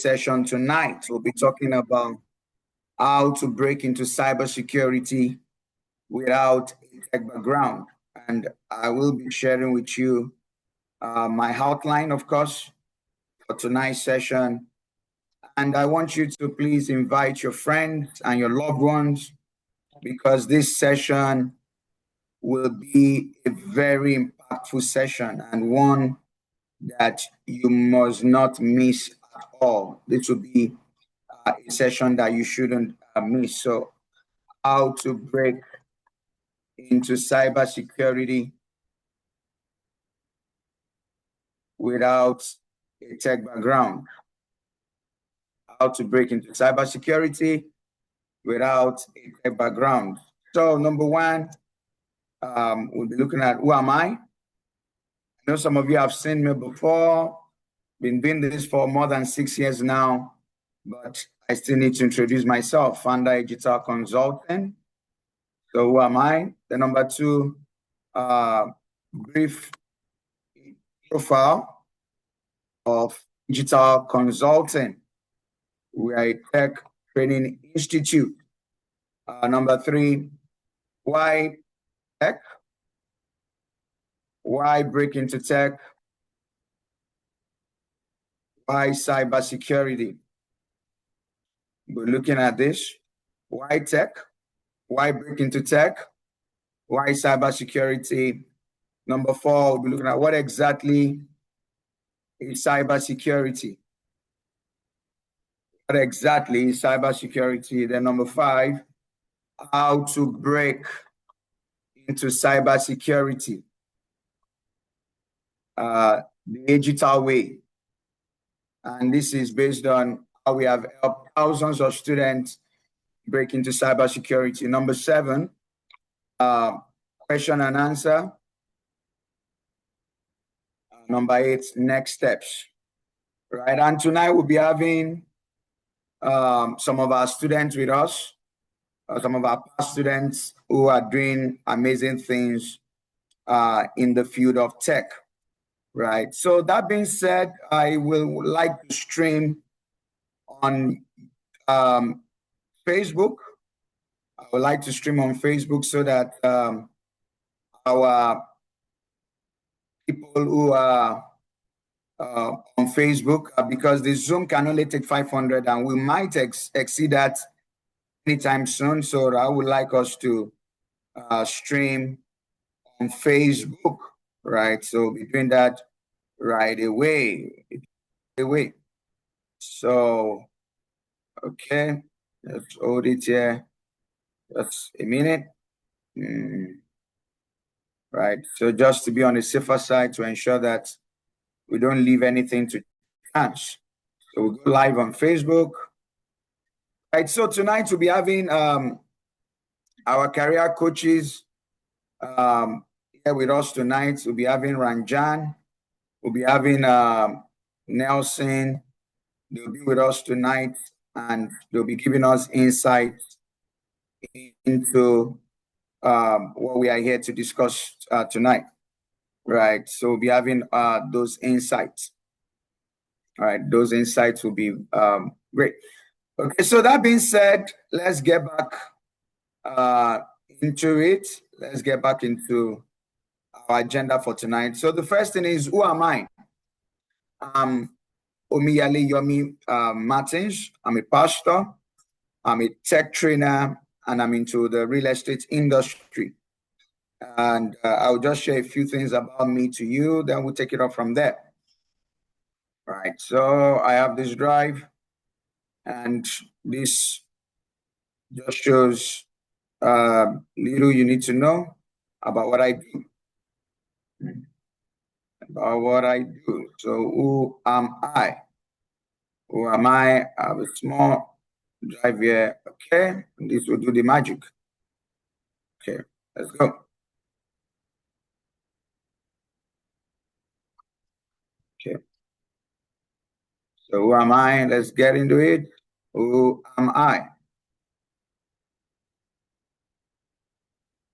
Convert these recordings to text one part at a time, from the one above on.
session tonight. We'll be talking about how to break into cybersecurity without a tech background. And I will be sharing with you my outline, of course, for tonight's session. And I want you to please invite your friends and your loved ones, because this session will be a very impactful session and one that you must not miss at all. This will be a session that you shouldn't miss. So, how to break into cybersecurity without a tech background. How to break into cybersecurity without a tech background. So, number one, we'll be looking at who am I? I know some of you have seen me before. Been doing this for more than 6 years now, but I still need to introduce myself. Founder Digital Consulting. So who am I? The number two, brief profile of Digital Consulting. We are a tech training institute. Number three, why tech? Why break into tech? Why cybersecurity? We're looking at this. Why tech? Why break into tech? Why cybersecurity? Number four, we'll be looking at what exactly is cybersecurity. What exactly is cybersecurity? Then number five, how to break into cybersecurity the digital way. And this is based on how we have helped thousands of students break into cybersecurity. Number seven, question and answer. Number eight, next steps. Right, and tonight we'll be having some of our students with us, some of our past students who are doing amazing things in the field of tech. Right. So that being said, I will like to stream on Facebook. I would like to stream on Facebook so that our people who are on Facebook, because the Zoom can only take 500 and we might exceed that anytime soon. So I would like us to stream on Facebook, right? So we'll be doing that right away. So, okay, let's hold it here. Just a minute. Right. So just to be on the safer side to ensure that we don't leave anything to chance. So we'll go live on Facebook. Right. So tonight we'll be having our career coaches here with us tonight. We'll be having Ranjan. We'll be having Nelson. They'll be with us tonight and they'll be giving us insights into what we are here to discuss tonight. Right. So we'll be having those insights. All right. Those insights will be great. Okay. So that being said, let's get back into it. Let's get back into our agenda for tonight. So the first thing is, who am I? Omiyale Yomi Martins. I'm a pastor. I'm a tech trainer, and I'm into the real estate industry. And I'll just share a few things about me to you, then we'll take it up from there. Right, so I have this drive, and this just shows little you need to know about what I do. So who am I? Who am I? I have a small drive here. Okay, and this will do the magic. Okay, let's go. Okay. So who am I? Let's get into it. Who am I?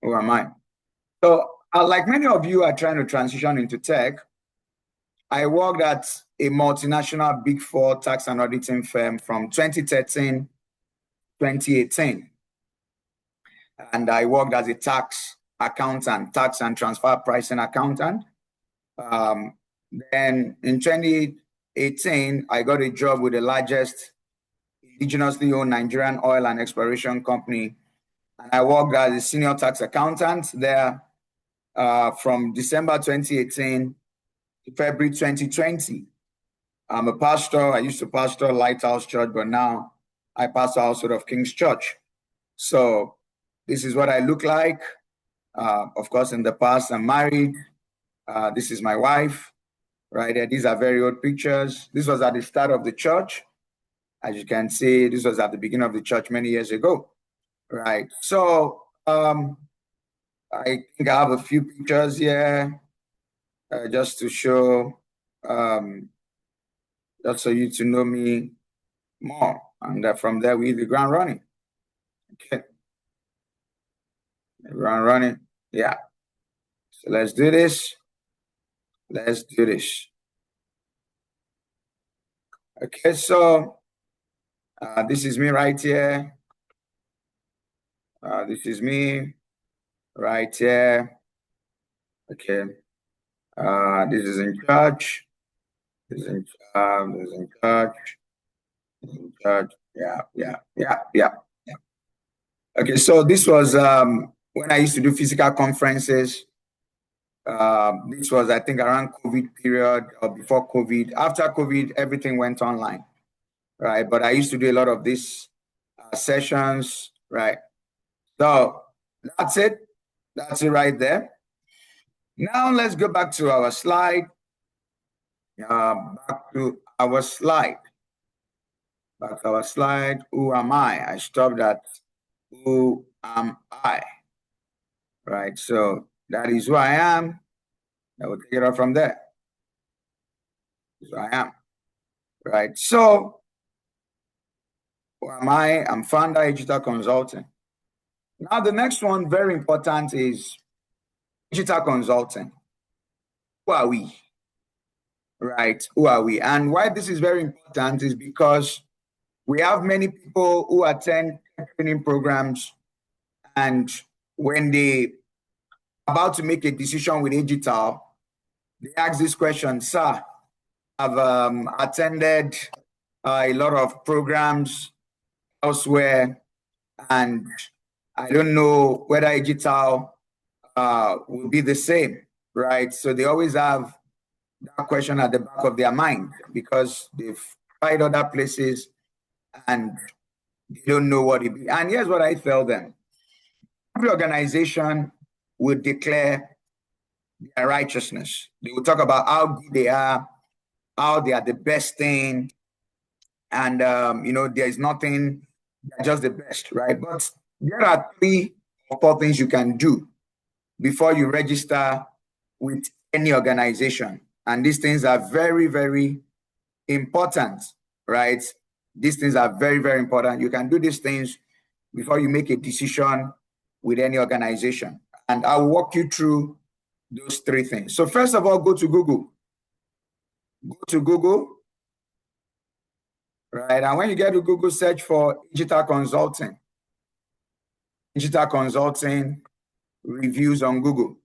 Who am I? So like many of you are trying to transition into tech, I worked at a multinational Big Four tax and auditing firm from 2013 2018. And I worked as a tax accountant, tax and transfer pricing accountant. Then in 2018, I got a job with the largest indigenously owned Nigerian oil and exploration company. And I worked as a senior tax accountant there from December 2018 to February 2020. I'm a pastor. I used to pastor Lighthouse Church, but now I pastor Household of King's Church. So this is what I look like. Of course, in the past, I'm married. This is my wife, right there. These are very old pictures. This was at the start of the church. As you can see, this was at the beginning of the church many years ago, right? So I think I have a few pictures here just to show, just so you to know me more. And from there, we hit the ground running. Okay. The ground running. Yeah. So let's do this. Let's do this. Okay, so this is me right here. This is me right here. Okay. This is in church. This is in church. This is in church. Yeah. Okay, so this was when I used to do physical conferences. This was, I think, around COVID period or before COVID. After COVID, everything went online, right? But I used to do a lot of these sessions, right? So that's it. That's it right there. Now let's go back to our slide. Back to our slide. Who am I? I stopped at who am I? Right. So that is who I am. I will take it off from there. So I am. Right. So who am I? I'm founder Digital Consulting. Now the next one, very important, is digital consulting. Who are we? Right. Who are we? And why this is very important is because we have many people who attend training programs, and when they are about to make a decision with digital, they ask this question: sir, I've attended a lot of programs elsewhere, and I don't know whether digital will be the same, right? So they always have that question at the back of their mind because they've tried other places and they don't know what it be. And here's what I tell them: every organization will declare their righteousness. They will talk about how good they are, how they are the best thing, and there is nothing, they're just the best, right? But there are 3 or 4 things you can do before you register with any organization. And these things are very, very important, right? These things are very, very important. You can do these things before you make a decision with any organization. And I'll walk you through those 3 things. So first of all, go to Google. Go to Google, right? And when you get to Google, search for digital consulting. Digital consulting reviews on Google.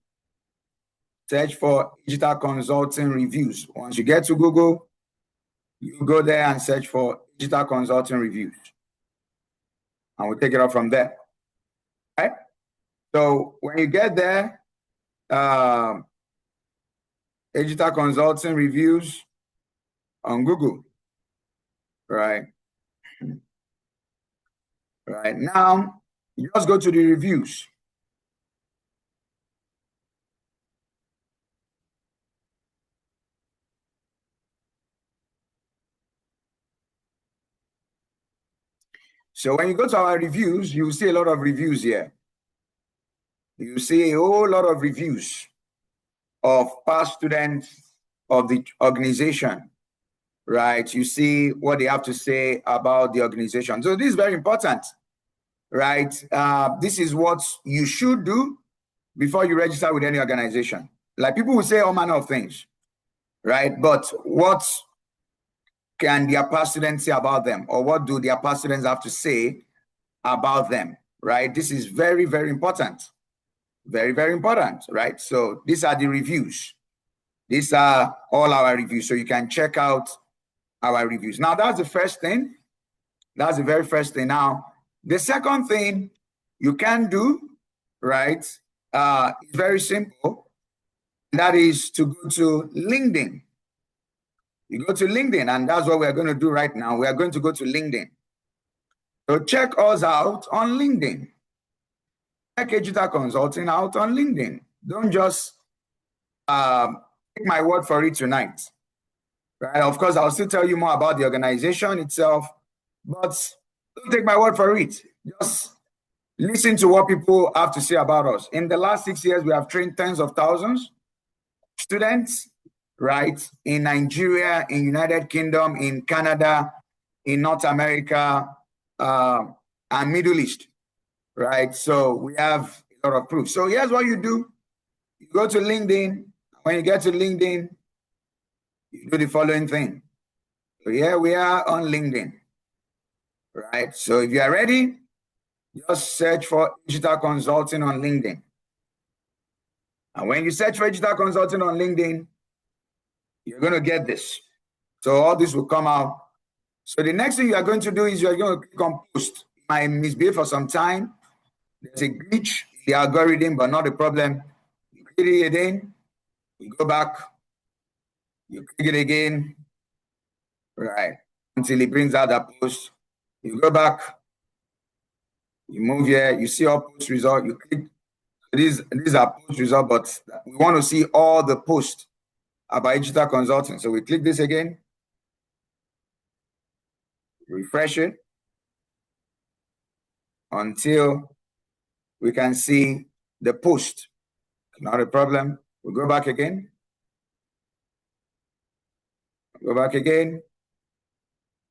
Search for digital consulting reviews. Once you get to Google, you go there and search for digital consulting reviews. And we'll take it up from there. Right? So when you get there, digital consulting reviews on Google. Right. Right. Now, you just go to the reviews. So when you go to our reviews, you will see a lot of reviews here. You see a whole lot of reviews of past students of the organization, right? You see what they have to say about the organization. So this is very important, right? This is what you should do before you register with any organization. Like, people will say all manner of things, right? But what can their past students say about them, or what do their past students have to say about them, right? This is very, very important. Very, very important, right? So these are the reviews. These are all our reviews. So you can check out our reviews. Now, that's the first thing. That's the very first thing. Now, the second thing you can do, right, is very simple. That is to go to LinkedIn. You go to LinkedIn, and that's what we're going to do right now. We are going to go to LinkedIn. So check us out on LinkedIn. Check Digital Consulting out on LinkedIn. Don't just take my word for it tonight. Right? Of course, I'll still tell you more about the organization itself, but don't take my word for it. Just listen to what people have to say about us. In the last 6 years, we have trained tens of thousands of students, right? In Nigeria, in United Kingdom, in Canada, in North America, and Middle East, right? So we have a lot of proof. So here's what you do. You go to LinkedIn. When you get to LinkedIn, you do the following thing. So here we are on LinkedIn, right? So if you are ready, just search for Digital Consulting on LinkedIn. And when you search for Digital Consulting on LinkedIn, you're going to get this. So all this will come out. So the next thing you are going to do is you're going to click on post. It might misbehave for some time. There's a glitch in the algorithm, but not a problem. You click it again, you go back, you click it again, right, until it brings out that post. You go back, you move here, you see all post result, you click. These are post result, but we want to see all the posts about Digital Consulting. So we click this again, refresh it until we can see the post. Not a problem. We go back again. Go back again.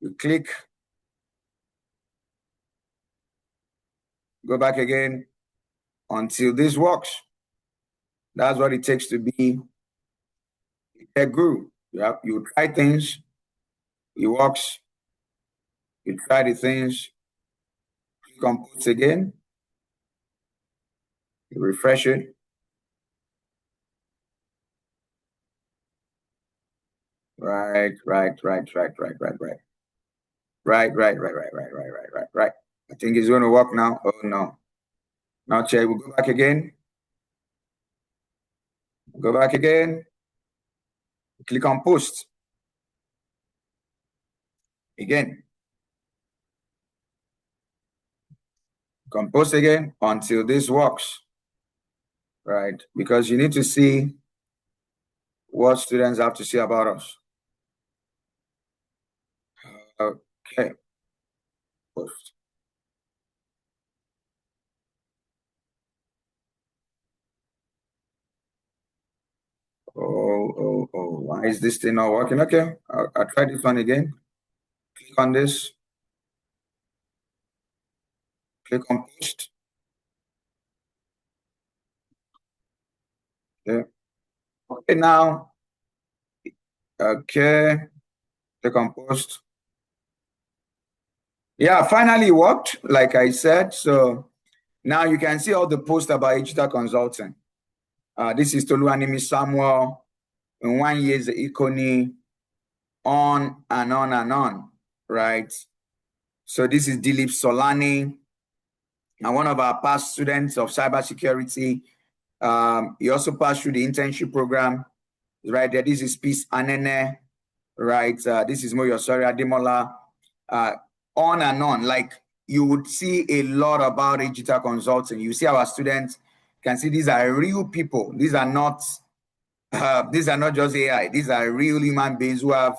You click. Go back again until this works. That's what it takes to be a guru. You try things, it works. You try the things, click on post again, you refresh it. Right. I think it's going to work now. Oh no. Now check. We'll go back again. Go back again. Click on post. Again. Click on post again until this works. Right. Because you need to see what students have to say about us. Okay. Post. Oh. Why is this thing not working? Okay. I'll try this one again. Click on this. Click on post. Okay. Okay, now. Okay. Click on post. Yeah, finally it worked, like I said. So now you can see all the posts about Digital Consulting. This is Toluanimi Samuel, in 1 year's Ikoni, on and on, right? So this is Dilip Solani, and one of our past students of cybersecurity. He also passed through the internship program, right there. This is Peace Anene, right? This is Moyosori Ademola, on and on. Like you would see a lot about Digital Consulting. You see our students, can see these are real people. These are not just AI. These are real human beings who have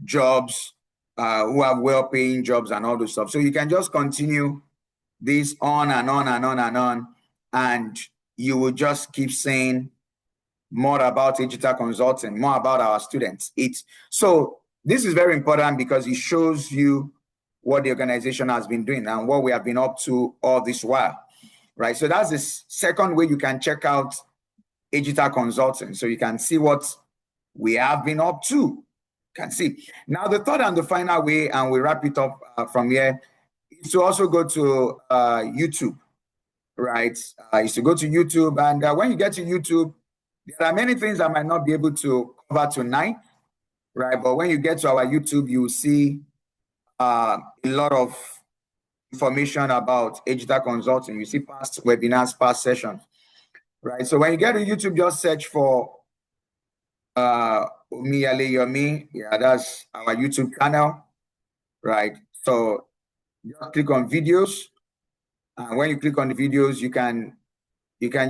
jobs, who have well-paying jobs and all this stuff. So you can just continue this on and on, and you will just keep saying more about Digital Consulting, more about our students. So this is very important because it shows you what the organization has been doing and what we have been up to all this while, right? So that's the second way you can check out Digital Consulting. So you can see what we have been up to. You can see. Now, the third and the final way, and we wrap it up from here, is to also go to YouTube, right? Is to go to YouTube. And when you get to YouTube, there are many things I might not be able to cover tonight, right? But when you get to our YouTube, you will see a lot of information about digital consulting. You see past webinars, past sessions, right? So when you get to YouTube, just search for Omiyale Yomi. Yeah, that's our YouTube channel, right? So just click on videos, and when you click on the videos, you can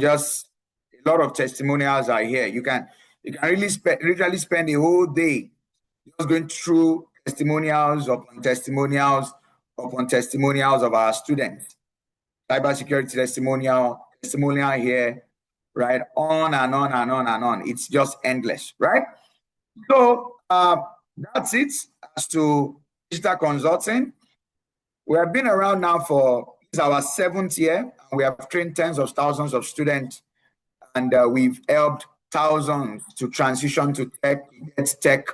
just, a lot of testimonials are here. You can really literally spend a whole day just going through testimonials upon testimonials upon testimonials of our students. Cybersecurity testimonial here, right? On and on and on and on. It's just endless, right? So that's it as to digital consulting. We have been around now for, this is our 7th year, and we have trained tens of thousands of students, and we've helped thousands to transition to tech, get tech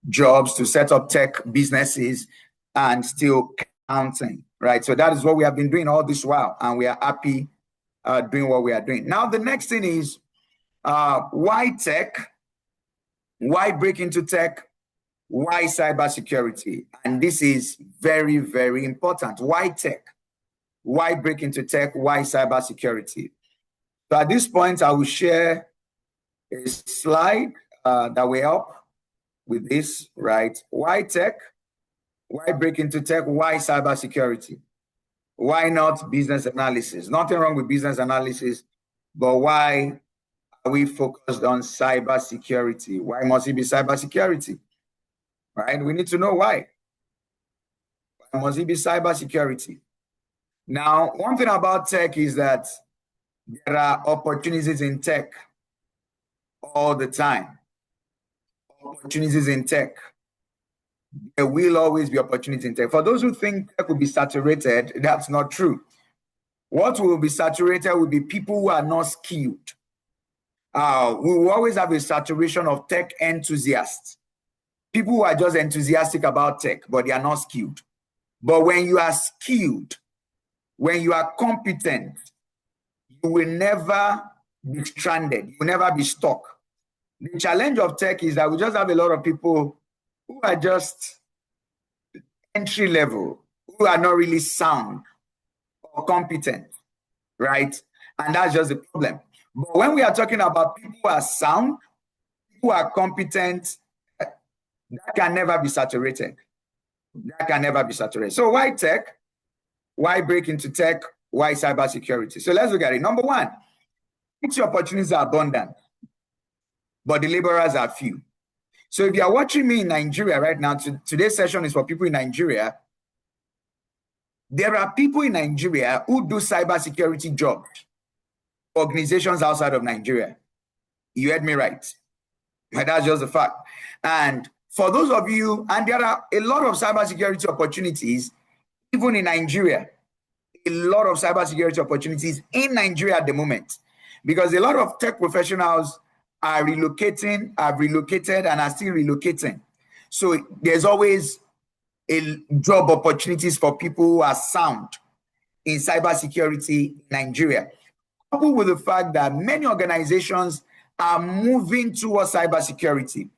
jobs, to set up tech businesses, and still counting, right? So that is what we have been doing all this while, and we are happy doing what we are doing. Now, the next thing is why tech? Why break into tech? Why cybersecurity? And this is very, very important. Why tech? Why break into tech? Why cybersecurity? So at this point, I will share a slide that will help with this, right? Why tech? Why break into tech? Why cybersecurity? Why not business analysis? Nothing wrong with business analysis, but why are we focused on cybersecurity? Why must it be cybersecurity? Right? We need to know why. Why must it be cybersecurity? Now, one thing about tech is that there are opportunities in tech all the time. Opportunities in tech. There will always be opportunities in tech. For those who think tech will be saturated, that's not true. What will be saturated will be people who are not skilled. We will always have a saturation of tech enthusiasts. People who are just enthusiastic about tech, but they are not skilled. But when you are skilled, when you are competent, you will never be stranded. You will never be stuck. The challenge of tech is that we just have a lot of people who are just entry level, who are not really sound or competent, right? And that's just the problem. But when we are talking about people who are sound, who are competent, that can never be saturated. That can never be saturated. So why tech? Why break into tech? Why cybersecurity? So let's look at it. Number one, each opportunities are abundant, but the laborers are few. So if you are watching me in Nigeria right now, today's session is for people in Nigeria. There are people in Nigeria who do cybersecurity jobs, organizations outside of Nigeria. You heard me right. But that's just a fact. And for those of you, and there are a lot of cybersecurity opportunities, even in Nigeria, a lot of cybersecurity opportunities in Nigeria at the moment, because a lot of tech professionals are relocating, have relocated, and are still relocating. So there's always a job opportunities for people who are sound in cybersecurity in Nigeria. Coupled with the fact that many organizations are moving towards cybersecurity.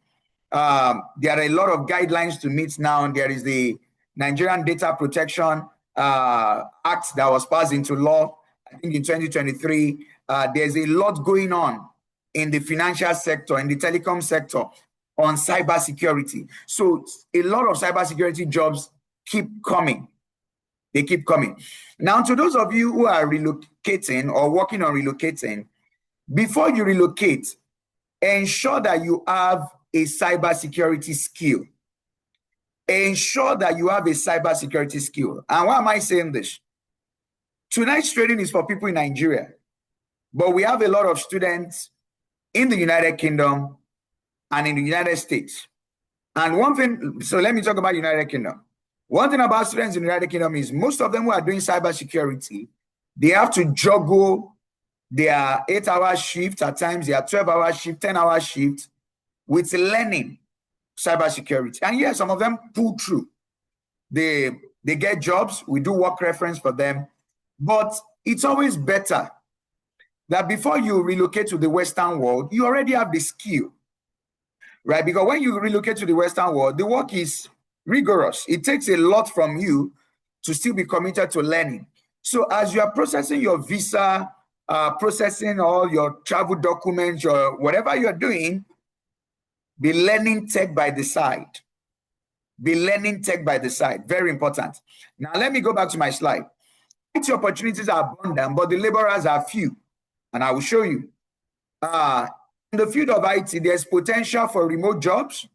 There are a lot of guidelines to meet now. There is the Nigerian Data Protection Act that was passed into law, I think in 2023. There's a lot going on in the financial sector, in the telecom sector, on cybersecurity. So a lot of cybersecurity jobs keep coming. They keep coming. Now, to those of you who are relocating or working on relocating, before you relocate, ensure that you have a cybersecurity skill. Ensure that you have a cybersecurity skill. And why am I saying this? Tonight's training is for people in Nigeria, but we have a lot of students in the United Kingdom and in the United States. And one thing, so let me talk about United Kingdom. One thing about students in the United Kingdom is most of them who are doing cybersecurity, they have to juggle their 8-hour shift, at times their 12-hour shift, 10-hour shift, with learning cybersecurity. And yes, some of them pull through. They get jobs. We do work reference for them. But it's always better that before you relocate to the Western world, you already have the skill, right? Because when you relocate to the Western world, the work is rigorous. It takes a lot from you to still be committed to learning. So as you are processing your visa, processing all your travel documents, your whatever you're doing, be learning tech by the side. Be learning tech by the side. Very important. Now, let me go back to my slide. IT opportunities are abundant, but the laborers are few. And I will show you. In the field of IT, there's potential for remote jobs,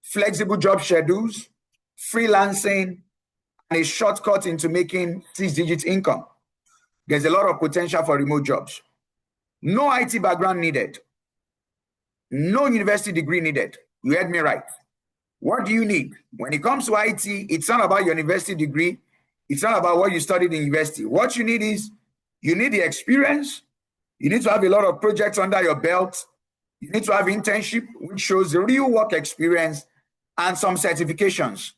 flexible job schedules, freelancing, and a shortcut into making 6-digit income. There's a lot of potential for remote jobs. No IT background needed. No university degree needed. You heard me right. What do you need? When it comes to IT, it's not about your university degree. It's not about what you studied in university. What you need is, you need the experience. You need to have a lot of projects under your belt. You need to have internship, which shows the real work experience, and some certifications.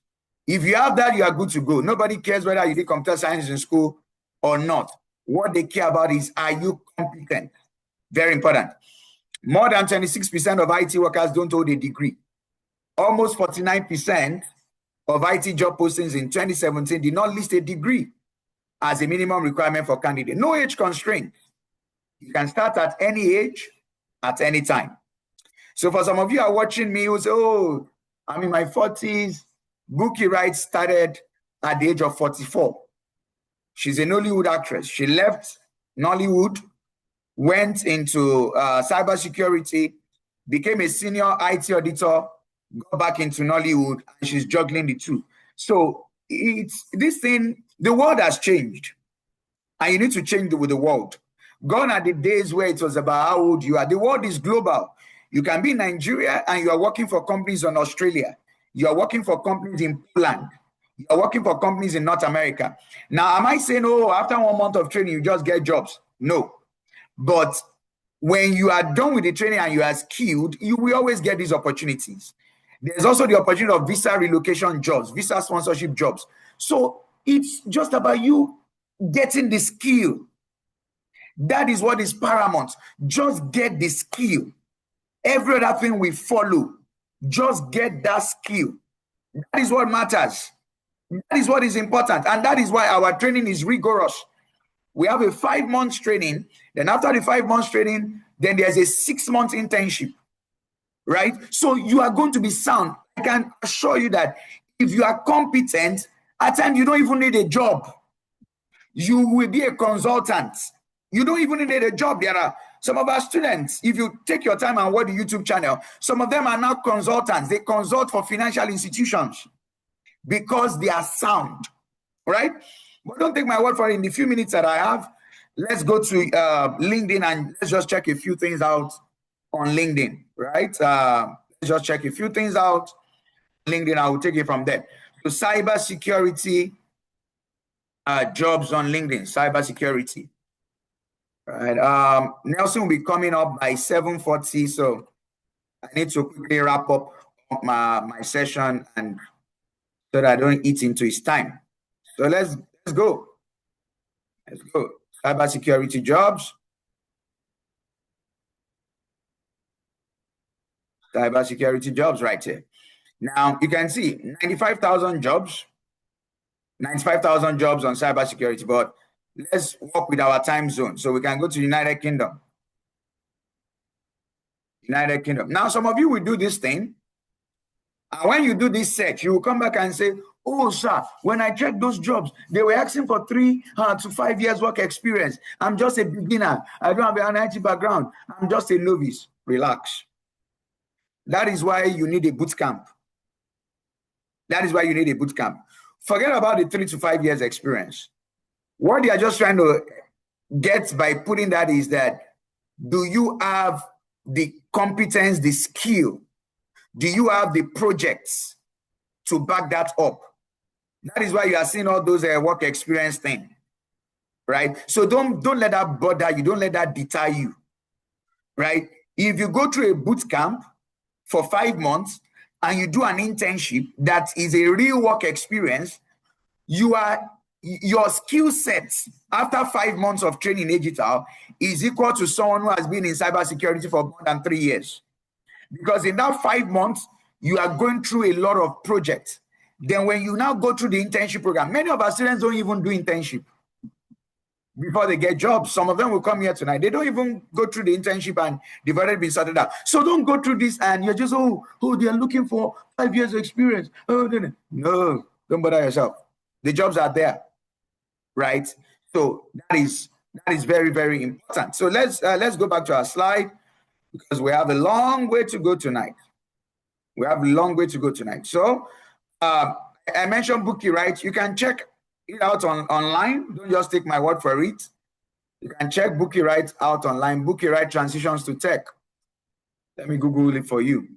If you have that, you are good to go. Nobody cares whether you did computer science in school or not. What they care about is, are you competent? Very important. More than 26% of IT workers don't hold a degree. Almost 49% of IT job postings in 2017 did not list a degree as a minimum requirement for candidates. No age constraint. You can start at any age, at any time. So for some of you who are watching me who say, oh, I'm in my 40s, Bookie Wright started at the age of 44. She's a Nollywood actress. She left Nollywood, went into cybersecurity, became a senior IT auditor, got back into Nollywood, and she's juggling the two. So it's this thing, the world has changed, and you need to change with the world. Gone are the days where it was about how old you are. The world is global. You can be in Nigeria and you are working for companies in Australia. You are working for companies in Poland. You are working for companies in North America. Now, am I saying, oh, after 1 month of training, you just get jobs? No. But when you are done with the training and you are skilled, you will always get these opportunities. There's also the opportunity of visa relocation jobs, visa sponsorship jobs. So it's just about you getting the skill. That is what is paramount. Just get the skill. Every other thing will follow. Just get that skill. That is what matters. That is what is important. And that is why our training is rigorous. We have a 5 months training. Then after the 5 months training, then there's a 6 months internship. Right? So you are going to be sound. I can assure you that if you are competent, at times you don't even need a job. You will be a consultant. You don't even need a job. There are some of our students, if you take your time and watch the YouTube channel, some of them are now consultants. They consult for financial institutions because they are sound, right? But don't take my word for it. In the few minutes that I have, let's go to LinkedIn and let's just check a few things out on LinkedIn, right? Let's just check a few things out. LinkedIn, I will take it from there. So cybersecurity jobs on LinkedIn, cybersecurity. Right. Nelson will be coming up by 7:40, so I need to quickly wrap up my session and so that I don't eat into his time. So let's go. Let's go. Cybersecurity jobs. Cybersecurity jobs right here. Now you can see 95,000 jobs. 95,000 jobs on cybersecurity, but let's work with our time zone. So we can go to United Kingdom. United Kingdom. Now, some of you will do this thing. And when you do this search, you will come back and say, oh, sir, when I checked those jobs, they were asking for 3 to 5 years work experience. I'm just a beginner. I don't have an IT background. I'm just a novice. Relax. That is why you need a boot camp. That is why you need a boot camp. Forget about the 3 to 5 years experience. What they are just trying to get by putting that is that, do you have the competence, the skill? Do you have the projects to back that up? That is why you are seeing all those work experience thing, right? So don't let that bother you. Don't let that deter you, right? If you go through a boot camp, for 5 months and you do an internship that is a real work experience, your skill set after 5 months of training in digital is equal to someone who has been in cybersecurity for more than 3 years. Because in that 5 months, you are going through a lot of projects. Then when you now go through the internship program, many of our students don't even do internship before they get jobs. Some of them will come here tonight. They don't even go through the internship and they've already been sorted out. So don't go through this and you're just, oh, they're looking for 5 years of experience. Oh, no, don't bother yourself. The jobs are there, right? So that is very, very important. So let's go back to our slide because we have a long way to go tonight. So I mentioned Bookie, right? You can check it out online. Don't just take my word for it. You can check Bookie right out online. Bookie right transitions to tech. Let me Google it for you.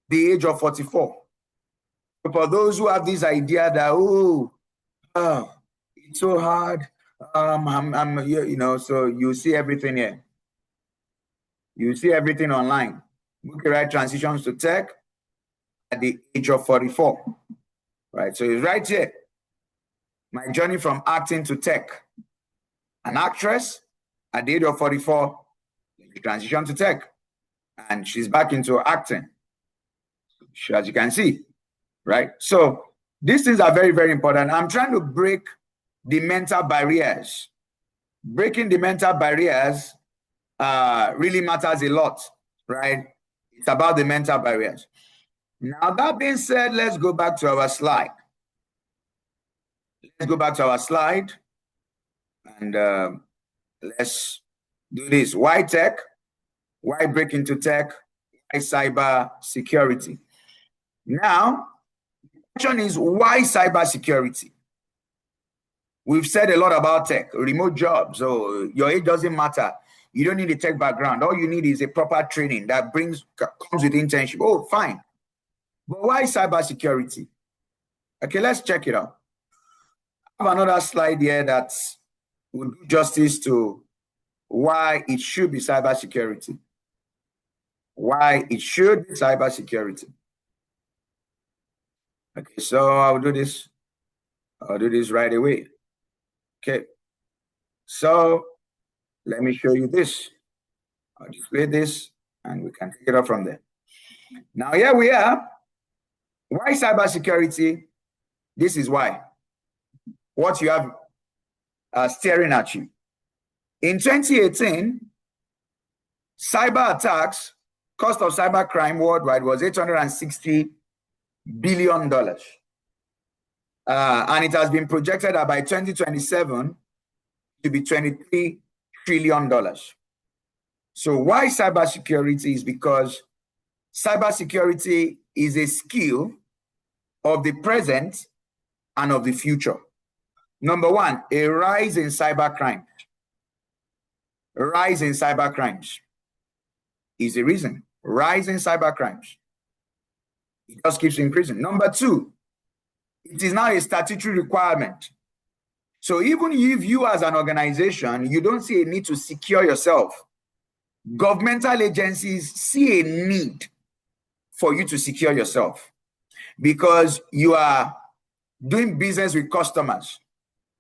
The age of 44. So for those who have this idea that it's so hard. So you see everything here. You see everything online. Bookie right transitions to tech at the age of 44. Right, so it's right here. My journey from acting to tech. An actress at the age of 44, she transitioned to tech, and she's back into acting, as you can see, right? So these things are very, very important. I'm trying to break the mental barriers. Breaking the mental barriers really matters a lot, right? It's about the mental barriers. Now, that being said, let's go back to our slide. And let's do this. Why tech? Why break into tech? Why cyber security? Now, the question is, why cyber security? We've said a lot about tech, remote jobs. So your age doesn't matter. You don't need a tech background. All you need is a proper training that comes with internship. Oh, fine. But why cybersecurity? Okay, let's check it out. I have another slide here that will do justice to why it should be cybersecurity. Why it should be cybersecurity. Okay, so I'll do this. I'll do this right away. Okay, so let me show you this. I'll display this and we can take it up from there. Now, here we are. Why cybersecurity? This is why. What you have staring at you. In 2018, cyber attacks, cost of cybercrime worldwide was $860 billion. And it has been projected that by 2027 to be $23 trillion. So why cybersecurity is because cybersecurity is a skill of the present and of the future. Number one, a rise in cybercrime. A rise in cybercrimes is the reason. Rise in cybercrimes. It just keeps increasing. Number two, it is now a statutory requirement. So even if you as an organization, you don't see a need to secure yourself, governmental agencies see a need for you to secure yourself because you are doing business with customers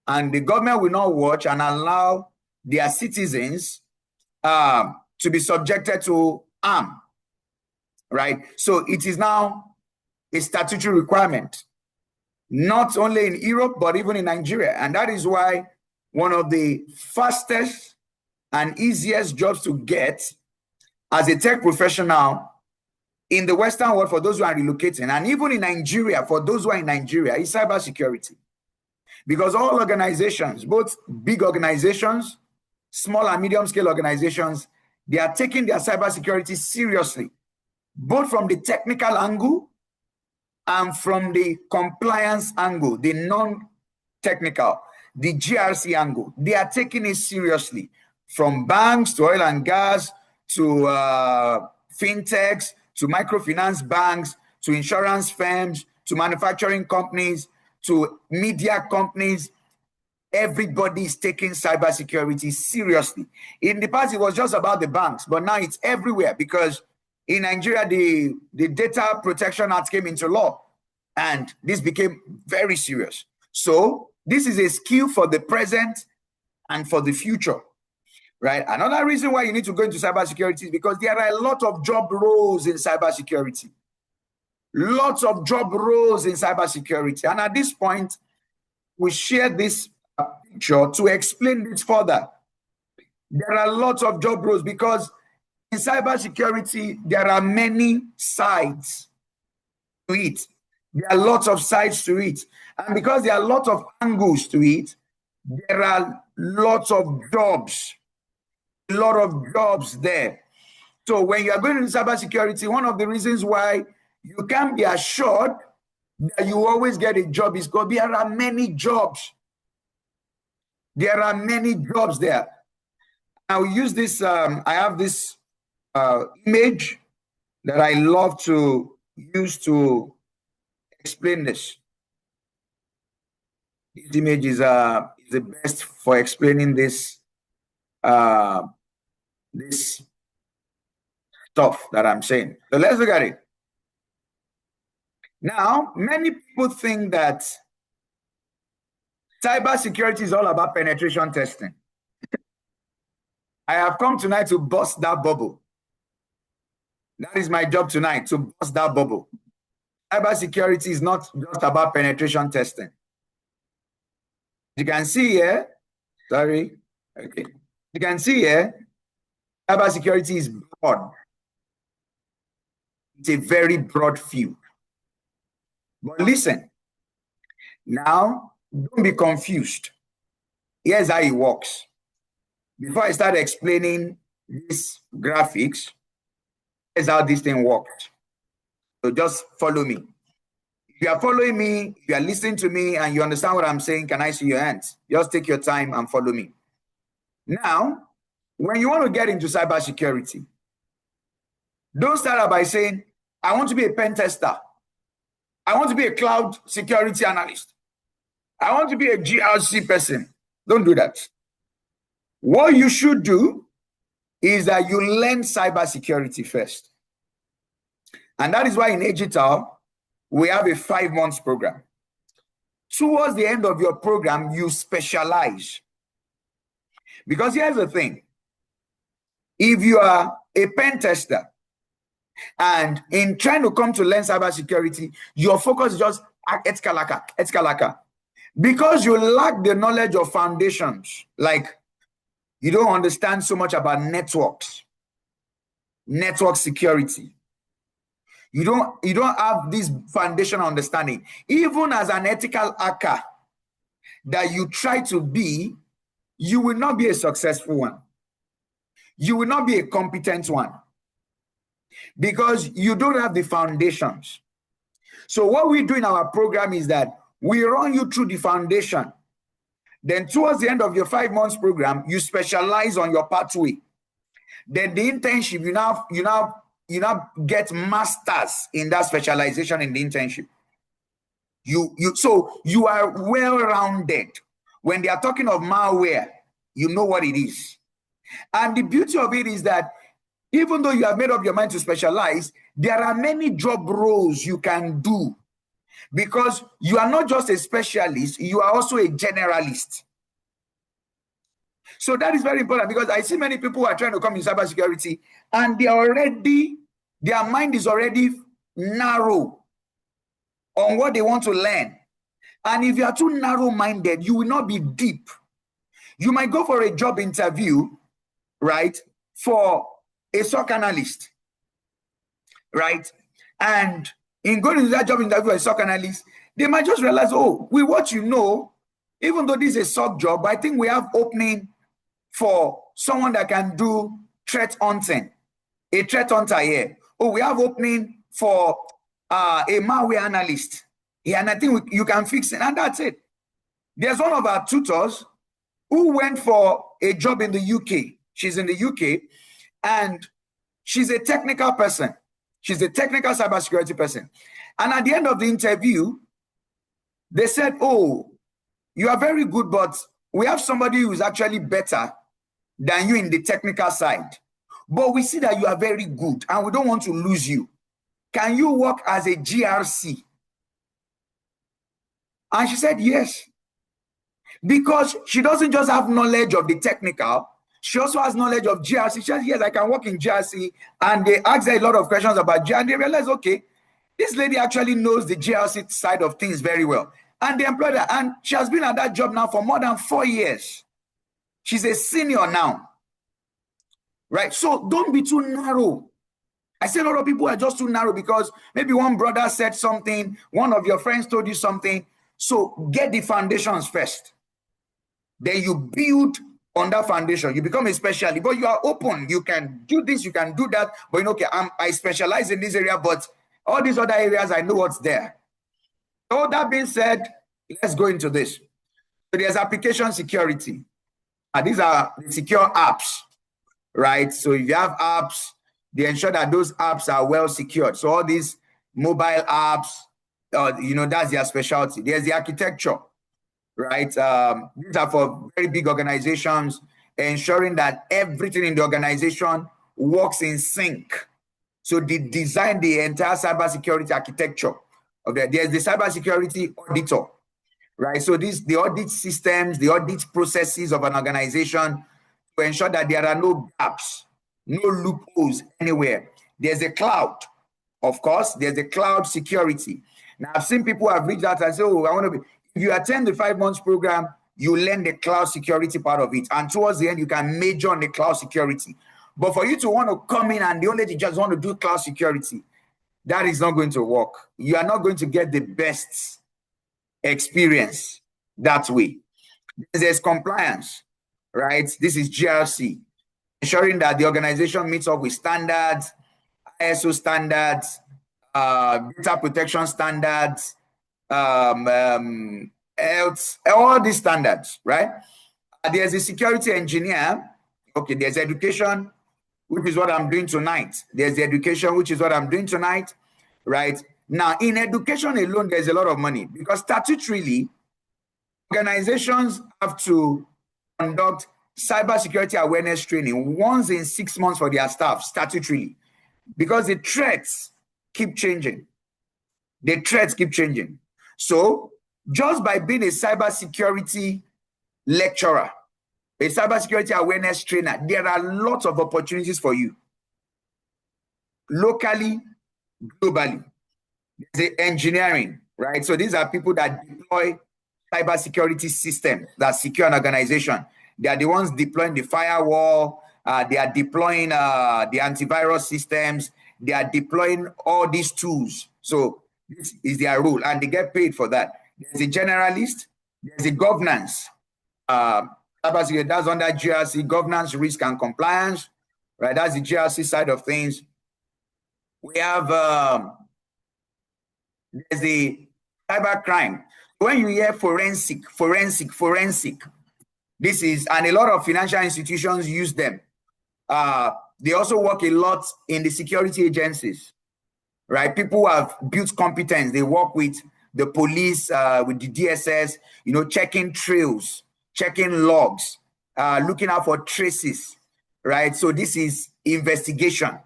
and the government will not watch and allow their citizens to be subjected to harm, right? So it is now a statutory requirement, not only in Europe, but even in Nigeria. And that is why one of the fastest and easiest jobs to get as a tech professional in the Western world for those who are relocating, and even in Nigeria, for those who are in Nigeria, is cybersecurity. Because all organizations, both big organizations, small and medium scale organizations, they are taking their cybersecurity seriously, both from the technical angle and from the compliance angle, the non-technical, the GRC angle. They are taking it seriously, from banks to oil and gas, to fintechs, to microfinance banks, to insurance firms, to manufacturing companies, to media companies. Everybody is taking cybersecurity seriously. In the past, it was just about the banks, but now it's everywhere because in Nigeria, the Data Protection Act came into law, and this became very serious. So this is a skill for the present and for the future, right? Another reason why you need to go into cybersecurity is because there are a lot of job roles in cybersecurity. Lots of job roles in cybersecurity. And at this point, we share this picture to explain this further. There are lots of job roles because in cybersecurity, there are many sides to it. There are lots of sides to it. And because there are lots of angles to it, there are lots of jobs, a lot of jobs there. So when you are going into cybersecurity, one of the reasons why you can't be assured that you always get a job is because there are many jobs. There are many jobs there. I'll use this, I have this image that I love to use to explain this. This image is the best for explaining this this stuff that I'm saying. So let's look at it. Now, many people think that cybersecurity is all about penetration testing. I have come tonight to bust that bubble. That is my job tonight, to bust that bubble. Cybersecurity is not just about penetration testing. You can see here, sorry, okay. You can see here, cybersecurity is broad. It's a very broad field. But listen, now don't be confused. Here's how it works. Before I start explaining these graphics, here's how this thing works. So just follow me. If you are following me, if you are listening to me and you understand what I'm saying, can I see your hands? Just take your time and follow me. Now, when you want to get into cybersecurity, don't start out by saying, I want to be a pen tester. I want to be a cloud security analyst. I want to be a GRC person. Don't do that. What you should do is that you learn cybersecurity first. And that is why in Agital, we have a 5 months program. Towards the end of your program, you specialize. Because here's the thing. If you are a pen tester and in trying to come to learn cybersecurity, your focus is just Etzkalaka. Because you lack the knowledge of foundations, like you don't understand so much about networks, network security. You don't have this foundational understanding. Even as an ethical hacker that you try to be, you will not be a successful one. You will not be a competent one because you don't have the foundations. So what we do in our program is that we run you through the foundation. Then towards the end of your 5 months program, you specialize on your pathway. Then the internship, you now get masters in that specialization in the internship. So you are well-rounded. When they are talking of malware, you know what it is. And the beauty of it is that even though you have made up your mind to specialize, there are many job roles you can do because you are not just a specialist, you are also a generalist. So that is very important because I see many people who are trying to come in cybersecurity and their mind is already narrow on what they want to learn. And if you are too narrow-minded, you will not be deep. You might go for a job interview, right, for a SOC analyst, right? And in going to that job interview for a SOC analyst, they might just realize, oh, with what you know, even though this is a SOC job, I think we have opening for someone that can do threat hunting, a threat hunter here. Oh, we have opening for a malware analyst. Yeah, and I think you can fix it, and that's it. There's one of our tutors who went for a job in the UK. She's in the UK, and she's a technical person. She's a technical cybersecurity person. And at the end of the interview, they said, oh, you are very good, but we have somebody who is actually better than you in the technical side. but we see that you are very good and we don't want to lose you. Can you work as a GRC? And she said yes, because she doesn't just have knowledge of the technical, she also has knowledge of GRC. She said, yes, I can work in GRC. And they asked her a lot of questions about GRC, and they realized, okay, this lady actually knows the GRC side of things very well. And they employed her, and she has been at that job now for more than 4 years. She's a senior now, right? So don't be too narrow. I say a lot of people are just too narrow because maybe one brother said something, one of your friends told you something. So get the foundations first. Then you build on that foundation. You become a specialist, but you are open. You can do this, you can do that. But you know, okay, I specialize in this area, but all these other areas, I know what's there. So that being said, let's go into this. So there's application security. These are the secure apps, right? So if you have apps, they ensure that those apps are well secured. So all these mobile apps, that's their specialty. There's the architecture, right? These are for very big organizations, ensuring that everything in the organization works in sync. So they design the entire cybersecurity architecture. Okay, there's the cybersecurity auditor, right? So the audit systems, the audit processes of an organization to ensure that there are no gaps, no loopholes anywhere. There's a cloud, of course. There's a cloud security. Now, I've seen people have reached out and say, oh, I want to be. If you attend the 5 months program, you learn the cloud security part of it. And towards the end, you can major on the cloud security. But for you to want to come in and the only thing just want to do cloud security, that is not going to work. You are not going to get the best experience that way. There's compliance, right? This is GRC, ensuring that the organization meets up with standards, ISO standards, data protection standards, health, all these standards, right? There's a security engineer. Okay, there's education, which is what I'm doing tonight. There's the education, which is what I'm doing tonight, right? Now, in education alone, there's a lot of money because statutorily, organizations have to conduct cybersecurity awareness training once in 6 months for their staff, statutorily, because the threats keep changing. The threats keep changing. So just by being a cybersecurity lecturer, a cybersecurity awareness trainer, there are lots of opportunities for you, locally, globally. There's the engineering, right? So these are people that deploy cybersecurity systems that secure an organization. They are the ones deploying the firewall. They are deploying the antivirus systems. They are deploying all these tools. So this is their role, and they get paid for that. There's a generalist. There's a governance. Cybersecurity, that's under GRC, governance, risk, and compliance. Right, that's the GRC side of things. We have there's the cyber crime. When you hear forensic, this is, and a lot of financial institutions use them. They also work a lot in the security agencies, right? People who have built competence. They work with the police, with the DSS, checking trails, checking logs, looking out for traces, right? So this is investigation,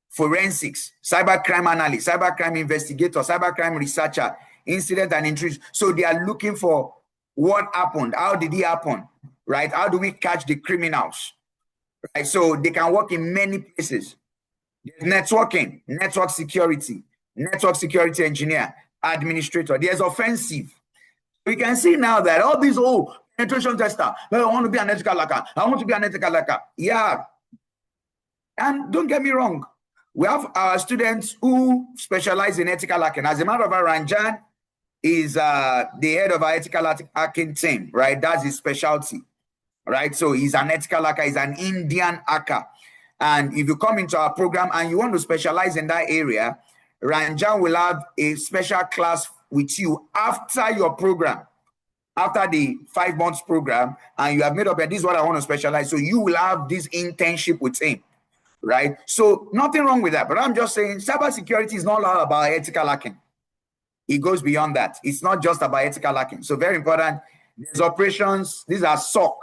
forensics, cybercrime analyst, cybercrime investigator, cybercrime researcher, incident and intrusion. So they are looking for what happened, how did it happen, right? How do we catch the criminals, right? So they can work in many places. There's networking, network security engineer, administrator. There's offensive. We can see now that all these penetration tester, I want to be an ethical hacker. I want to be an ethical hacker. Yeah. And don't get me wrong, we have our students who specialize in ethical hacking. As a matter of fact, Ranjan is the head of our ethical hacking team, right? That's his specialty, right? So he's an ethical hacker, he's an Indian hacker. And if you come into our program and you want to specialize in that area, Ranjan will have a special class with you after your program, after the 5 months program, and you have made up, and this is what I want to specialize. So you will have this internship with him, right? So nothing wrong with that. But I'm just saying cybersecurity is not all about ethical hacking. It goes beyond that. It's not just about ethical hacking. So very important. There's operations. These are SOC.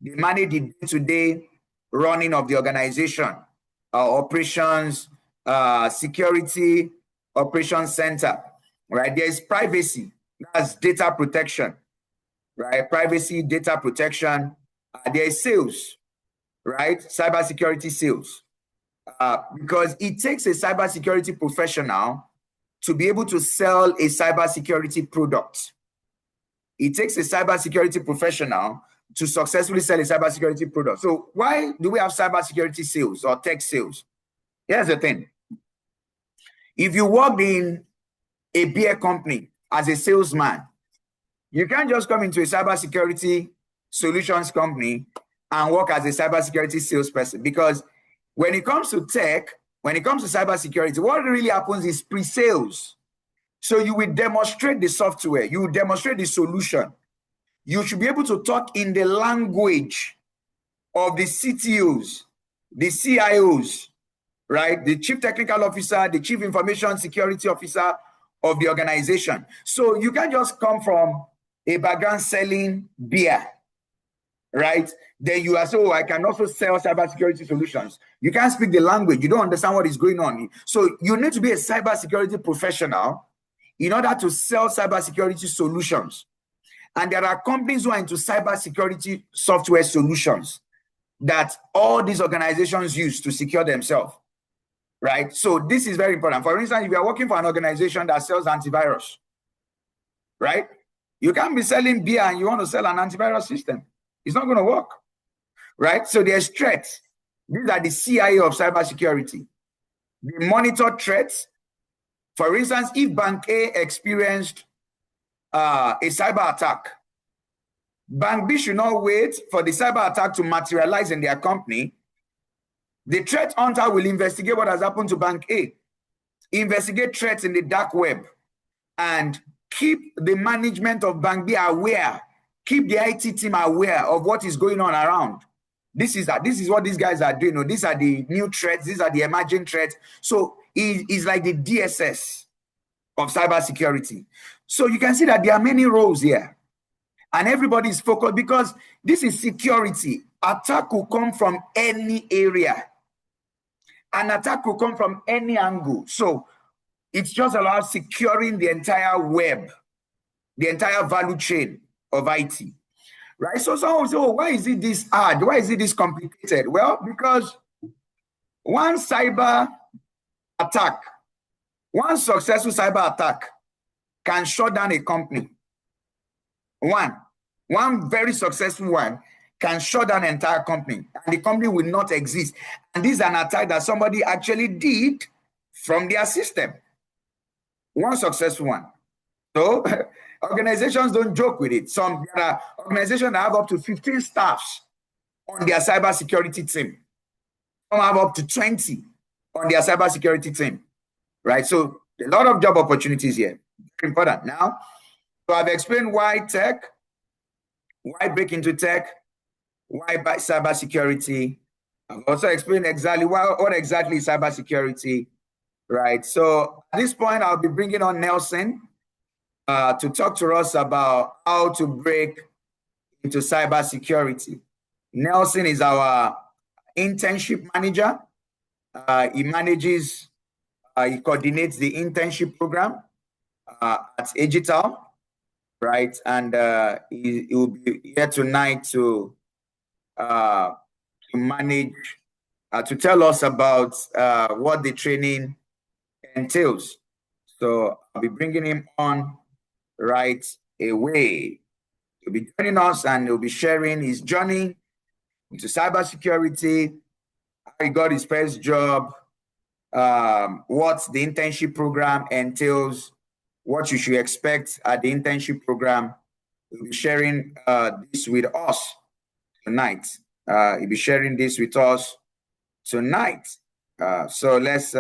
They manage the day-to-day running of the organization, operations, security, operations center, right? There is privacy, that's data protection, right? Privacy, data protection. There is sales, right? Cybersecurity sales. Because it takes a cybersecurity professional to be able to sell a cybersecurity product. It takes a cybersecurity professional to successfully sell a cybersecurity product. So why do we have cybersecurity sales or tech sales? Here's the thing. If you worked in a beer company as a salesman, you can't just come into a cybersecurity solutions company and work as a cybersecurity salesperson, because when it comes to tech, when it comes to cybersecurity, what really happens is pre-sales. So you will demonstrate the software, you will demonstrate the solution. You should be able to talk in the language of the CTOs, the CIOs, right? The chief technical officer, the chief information security officer of the organization. So you can't just come from a background selling beer, right? Then you are so I can also sell cybersecurity solutions. You can't speak the language. You don't understand what is going on. So you need to be a cybersecurity professional in order to sell cybersecurity solutions. And there are companies who are into cybersecurity software solutions that all these organizations use to secure themselves, right? So this is very important. For instance, if you are working for an organization that sells antivirus, right? You can't be selling beer and you want to sell an antivirus system. It's not going to work, right? So there's threats. These are the CIA of cybersecurity. They monitor threats. For instance, if Bank A experienced a cyber attack, Bank B should not wait for the cyber attack to materialize in their company. The threat hunter will investigate what has happened to Bank A, investigate threats in the dark web, and keep the management of Bank B aware, keep the IT team aware of what is going on around. This is what these guys are doing. These are the new threats. These are the emerging threats. So it's like the DSS of cybersecurity. So you can see that there are many roles here, and everybody is focused because this is security. Attack will come from any area. An attack will come from any angle. So it's just about securing the entire web, the entire value chain of IT, right? So someone will say, oh, why is it this hard? Why is it this complicated? Well, because one cyber attack, one successful cyber attack can shut down a company. One very successful one can shut down an entire company, and the company will not exist. And this is an attack that somebody actually did from their system. One successful one. So organizations don't joke with it. There are organizations that have up to 15 staffs on their cybersecurity team. Some have up to 20 on their cybersecurity team, right? So a lot of job opportunities here. Very important. Now, so I've explained why tech, why break into tech, why cybersecurity. I've also explained exactly what exactly is cybersecurity, right? So at this point, I'll be bringing on Nelson to talk to us about how to break into cybersecurity. Nelson is our internship manager. He coordinates the internship program at Agital, right? And he will be here tonight to manage, to tell us about what the training entails. So I'll be bringing him on right away. He'll be joining us and he'll be sharing his journey into cybersecurity, how he got his first job, what the internship program entails, what you should expect at the internship program. He'll be sharing this with us tonight. He'll be sharing this with us tonight. So let's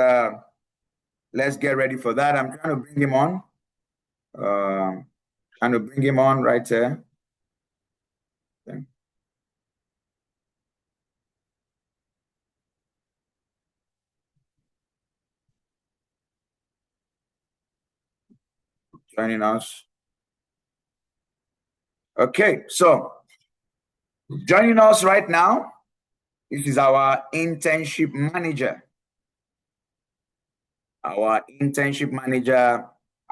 get ready for that. I'm trying to bring him on. Trying to bring him on right there. Okay. Joining us. Okay, so joining us right now This is our internship manager. Our internship manager,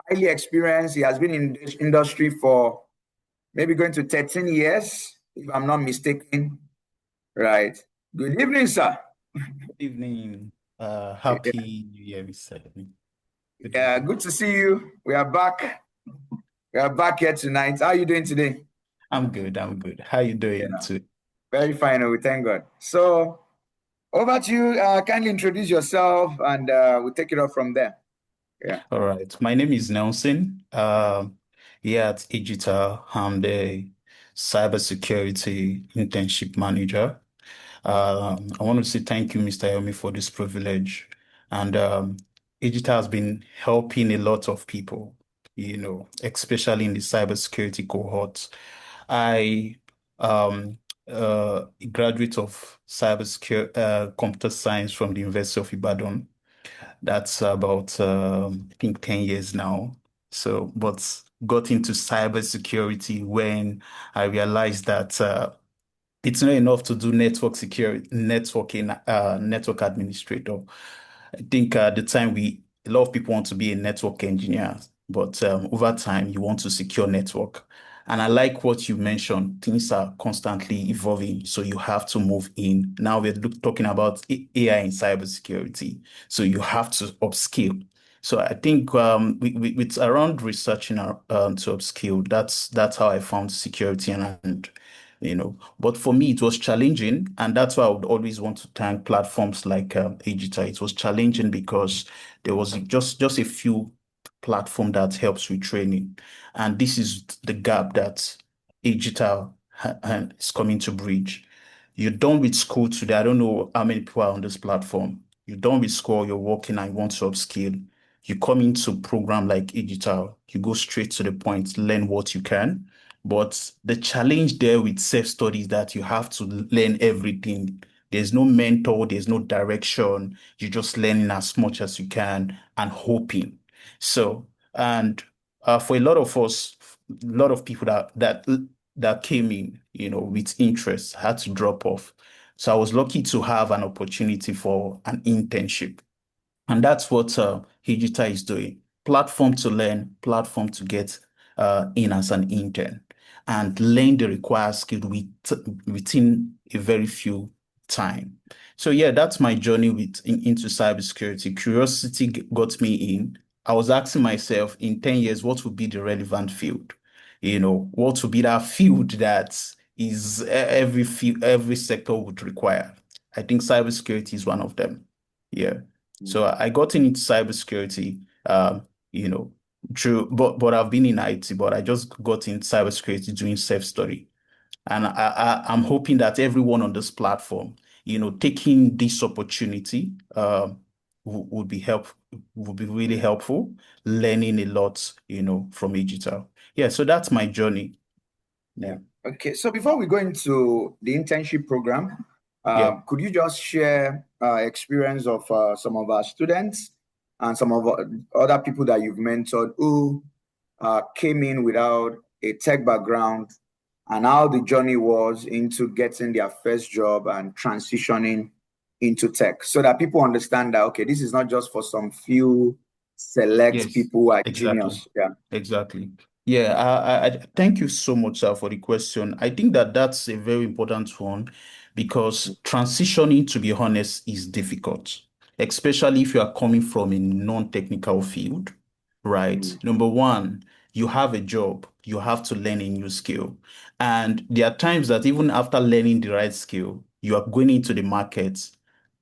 highly experienced. He has been in this industry for maybe going to 13 years, if I'm not mistaken. Right. Good evening, sir. Evening. Yeah, Happy New Year, Mr. Good yeah, evening. good to see you. We are back. We are back here tonight. How are you doing today? I'm good. I'm good. How you doing Yeah, too? very fine. We thank God. So, over to you. Kindly introduce yourself, and we'll take it off from there. Yeah. All right. My name is Nelson. Here at Digital, I'm the cybersecurity internship manager. I want to say thank you, Mr. Yomi, for this privilege. And Digital has been helping a lot of people, especially in the cybersecurity cohort. I a graduate of cybersecurity computer science from the University of Ibadan. That's about I think 10 years now. So, but got into cybersecurity when I realized that it's not enough to do network security, network administrator. I think at the time a lot of people want to be a network engineer, but over time you want to secure network. And I like what you mentioned. Things are constantly evolving, so you have to move in. Now we're talking about AI in cybersecurity, so you have to upskill. So I think with around researching to upskill, that's how I found security and. But for me, it was challenging, and that's why I would always want to thank platforms like Agita. It was challenging because there was just a few platform that helps with training, and this is the gap that Agita is coming to bridge. You're done with school today. I don't know how many people are on this platform. You're done with school, you're working and you want to upskill. You come into program like Agita, you go straight to the point, learn what you can. But the challenge there with self-study is that you have to learn everything. There's no mentor, there's no direction. You're just learning as much as you can and hoping. So, and for a lot of us, a lot of people that came in, with interest had to drop off. So I was lucky to have an opportunity for an internship. And that's what Hijita is doing. Platform to learn, platform to get in as an intern and learn the required skill within a very few time. So yeah, that's my journey into cybersecurity. Curiosity got me in. I was asking myself in 10 years, what would be the relevant field? What would be that field that is every sector would require? I think cybersecurity is one of them. Yeah. So I got into cybersecurity, you know, but I've been in IT, but I just got in cybersecurity doing self-study. And I'm hoping that everyone on this platform, taking this opportunity, would be would be really helpful, learning a lot, from digital. Yeah, so that's my journey. Yeah. Yeah. Okay. So before we go into the internship program, Yeah. could you just share experience of some of our students and some of other people that you've mentored who came in without a tech background and how the journey was into getting their first job and transitioning into tech so that people understand that, okay, this is not just for some few select Yes, people who are exactly. genius. Yeah. Exactly. Yeah, I thank you so much, sir, for the question. I think that that's a very important one because transitioning, to be honest, is difficult, especially if you are coming from a non-technical field, right? Mm. Number one, you have a job, you have to learn a new skill. And there are times that even after learning the right skill, you are going into the market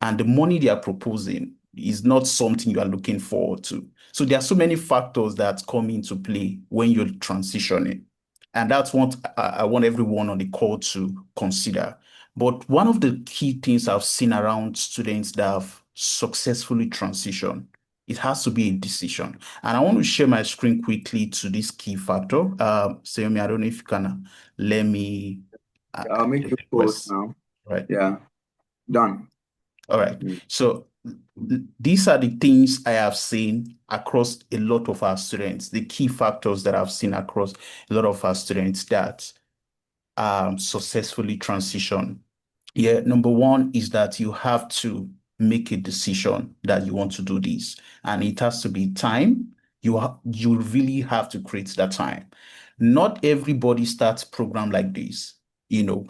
and the money they are proposing is not something you are looking forward to. So there are so many factors that come into play when you're transitioning. And that's what I want everyone on the call to consider. But one of the key things I've seen around students that have successfully transitioned, it has to be a decision. And I want to share my screen quickly to this key factor. Sayomi, I don't know if you can let me I'll make you post request. now. Right. Yeah. Done. All right. Mm. So these are the things I have seen across a lot of our students, the key factors that I've seen across a lot of our students that successfully transition Yeah, number one is that you have to make a decision that you want to do this, and it has to be time. You really have to create that time. Not everybody starts program like this,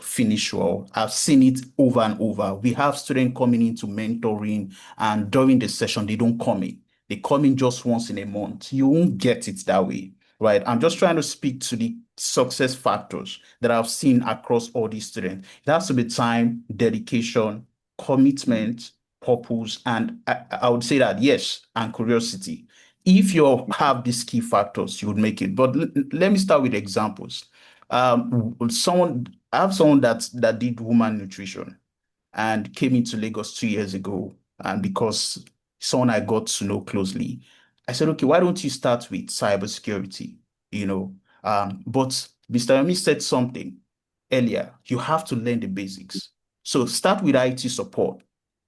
finish well. I've seen it over and over. We have students coming into mentoring, and during the session, they don't come in. They come in just once in a month. You won't get it that way, right? I'm just trying to speak to the success factors that I've seen across all these students. It has to be time, dedication, commitment, purpose, and I would say that yes, and curiosity. If you have these key factors, you would make it. But let me start with examples. I have someone that did woman nutrition and came into Lagos 2 years ago. And because someone I got to know closely, I said, okay, why don't you start with cybersecurity? You know, but Mr. Yomi said something earlier. You have to learn the basics. So start with IT support.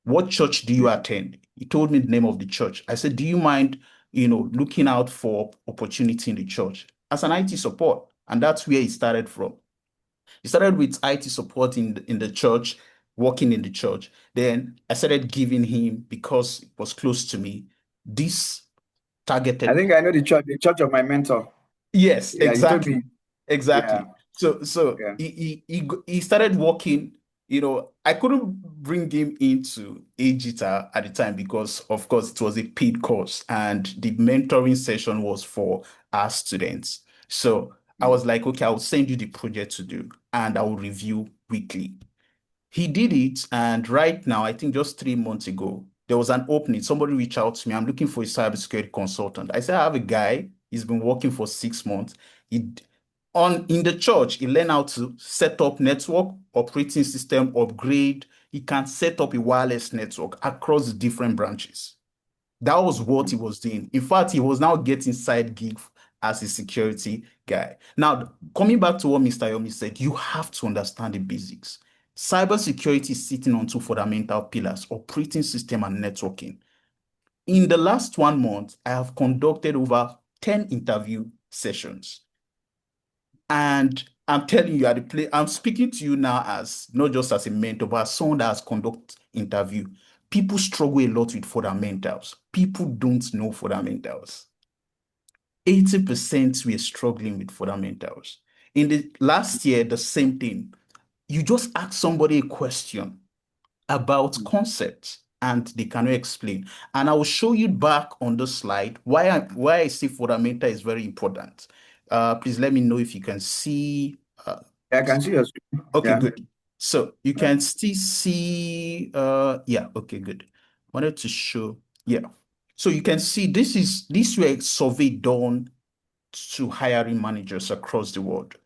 What church do you attend? He told me the name of the church. I said, do you mind, looking out for opportunity in the church as an IT support? And that's where he started from. He started with IT support in the church, working in the church. Then I started giving him, because it was close to me, this I targeted. think I know the church of my mentor. Yes, Yeah, you told me. exactly. Yeah, Exactly. So yeah. he started working. I couldn't bring him into Agita at the time because, of course, it was a paid course and the mentoring session was for our students. So I Mm. was like, okay, I'll send you the project to do and I will review weekly. He did it, and right now, I think just 3 months ago, there was an opening. Somebody reached out to me. I'm looking for a cybersecurity consultant. I said, I have a guy. He's been working for 6 months. He on in the church, he learned how to set up network, operating system, upgrade. He can set up a wireless network across the different branches. That was what he was doing. In fact, he was now getting side gig as a security guy. Now, coming back to what Mr. Yomi said, you have to understand the basics. Cybersecurity is sitting on two fundamental pillars, operating system and networking. In the last 1 month, I have conducted over 10 interview sessions. And I'm telling you, I'm speaking to you now as not just as a mentor, but as someone that has conducted interview. People struggle a lot with fundamentals. People don't know fundamentals. 80% we are struggling with fundamentals. In the last year, the same thing. You just ask somebody a question about concepts and they cannot explain. And I will show you back on the slide why I say fundamental is very important. Please let me know if you can see. Yeah, I can see your screen. Okay, Yeah. good. So you Yeah. can still see, yeah, okay, good. Wanted to show, yeah. So you can see this were survey done to hiring managers across the world.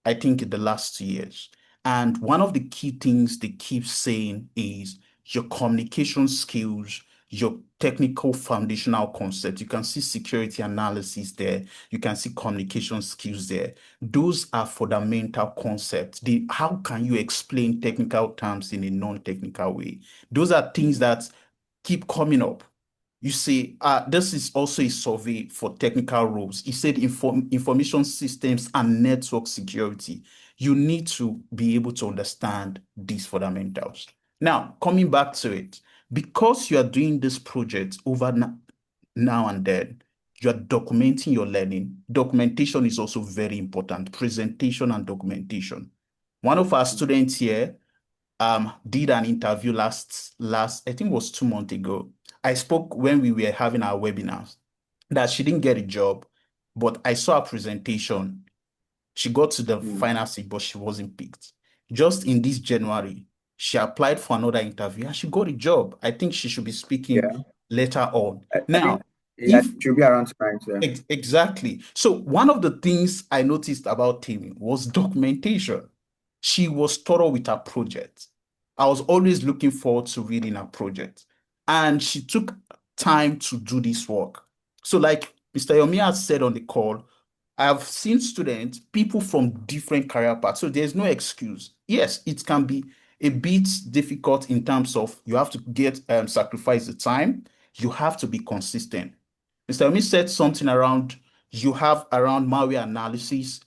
I think in the last 2 years. And one of the key things they keep saying is your communication skills, your technical foundational concepts. You can see security analysis there. You can see communication skills there. Those are fundamental concepts. How can you explain technical terms in a non-technical way? Those are things that keep coming up. You see, this is also a survey for technical roles. He said information systems and network security. You need to be able to understand these fundamentals. Now, coming back to it, because you are doing this project over now and then, you are documenting your learning. Documentation is also very important, presentation and documentation. One of our students here did an interview last I think it was 2 months ago. I spoke when we were having our webinars that she didn't get a job, but I saw her presentation. She got to the Mm. final stage, but she wasn't picked. Just in this January, she applied for another interview and she got a job. I think she should be speaking Yeah. later on. I think, Now, yeah, if it should be around tonight. Yeah. Exactly. So one of the things I noticed about Timmy was documentation. She was thorough with her project. I was always looking forward to reading her project. And she took time to do this work. So like Mr. Yomi has said on the call, I've seen students, people from different career paths. So there's no excuse. Yes, it can be a bit difficult in terms of you have to get sacrifice the time. You have to be consistent. Mr. Emi said something around you have around malware analysis.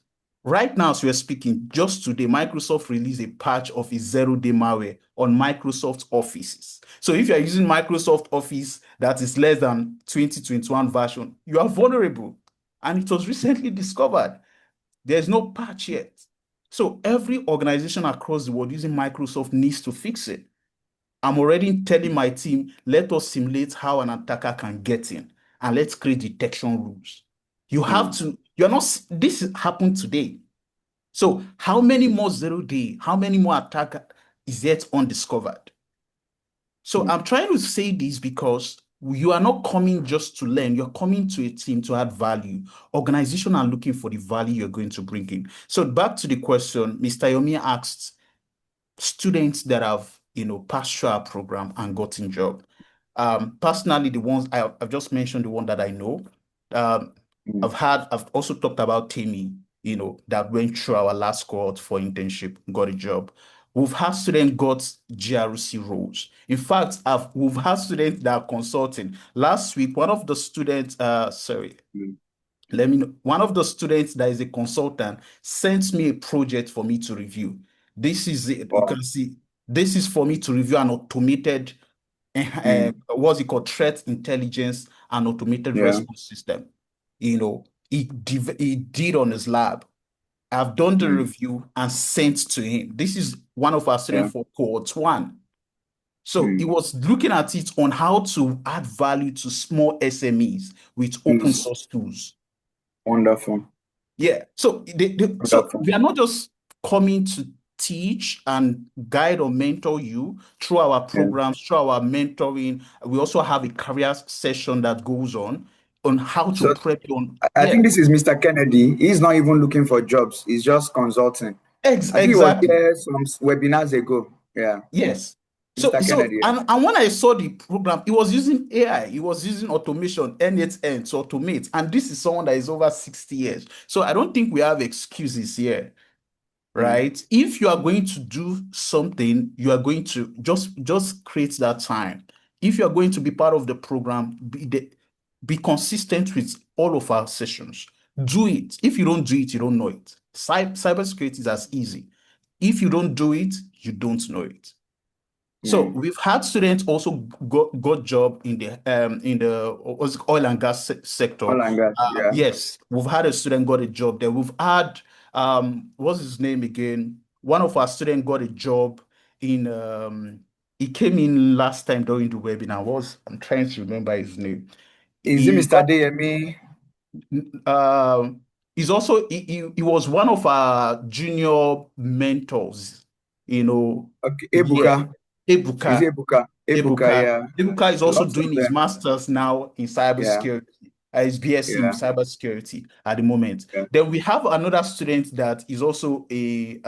Right now, as we're speaking, just today, Microsoft released a patch of a zero-day malware on Microsoft Offices. So if you're using Microsoft Office that is less than 2021 version, you are vulnerable. And it was recently discovered. There's no patch yet. So every organization across the world using Microsoft needs to fix it. I'm already telling my team, let us simulate how an attacker can get in and let's create detection rules. You have Mm, to, you're not, this happened today. So how many more zero day, how many more attack is yet undiscovered? So mm, I'm trying to say this because you are not coming just to learn, you're coming to a team to add value. Organization are looking for the value you're going to bring in. So back to the question, Mr. Yomi asked students that have, passed through our program and gotten job. Personally, the ones I've just mentioned, the one that I know. Um, mm, I've also talked about Tammy, that went through our last cohort for internship, got a job. We've had students got GRC roles. In fact, we've had students that are consulting. Last week, one of the students, sorry, mm. let me know. One of the students that is a consultant sent me a project for me to review. This is it. You Wow. can see this is for me to review an automated, Mm, what's it called, threat intelligence and automated yeah. response system. He did on his lab. I've done the Mm, review and sent to him. This is one of our yeah. students for cohort one. So he Mm, was looking at it on how to add value to small SMEs with open is source tools. wonderful. Yeah. So Wonderful. we are not just coming to teach and guide or mentor you through our Yeah. programs, through our mentoring. We also have a career session that goes on how to So prep you on. I think Yeah. this is Mr. Kennedy. He's not even looking for jobs. He's just consulting. I think he was Exactly. here some webinars ago. Yeah. Yes. So Mr. so Kennedy. and when I saw the program, it was using AI, it was using automation, N8N to automate. And this is someone that is over 60 years. So I don't think we have excuses here. Mm, Right? If you are going to do something, you are going to just create that time. If you are going to be part of the program, be consistent with all of our sessions. Do it. If you don't do it, you don't know it. Cybersecurity is as easy. If you don't do it, you don't know it. So mm. we've had students also got job in the oil and gas sector. All and gas. Yeah. Yes, we've had a student got a job there. We've had what's his name again? One of our students got a job in he came in last time during the webinar. I'm trying to remember his name. Is it He Mr. got Deyemi? he's also he was one of our junior mentors, Okay. yeah. Ebuka. Is it Ebuka. Ebuka? Ebuka, Ebuka. yeah. Ebuka is also Lots of doing his them. master's now in Yeah. cybersecurity, his BSc in Yeah. cybersecurity at the moment. Yeah. Then we have another student that is also a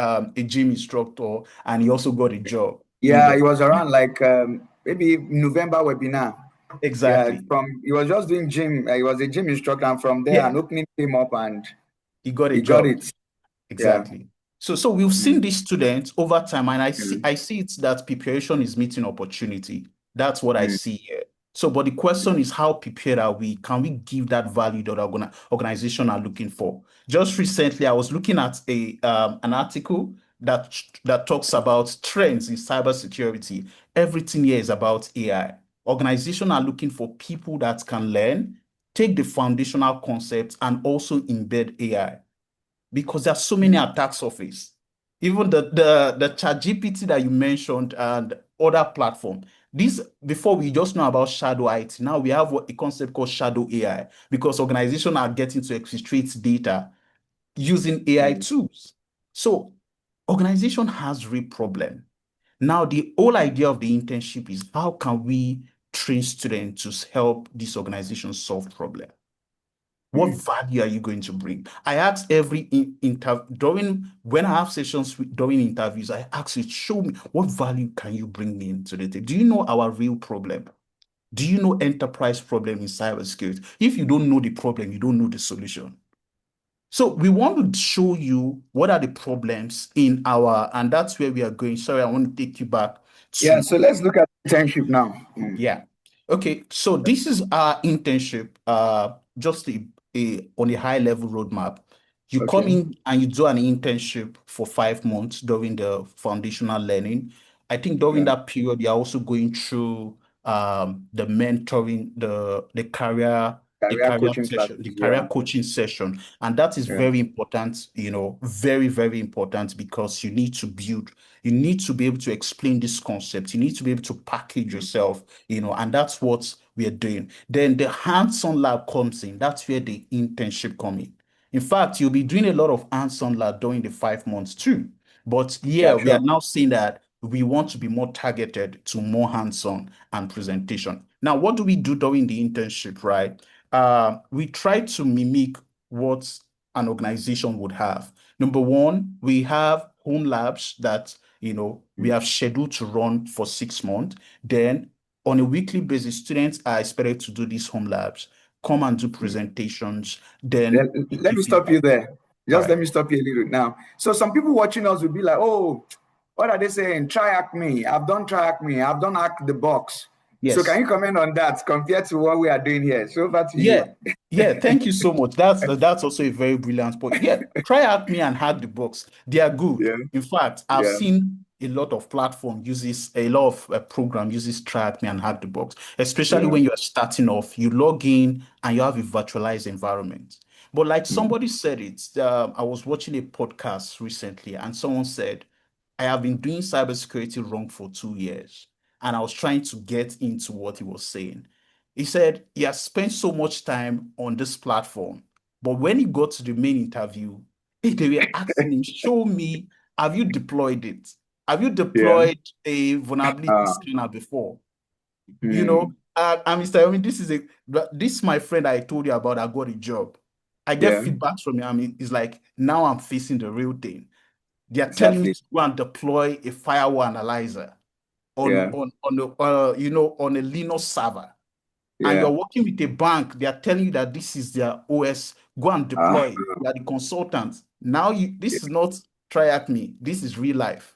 gym instructor, and he also got a job in Yeah, the he was around like maybe November webinar. Yeah, exactly. from he was just doing gym. He was a gym instructor, and from there, Yeah, an opening came up, and he got a he got job. it. Yeah. Exactly. So we've seen Mm, these students over time, and I see mm, I see it that preparation is meeting opportunity. That's what I mm, see here. So, but the question is, how prepared are we? Can we give that value that our organization are looking for? Just recently, I was looking at an article that talks about trends in cybersecurity. Everything here is about AI. Organizations are looking for people that can learn, take the foundational concepts, and also embed AI because there are so many mm. attack surface. Even the ChatGPT that you mentioned and other platform. This before we just know about shadow IT. Now we have a concept called shadow AI because organizations are getting to exfiltrate data using AI Mm. tools. So organization has real problem. Now the whole idea of the internship is how can we train students to help this organization solve problem? What Mm. value are you going to bring? I ask every interview during when I have sessions during interviews, I ask you, show me what value can you bring me into the table? Do you know our real problem? Do you know enterprise problem in cybersecurity? If you don't know the problem, you don't know the solution. So we want to show you what are the problems in our, and that's where we are going. Sorry, I want to take you back Yeah. to, So let's look at internship now. Mm, yeah. Okay, so this is our internship, just on a high level roadmap. You come Okay. in and you do an internship for 5 months during the foundational learning. I think during Yeah. that period, you're also going through the mentoring, the Career career coaching session, the classes. Yeah. career coaching session. And that is Yeah. very important, very, very important because you need to be able to explain this concept. You need to be able to package Mm. yourself, and that's what we are doing. Then the hands-on lab comes in. That's where the internship come in fact, you'll be doing a lot of hands-on lab during the 5 months too. But Yeah, yeah, we are sure. now seeing that we want to be more targeted to more hands-on and presentation. Now, what do we do during the internship, right? We try to mimic what an organization would have. Number one, we have home labs that we Mm. have scheduled to run for 6 months. Then on a weekly basis, students are expected to do these home labs, come and do Mm. presentations, Let, then we let give me stop feedback. you there. All Just let right. me stop you a little now. So some people watching us will be like, oh, what are they saying? Try act me. I've done try act me. I've done act the box. So can Yes. you comment on that compared to what we are doing here? So over to Yeah. you. Yeah. Thank you so much. That's also a very brilliant point. Yeah. Try out me and hack the box. They are good. Yeah, In fact, I've yeah, seen a lot of platform uses a lot of program uses try out me and hack the box. Especially yeah. when you are starting off, you log in and you have a virtualized environment. But like Mm. somebody said it, I was watching a podcast recently, and someone said, I have been doing cybersecurity wrong for 2 years. And I was trying to get into what he was saying. He said he has spent so much time on this platform, but when he got to the main interview, they were asking him, show me, have you deployed it? Have you Yeah. deployed a vulnerability Uh, scanner before? mm, And Mr. Yomi, this my friend I told you about. I got a job. I get yeah, feedbacks from him. I mean, it's like now I'm facing the real thing. They are telling me exactly. to go and deploy a firewall analyzer Yeah, on a Linux server, and yeah. you're working with a bank. They are telling you that this is their OS. Go and Uh, deploy it. You are the consultant. Now this is not try at me. This is real life.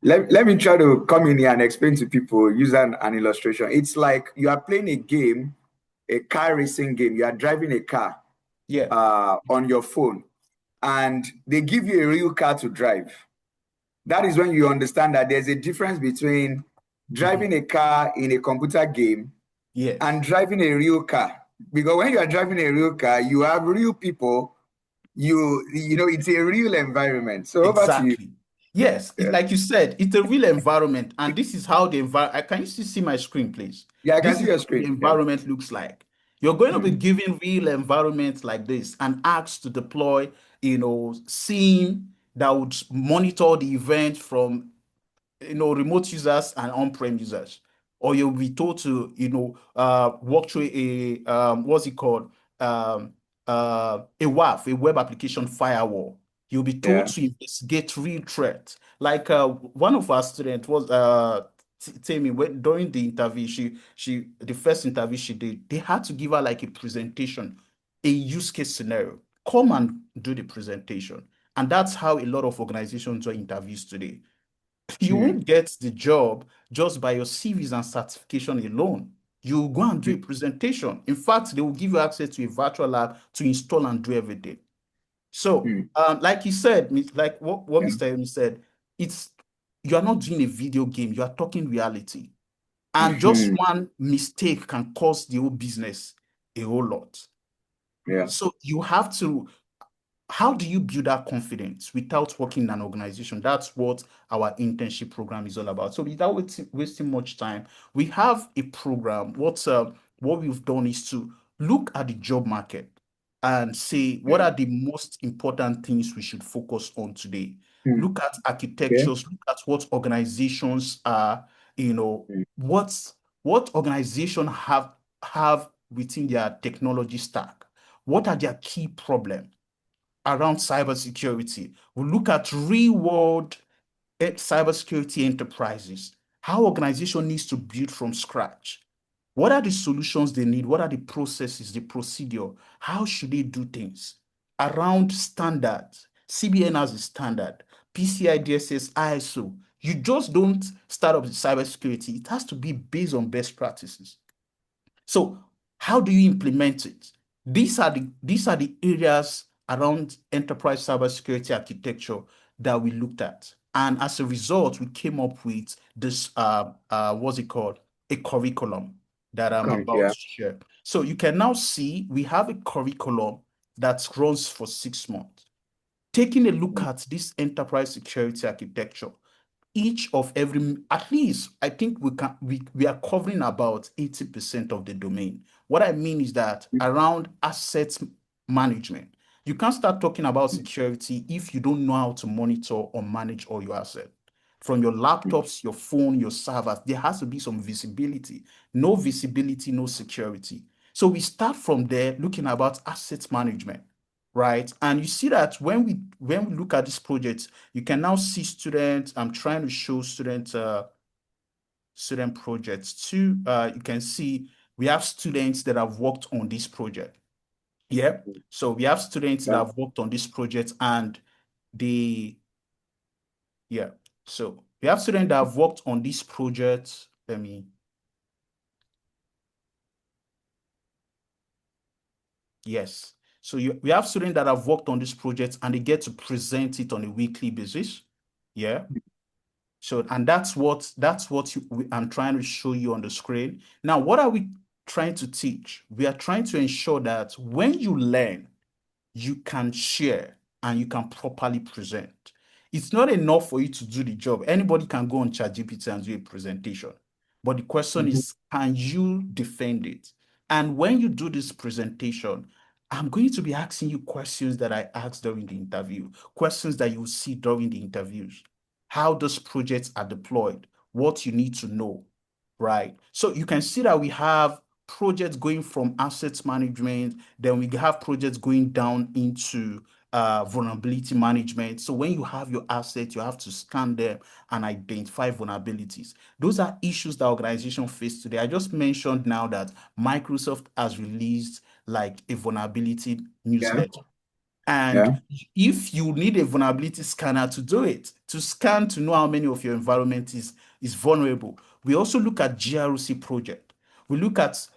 let me try to come in here and explain to people, use an illustration. It's like you are playing a game, a car racing game. You are driving a car Yeah. on your phone, and they give you a real car to drive. That is when you understand that there's a difference between Mhm. driving a car in a computer game and Yes. driving a real car. Because when you are driving a real car, you have real people. You know it's a real environment. So over to you. Exactly. Yes, Yeah, like you said, it's a real environment, and this is how the environment. Can you still see my screen, please? yeah, I can This see is your what the screen. Yeah. environment looks like. You're going to be Mm. given real environments like this and asked to deploy, SIEM that would monitor the event from remote users and on-prem users, or you'll be told to walk through a what's it called, a WAF, a web application firewall. You'll be told Yeah. to investigate real threats. Like one of our students was Tammy, when during the interview, she the first interview she did, they had to give her like a presentation, a use case scenario. Come and do the presentation. And that's how a lot of organizations do interviews today. You Mm. won't get the job just by your CVs and certification alone. You go and do Mm. a presentation. In fact, they will give you access to a virtual lab to install and do everything. So, Mm. like you said, like what Yeah. Mr. Emi said, it's you are not doing a video game, you are talking reality. And just Mhm. one mistake can cost the whole business a whole lot. Yeah. So you have to how do you build that confidence without working in an organization? That's what our internship program is all about. So without wasting much time, we have a program. What we've done is to look at the job market and say what Yeah. are the most important things we should focus on today. Mm. Look at Okay. architectures, look at what organizations are, Mm. what organization have within their technology stack. What are their key problems around cybersecurity? We look at real world cybersecurity enterprises, how organization needs to build from scratch. What are the solutions they need? What are the processes, the procedure? How should they do things around standards? CBN has a standard, PCI DSS, ISO. You just don't start up the cybersecurity. It has to be based on best practices. So how do you implement it? These are the areas around enterprise cybersecurity architecture that we looked at. And as a result, we came up with this, what's it called? A curriculum that I'm about Yeah. to share. So you can now see we have a curriculum that runs for 6 months. Taking a look Mm. at this enterprise security architecture, each of every, at least I think we are covering about 80% of the domain. What I mean is that around asset management, you can't start talking about security if you don't know how to monitor or manage all your assets. From your laptops, your phone, your servers, there has to be some visibility. No visibility, no security. So we start from there looking about asset management, right? And you see that when we look at this project, you can now see students. I'm trying to show student projects too. You can see we have students that have worked on this project. Yeah. So we have students that Yeah. have worked on this project, and the yeah. So we have students that have worked on this project. Let me, yes. So we have students that have worked on this project and they get to present it on a weekly basis. Yeah. So, and I'm trying to show you on the screen. Now, what are we trying to teach? We are trying to ensure that when you learn, you can share and you can properly present. It's not enough for you to do the job. Anybody can go on ChatGPT and do a presentation. But the question Mhm. is, can you defend it? And when you do this presentation, I'm going to be asking you questions that I asked during the interview, questions that you will see during the interviews, how those projects are deployed, what you need to know, right? So you can see that we have projects going from assets management, then we have projects going down into vulnerability management. So when you have your assets, you have to scan them and identify vulnerabilities. Those are issues that organizations face today. I just mentioned now that Microsoft has released like a vulnerability Yeah. newsletter. And Yeah. if you need a vulnerability scanner to do it, to scan to know how many of your environment is vulnerable. We also look at GRC project. We look at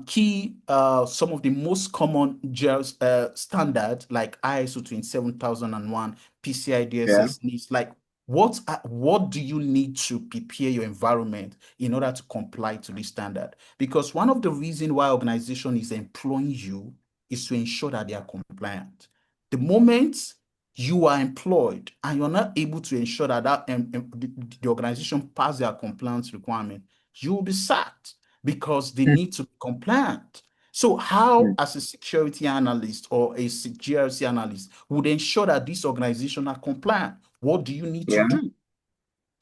key some of the most common GRC standard like ISO 27001, PCI Yeah. DSS needs. Like what do you need to prepare your environment in order to comply to this standard? Because one of the reasons why organization is employing you is to ensure that they are compliant. The moment you are employed and you're not able to ensure that the organization pass their compliance requirement, you will be sacked because they Mm. need to be compliant. So, how, as a security analyst or a GRC analyst, would ensure that this organization are compliant? What do you need to Yeah. do?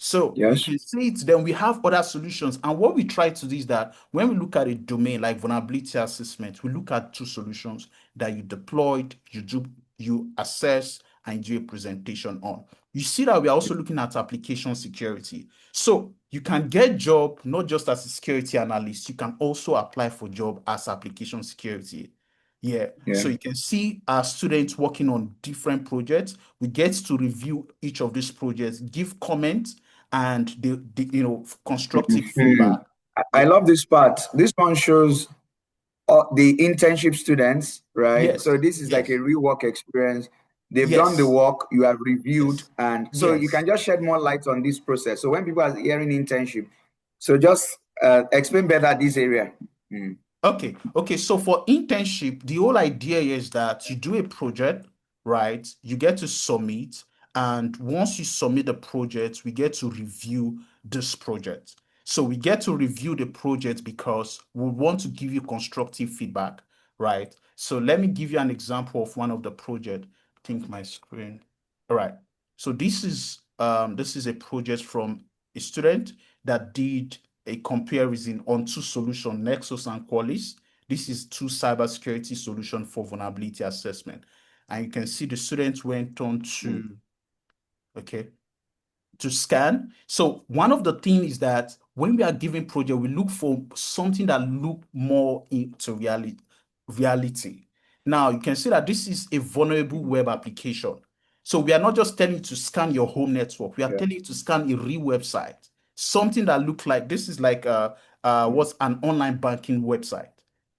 So you Yes. can see it, then we have other solutions. And what we try to do is that when we look at a domain like vulnerability assessment, we look at two solutions that you deployed, you assess, and do a presentation on. You see that we are also looking at application security. So you can get job not just as a security analyst, you can also apply for job as application security. Yeah. Yeah. So you can see our students working on different projects. We get to review each of these projects, give comments, and the constructive Mhm. feedback. I Yeah. love this part. This one shows the internship students, right? So Yes. this is like a Yes. real work experience. They've done the Yes. work, you have reviewed, Yes. and so you Yes. can just shed more light on this process. So when people are hearing internship, so just explain better this area. Mm. Okay, okay. So for internship, the whole idea is that you do a project, right? You get to submit, and once you submit the project, we get to review this project. So we get to review the project because we want to give you constructive feedback, right? So let me give you an example of one of the project. I think my screen. All right. So this is a project from a student that did a comparison on two solutions, Nexus and Qualys. This is two cybersecurity solution for vulnerability assessment. And you can see the students went on Mm. okay, to scan. So one of the things is that when we are giving project, we look for something that look more into reality. Now you can see that this is a vulnerable web application. So we are not just telling you to scan your home network. We are Yeah. telling you to scan a real website, something that look like this is like Mm. what's an online banking website.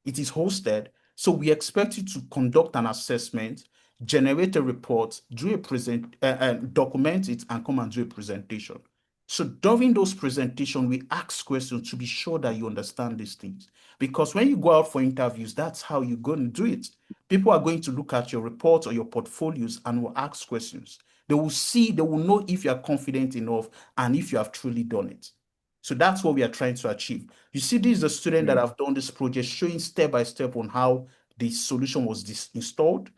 It is hosted. So we expect you to conduct an assessment, generate a report, do a document it, and come and do a presentation. So during those presentations, we ask questions to be sure that you understand these things. Because when you go out for interviews, that's how you're going to do it. People are going to look at your reports or your portfolios and will ask questions. They will see, they will know if you are confident enough and if you have truly done it. So that's what we are trying to achieve. You see, this is a student that mm, have done this project, showing step by step on how the solution was installed,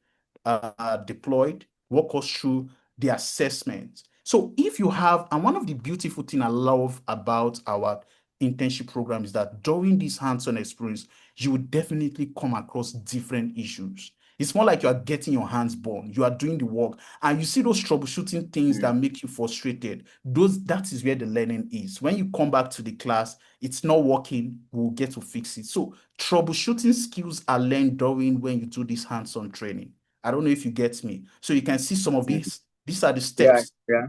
deployed, walk us through the assessment. So if you have, and one of the beautiful things I love about our internship program is that during this hands-on experience, you will definitely come across different issues. It's more like you are getting your hands burned, you are doing the work, and you see those troubleshooting things mm, that make you frustrated. That is where the learning is. When you come back to the class, it's not working, we'll get to fix it. So troubleshooting skills are learned during when you do this hands-on training. I don't know if you get me. So you can see some of mm. these are the Yeah, steps. yeah.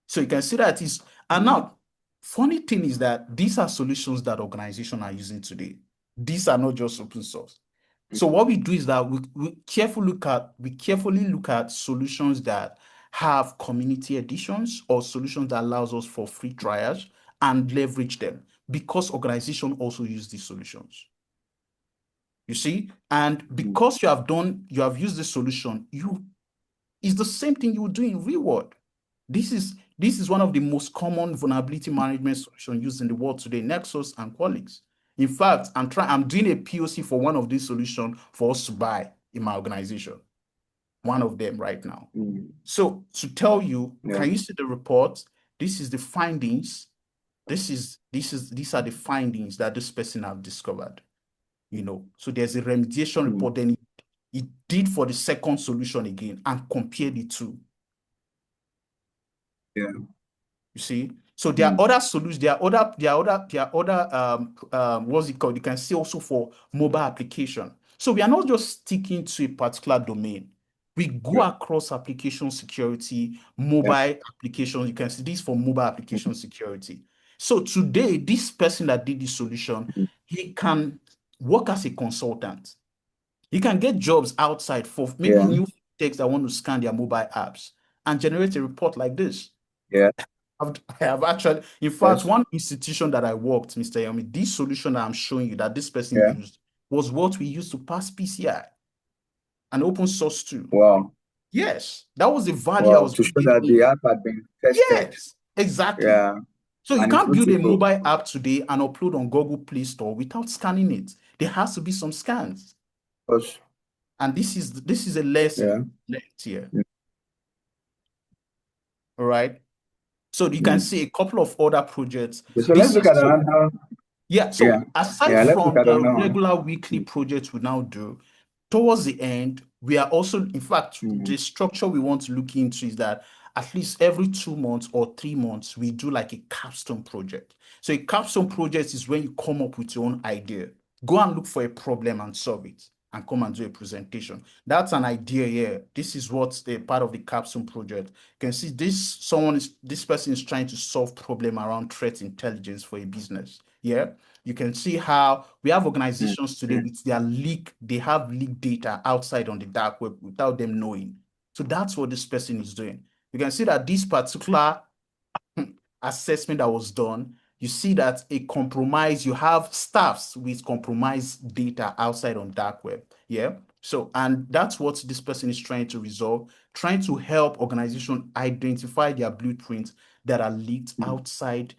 So you can see that is, and Mm, now, funny thing is that these are solutions that organizations are using today. These are not just open source. mm, So what we do is that we carefully look at solutions that have community editions or solutions that allows us for free trials and leverage them because organizations also use these solutions. You see, and mm. because you have used this solution, you it's the same thing you would do in real world. This is one of the most common vulnerability management solutions used in the world today, Nexus and Qualys. In fact, I'm doing a POC for one of these solutions for us to buy in my organization, one of them right now. Mm. So to tell you, Yeah. can you see the report? This is the findings. These are the findings that this person have discovered. So there's a remediation Mm. report. Then he did for the second solution again and compared the two. Yeah. You see, so there are Mm. other solutions. What's it called? You can see also for mobile application. So we are not just sticking to a particular domain. We go Yeah. across application security, Yeah. mobile applications. You can see this for mobile Mm. application security. So today, this person that did this solution, Mm. he can work as a consultant. He can get jobs outside for maybe Yeah. new techs that want to scan their mobile apps and generate a report like this. Yeah. I have actually, in fact, Yes. one institution that I worked, Mr. Yomi, this solution that I'm showing you that this person Yeah. used was what we used to pass PCI, an open source tool. Wow. Yes, that was the value I Wow. was To show bringing that the in. app had been tested. Yes, exactly. Yeah. So you And it's can't good build to a go. mobile app today and upload on Google Play Store without scanning it. There has to be some scans. Because, And this is a lesson yeah. learned here. Mm. All right. So you can Mm. see a couple of other projects. Okay, so let's This look is at so another. Yeah, Yeah. so aside Yeah. Let's look from at the another one. regular weekly Mm. projects we now do, towards the end, we are also, in fact, Mm. the structure we want to look into is that at least every 2 months or 3 months, we do like a capstone project. So a capstone project is when you come up with your own idea, go and look for a problem and solve it, and come and do a presentation. That's an idea here. This is what's the part of the capstone project. You can see this person is trying to solve problem around threat intelligence for a business. Yeah. You can see how we have Mm. organizations today Mm. with they have leaked data outside on the dark web without them knowing. So that's what this person is doing. You can see that this particular assessment that was done, you see that you have staffs with compromised data outside on dark web. Yeah. So, and that's what this person is trying to resolve, trying to help organizations identify their blueprints that are leaked Mm. outside,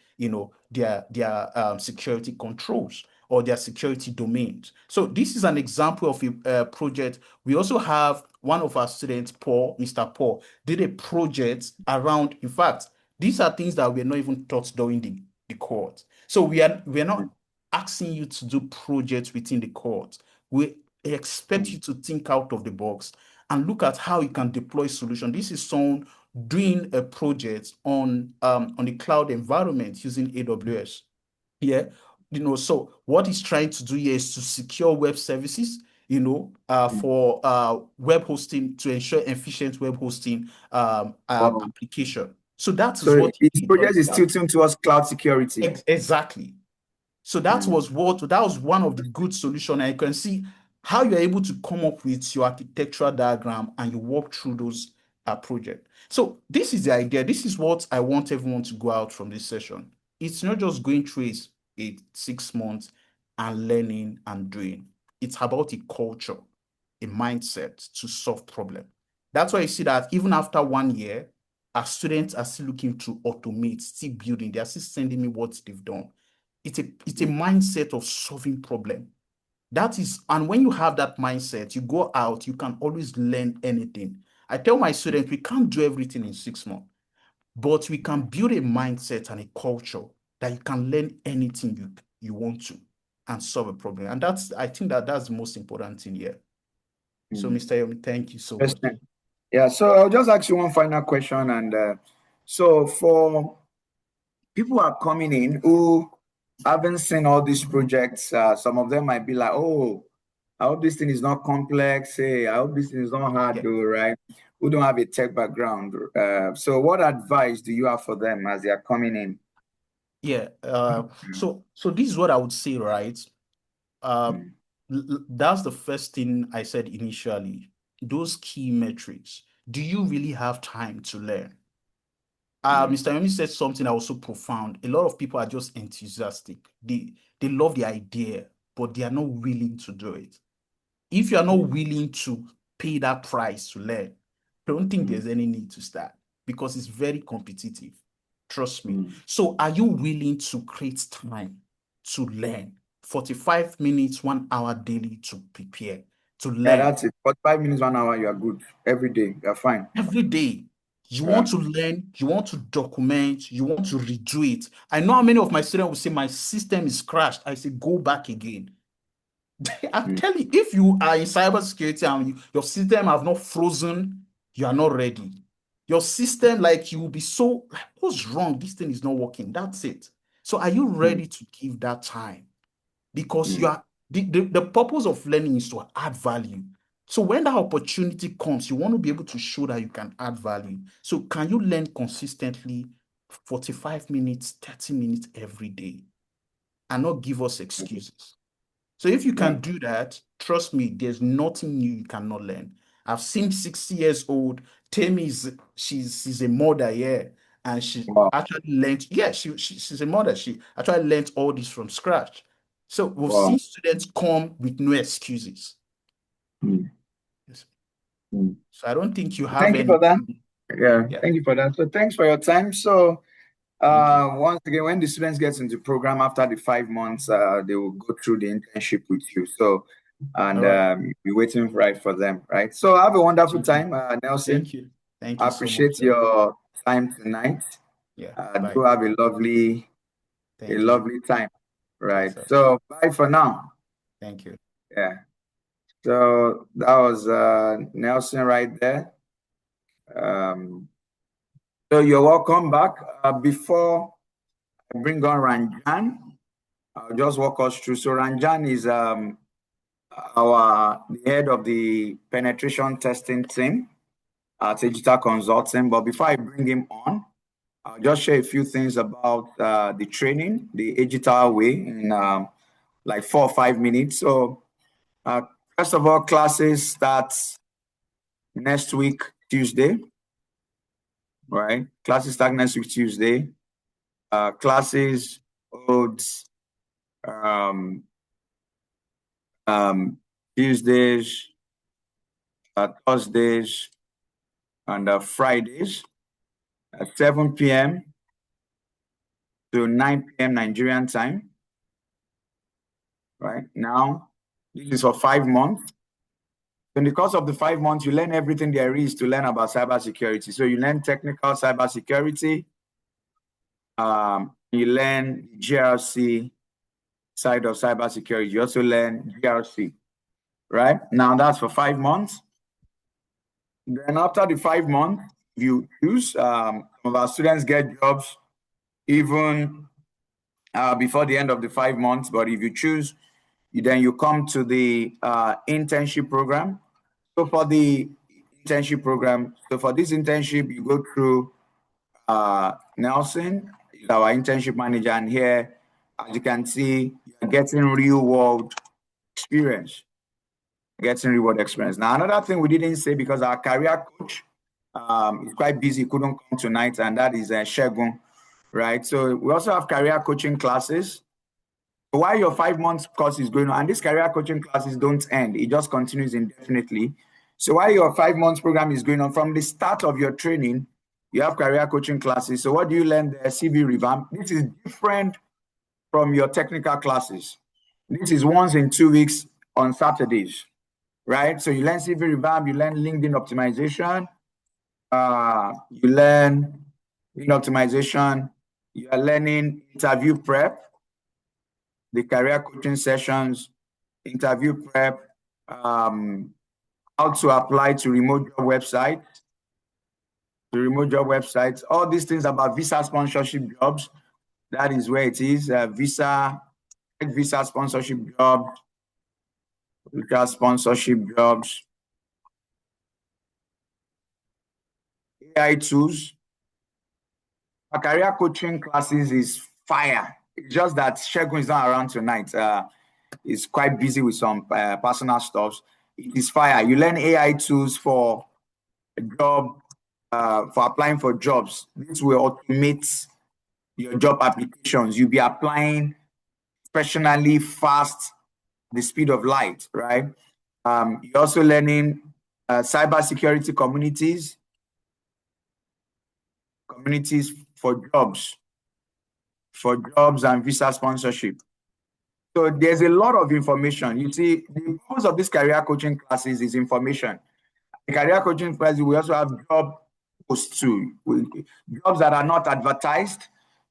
their security controls or their security domains. So this is an example of a project. We also have one of our students, Paul, Mr. Paul, did a project around, in fact, these are things that we're not even taught during the court. So we're Mm. not asking you to do projects within the court. We expect Mm. you to think out of the box and look at how you can deploy solution. This is someone doing a project on the cloud environment using AWS. Yeah. So what he's trying to do here is to secure web services, Mm. for web hosting to ensure efficient web hosting Wow. application. So that is So what his he did on project the is cloud. tilting towards cloud security. Exactly. So Mm. that was one of the good solution. I can see how you're able to come up with your architectural diagram and you walk through those projects. So this is the idea. This is what I want everyone to go out from this session. It's not just going through a 6 months and learning and doing. It's about a culture, a mindset to solve problem. That's why you see that even after 1 year, our students are still looking to automate, still building. They are still sending me what they've done. It's a mindset of solving problem. That is, and when you have that mindset, you go out, you can always learn anything. I tell my students, we can't do everything in 6 months, but we can build a mindset and a culture that you can learn anything you want to and solve a problem. And I think that's the most important thing here. So, Mm. Mr. Yomi, thank you so much. Interesting. Yeah, so I'll just ask you one final question. And so for people who are coming in who haven't seen all these projects, some of them might be like, oh, I hope this thing is not complex. Hey, I hope this thing is not hard, Yeah, though, right? Who don't have a tech background. So what advice do you have for them as they are coming in? yeah. So this is what I would say, right? Uh, Mm, that's the first thing I said initially. Those key metrics. Do you really have time to learn? mm, Mr. Yomi said something that was so profound. A lot of people are just enthusiastic. They love the idea, but they are not willing to do it. If you are not mm, willing to pay that price to learn, I don't think mm, there's any need to start because it's very competitive. Trust me. mm. So, are you willing to create time to learn? 45 minutes, 1 hour daily to prepare, to Yeah, learn that's it. 45 minutes, 1 hour, you are good. Every day, you're fine. every day. You want Yeah. to learn, you want to document, you want to redo it. I know how many of my students will say, my system is crashed. I say, go back again. I'm Mm, telling you, if you are in cybersecurity and your system have not frozen, you are not ready. Your system, like you will be so, like, what's wrong? This thing is not working. That's it. So are you mm, ready to give that time? Because you mm, are the purpose of learning is to add value. So when that opportunity comes, you want to be able to show that you can add value. So can you learn consistently 45 minutes, 30 minutes every day and not give us mm. excuses? So if you Yeah. can do that, trust me, there's nothing new you cannot learn. I've seen 60 years old. Tammy she's a mother, yeah. And she Wow. actually learned, yeah, she's a mother. She actually learned all this from scratch. So we've Wow. seen students come with no excuses. Mm, Yes. mm. So I don't think you have Thank you for that. anything. Yeah, Yeah, thank you for that. So thanks for your time. So thank you. once again, when the students get into the program after the 5 months, they will go through the internship with you. So, and All right. you'll be waiting right for them, right? So have a wonderful Thank you. time, Nelson. Thank you. Thank I you so much, appreciate sir. your time tonight. Yeah. Bye. Do have a Thank you. lovely time, Yes, right? sir. So bye for now. Thank you. Yeah. So that was Nelson right there. Um, so you're welcome back. Before I bring on Ranjan, I'll just walk us through. So Ranjan is the head of the penetration testing team at Digital Consulting. But before I bring him on, I'll just share a few things about the training, the digital way, in like 4 or 5 minutes. So uh, first of all, classes start next week, Tuesday, right? Classes start next week, Tuesday. Classes holds um, um, Tuesdays, Thursdays, and Fridays at 7 p.m. to 9 p.m. Nigerian time. Right now, this is for 5 months. In the course of the 5 months, you learn everything there is to learn about cybersecurity. So you learn technical cybersecurity, you learn GRC side of cybersecurity. You also learn GRC, right? Now that's for 5 months. Then after the 5 months, you choose. Some of our students get jobs even before the end of the 5 months. But if you choose, then you come to the internship program. So for the internship program, so for this internship, you go through Nelson, is our internship manager, and here, as you can see, you're getting real world experience. getting reward experience. Now, another thing we didn't say because our career coach is quite busy, couldn't come tonight, and that is Shegun, right? So we also have career coaching classes. So while your 5 months course is going on, and these career coaching classes don't end, it just continues indefinitely. So while your 5 months program is going on, from the start of your training, you have career coaching classes. So what do you learn there? CV revamp. This is different from your technical classes. This is once in 2 weeks on Saturdays, right? So you learn CV revamp, you learn LinkedIn optimization, you learn optimization, you are learning interview prep, the career coaching sessions, interview prep, how to apply to remote job websites, all these things about visa sponsorship jobs. That is where it is. Visa sponsorship jobs, AI tools. Our career coaching classes is fire. It's just that Shegun is not around tonight. He's quite busy with some personal stuff. It is fire. You learn AI tools for a job, for applying for jobs. This will automate your job applications. You'll be applying professionally, fast, the speed of light, right? You're also learning cybersecurity communities for jobs and visa sponsorship. So there's a lot of information. You see, the purpose of this career coaching classes is information. The career coaching classes, we also have job posts too. Jobs that are not advertised,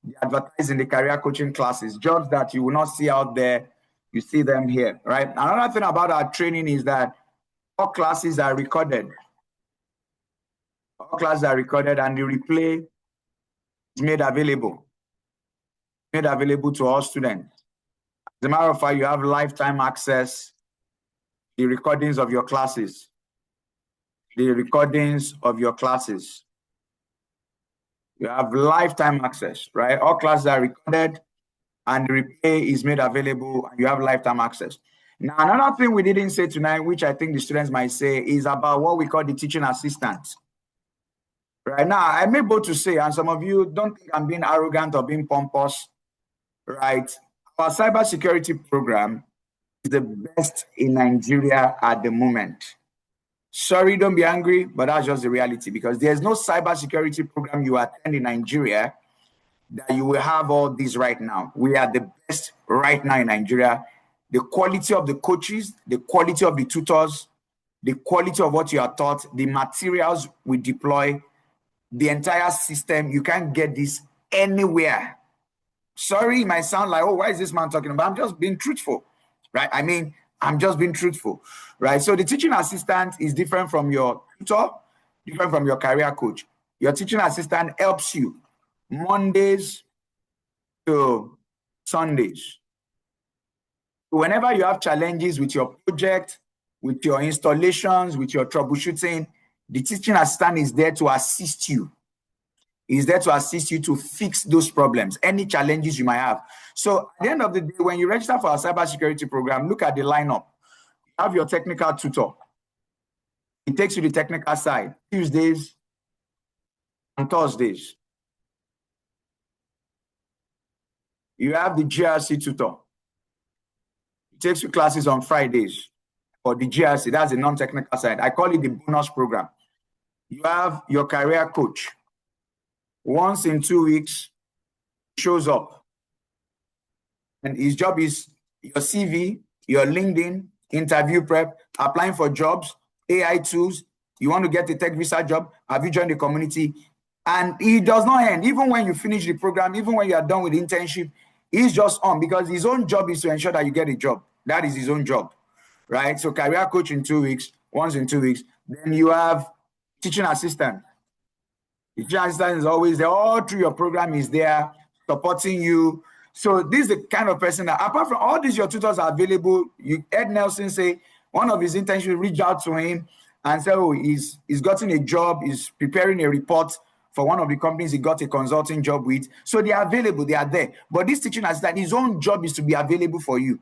they advertise in the career coaching classes. Jobs that you will not see out there, you see them here, right? Another thing about our training is that all classes are recorded. All classes are recorded and the replay is made available to all students. As a matter of fact, you have lifetime access, the recordings of your classes. You have lifetime access, right? All classes are recorded and the replay is made available and you have lifetime access. Now, another thing we didn't say tonight, which I think the students might say, is about what we call the teaching assistant. Right now, I'm able to say, and some of you don't think I'm being arrogant or being pompous, right? Our cybersecurity program is the best in Nigeria at the moment. Sorry, don't be angry, but that's just the reality because there's no cybersecurity program you attend in Nigeria that you will have all these right now. We are the best right now in Nigeria. The quality of the coaches, the quality of the tutors, the quality of what you are taught, the materials we deploy, the entire system, you can't get this anywhere. Sorry, it might sound like, oh, why is this man talking about? I'm just being truthful, right? I mean, I'm just being truthful, right? So the teaching assistant is different from your tutor, different from your career coach. Your teaching assistant helps you Mondays to Sundays. Whenever you have challenges with your project, with your installations, with your troubleshooting, the teaching assistant is there to assist you. Is there to assist you to fix those problems, any challenges you might have. So at the end of the day, when you register for our cybersecurity program, look at the lineup. You have your technical tutor. It takes you to the technical side, Tuesdays and Thursdays. You have the GRC tutor. It takes you classes on Fridays for the GRC. That's the non-technical side. I call it the bonus program. You have your career coach. Once in 2 weeks, shows up. And his job is your CV, your LinkedIn, interview prep, applying for jobs, AI tools. You want to get a tech visa job? Have you joined the community? And it does not end. Even when you finish the program, even when you are done with the internship, he's just on because his own job is to ensure that you get a job. That is his own job, right? So career coach in 2 weeks, once in 2 weeks. Then you have teaching assistant. The teaching assistant is always there. All through your program is there supporting you. So this is the kind of person that, apart from all these, your tutors are available. You Ed Nelson say one of his internships reached out to him and said, oh, he's gotten a job, he's preparing a report for one of the companies he got a consulting job with. So they are available, they are there. But this teaching assistant, his own job is to be available for you.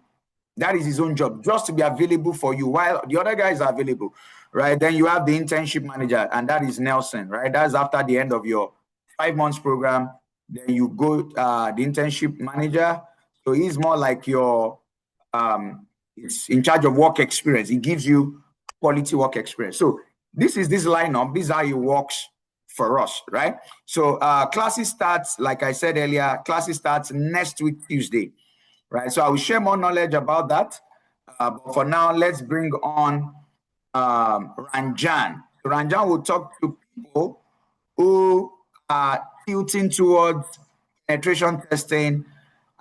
That is his own job, just to be available for you while the other guys are available, right? Then you have the internship manager, and that is Nelson, right? That's after the end of your 5 months program. Then you go the internship manager. So he's more like your it's in charge of work experience. He gives you quality work experience. So this lineup. This is how it works for us, right? So classes starts, like I said earlier, classes starts next week Tuesday, right? So I will share more knowledge about that. But for now, let's bring on Ranjan. Ranjan will talk to people who are tilting towards penetration testing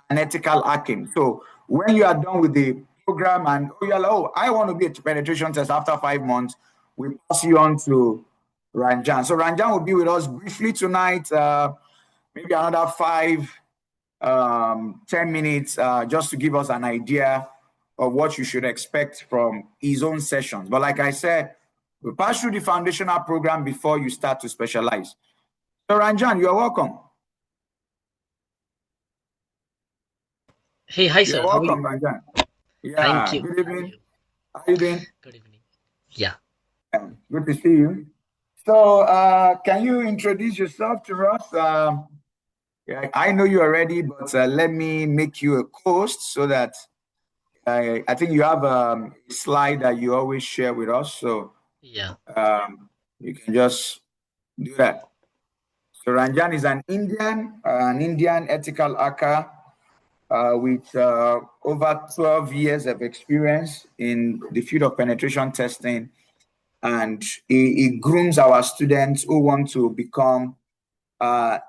and ethical hacking. So when you are done with the program and you're like, oh, I want to be a penetration test after 5 months, we pass you on to Ranjan. So Ranjan will be with us briefly tonight, maybe another 10 minutes, just to give us an idea of what you should expect from his own sessions. But like I said, we pass through the foundational program before you start to specialize. So Ranjan, you're welcome. Hey, hi You're sir, how are you? welcome, Ranjan. Thank Yeah, you. good How are evening. you? How you doing? Good evening. Yeah, Good to see you. So, can you introduce yourself to us? Yeah, I know you already, but let me make you a host so that I think you have a slide that you always share with us. So yeah, you can just do that. So Ranjan is an Indian ethical hacker with over 12 years of experience in the field of penetration testing, and he grooms our students who want to become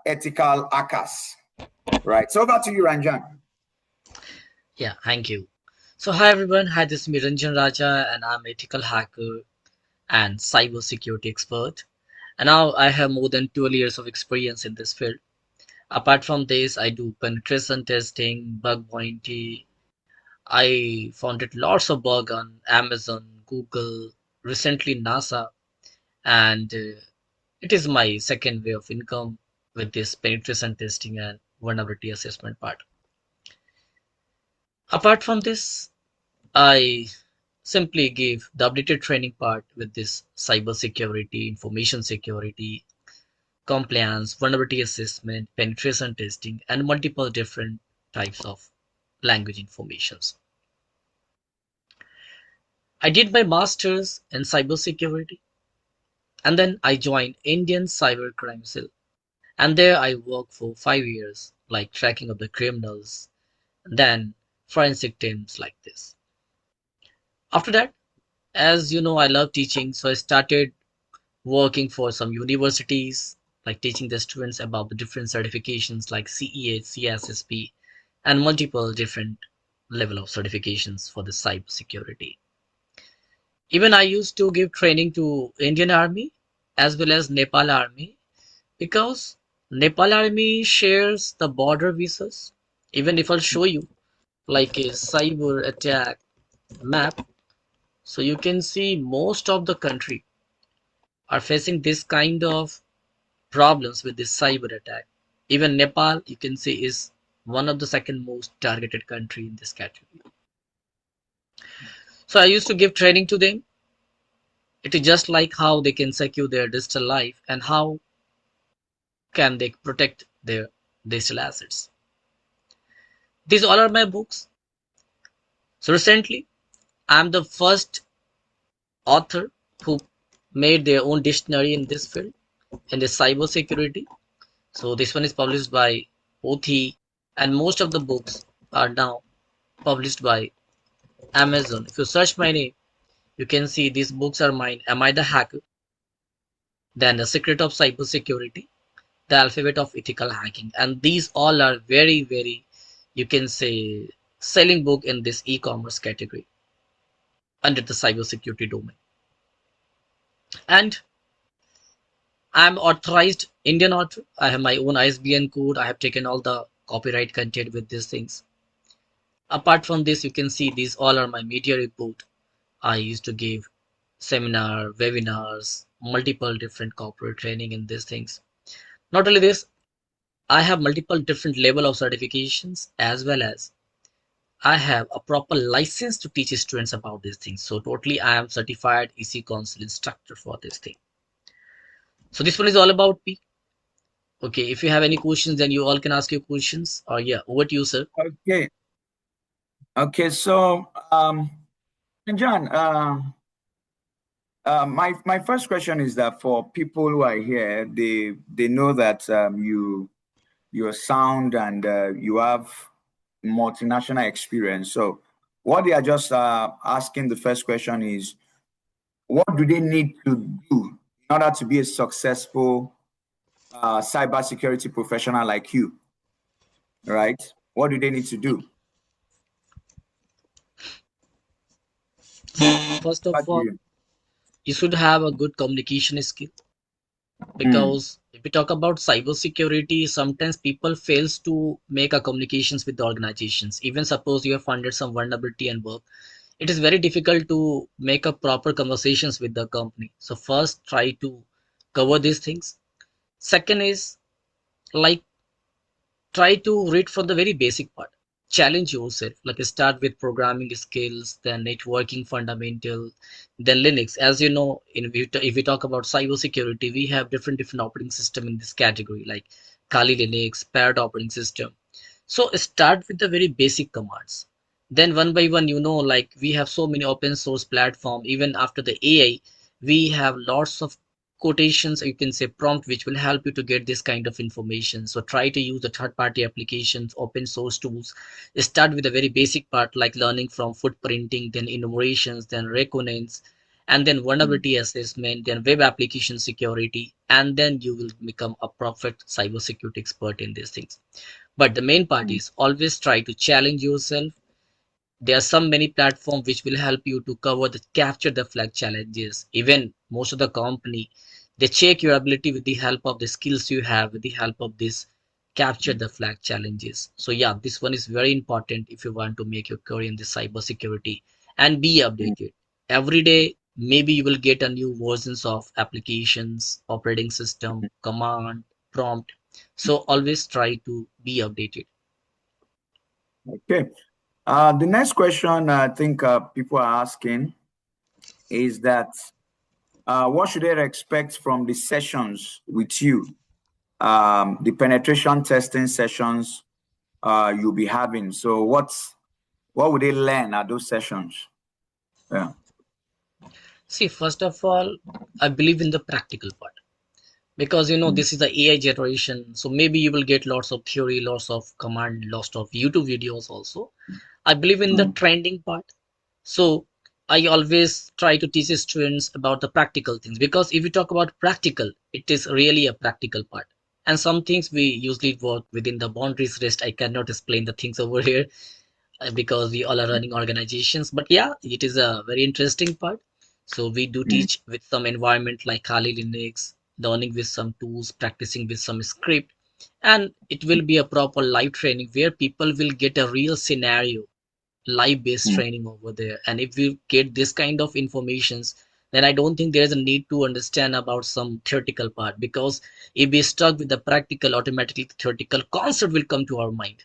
ethical hackers. Right. So over to you, Ranjan. yeah, thank you. So, hi everyone. Hi, this is Ranjan Raja, and I'm ethical hacker and cybersecurity expert. And now I have more than 12 years of experience in this field. Apart from this, I do penetration testing, bug bounty. I founded lots of bug on Amazon, Google, recently NASA, and it is my second way of income with this penetration testing and vulnerability assessment part. Apart from this, I simply give the updated training part with this cybersecurity, information security, compliance, vulnerability assessment, penetration testing, and multiple different types of language informations. I did my master's in cybersecurity, and then I joined Indian Cybercrime Cell. And there I worked for 5 years, like tracking of the criminals, and then forensic teams like this. After that, as you know, I love teaching, so I started working for some universities, like teaching the students about the different certifications like CEH, CSSP, and multiple different level of certifications for the cyber security. Even I used to give training to Indian Army as well as Nepal Army because Nepal Army shares the border visas. Even if I'll show you like a cyber attack map, so you can see most of the country are facing this kind of problems with this cyber attack. Even Nepal, you can see, is one of the second most targeted country in this category. So I used to give training to them. It is just like how they can secure their digital life and how can they protect their digital assets. These all are my books. So recently, I'm the first author who made their own dictionary in this field, in the cyber security. So this one is published by Othi, and most of the books are now published by Amazon. If you search my name, you can see these books are mine. Am I the Hacker? Then The Secret of Cybersecurity, The Alphabet of Ethical Hacking. And these all are very, very, you can say, selling book in this e-commerce category under the cybersecurity domain. And I'm authorized Indian author. I have my own ISBN code. I have taken all the copyright content with these things. Apart from this, you can see these all are my media report. I used to give seminar, webinars, multiple different corporate training in these things. Not only this, I have multiple different level of certifications as well as I have a proper license to teach students about these things. So totally I am certified EC Council instructor for this thing. So this one is all about me. Okay, if you have any questions, then you all can ask your questions. Or yeah, over to you, sir. Okay. Okay. So, John, my first question is that for people who are here, they know that you're sound and you have multinational experience. So, what they are just asking the first question is, what do they need to do in order to be a successful cybersecurity professional like you? Right? What do they need to do? First of Back to all, you. you should have a good communication skill, Mm, because if we talk about cybersecurity, sometimes people fails to make a communications with the organizations. Even suppose you have funded some vulnerability and work, it is very difficult to make a proper conversations with the company. So first try to cover these things. Second is like try to read from the very basic part. Challenge yourself, like start with programming skills, then networking fundamental, then Linux. As you know, if we talk about cybersecurity, we have different operating system in this category, like Kali Linux, Parrot operating system. So start with the very basic commands. Then one by one, like we have so many open source platform. Even after the AI, we have lots of quotations, you can say prompt, which will help you to get this kind of information. So try to use the third party applications, open source tools. Start with a very basic part like learning from footprinting, then enumerations, then reconnaissance, and then mm, vulnerability assessment, then web application security, and then you will become a perfect cybersecurity expert in these things. But the main part mm, is always try to challenge yourself. There are some many platforms which will help you to cover the capture the flag challenges. Even most of the company, they check your ability with the help of the skills you have, with the help of this capture mm, the flag challenges. So yeah, this one is very important if you want to make your career in the cyber security, and be mm. updated every day. Maybe you will get a new versions of applications, operating system, command, prompt. So always try to be updated. Okay. The next question I think people are asking is that what should they expect from the sessions with you, the penetration testing sessions you'll be having? So what would they learn at those sessions? Yeah. See, first of all, I believe in the practical part, because Mm, this is the AI generation. So maybe you will get lots of theory, lots of command, lots of YouTube videos also. I believe in the mm, trending part. So I always try to teach students about the practical things, because if you talk about practical, it is really a practical part. And some things we usually work within the boundaries rest. I cannot explain the things over here, because we all are running organizations. But yeah, it is a very interesting part. So we do mm, teach with some environment like Kali Linux, learning with some tools, practicing with some script, and it will be a proper live training where people will get a real scenario, live based mm, training over there. And if we get this kind of informations, then I don't think there is a need to understand about some theoretical part, because if we stuck with the practical, automatically theoretical concept will come to our mind.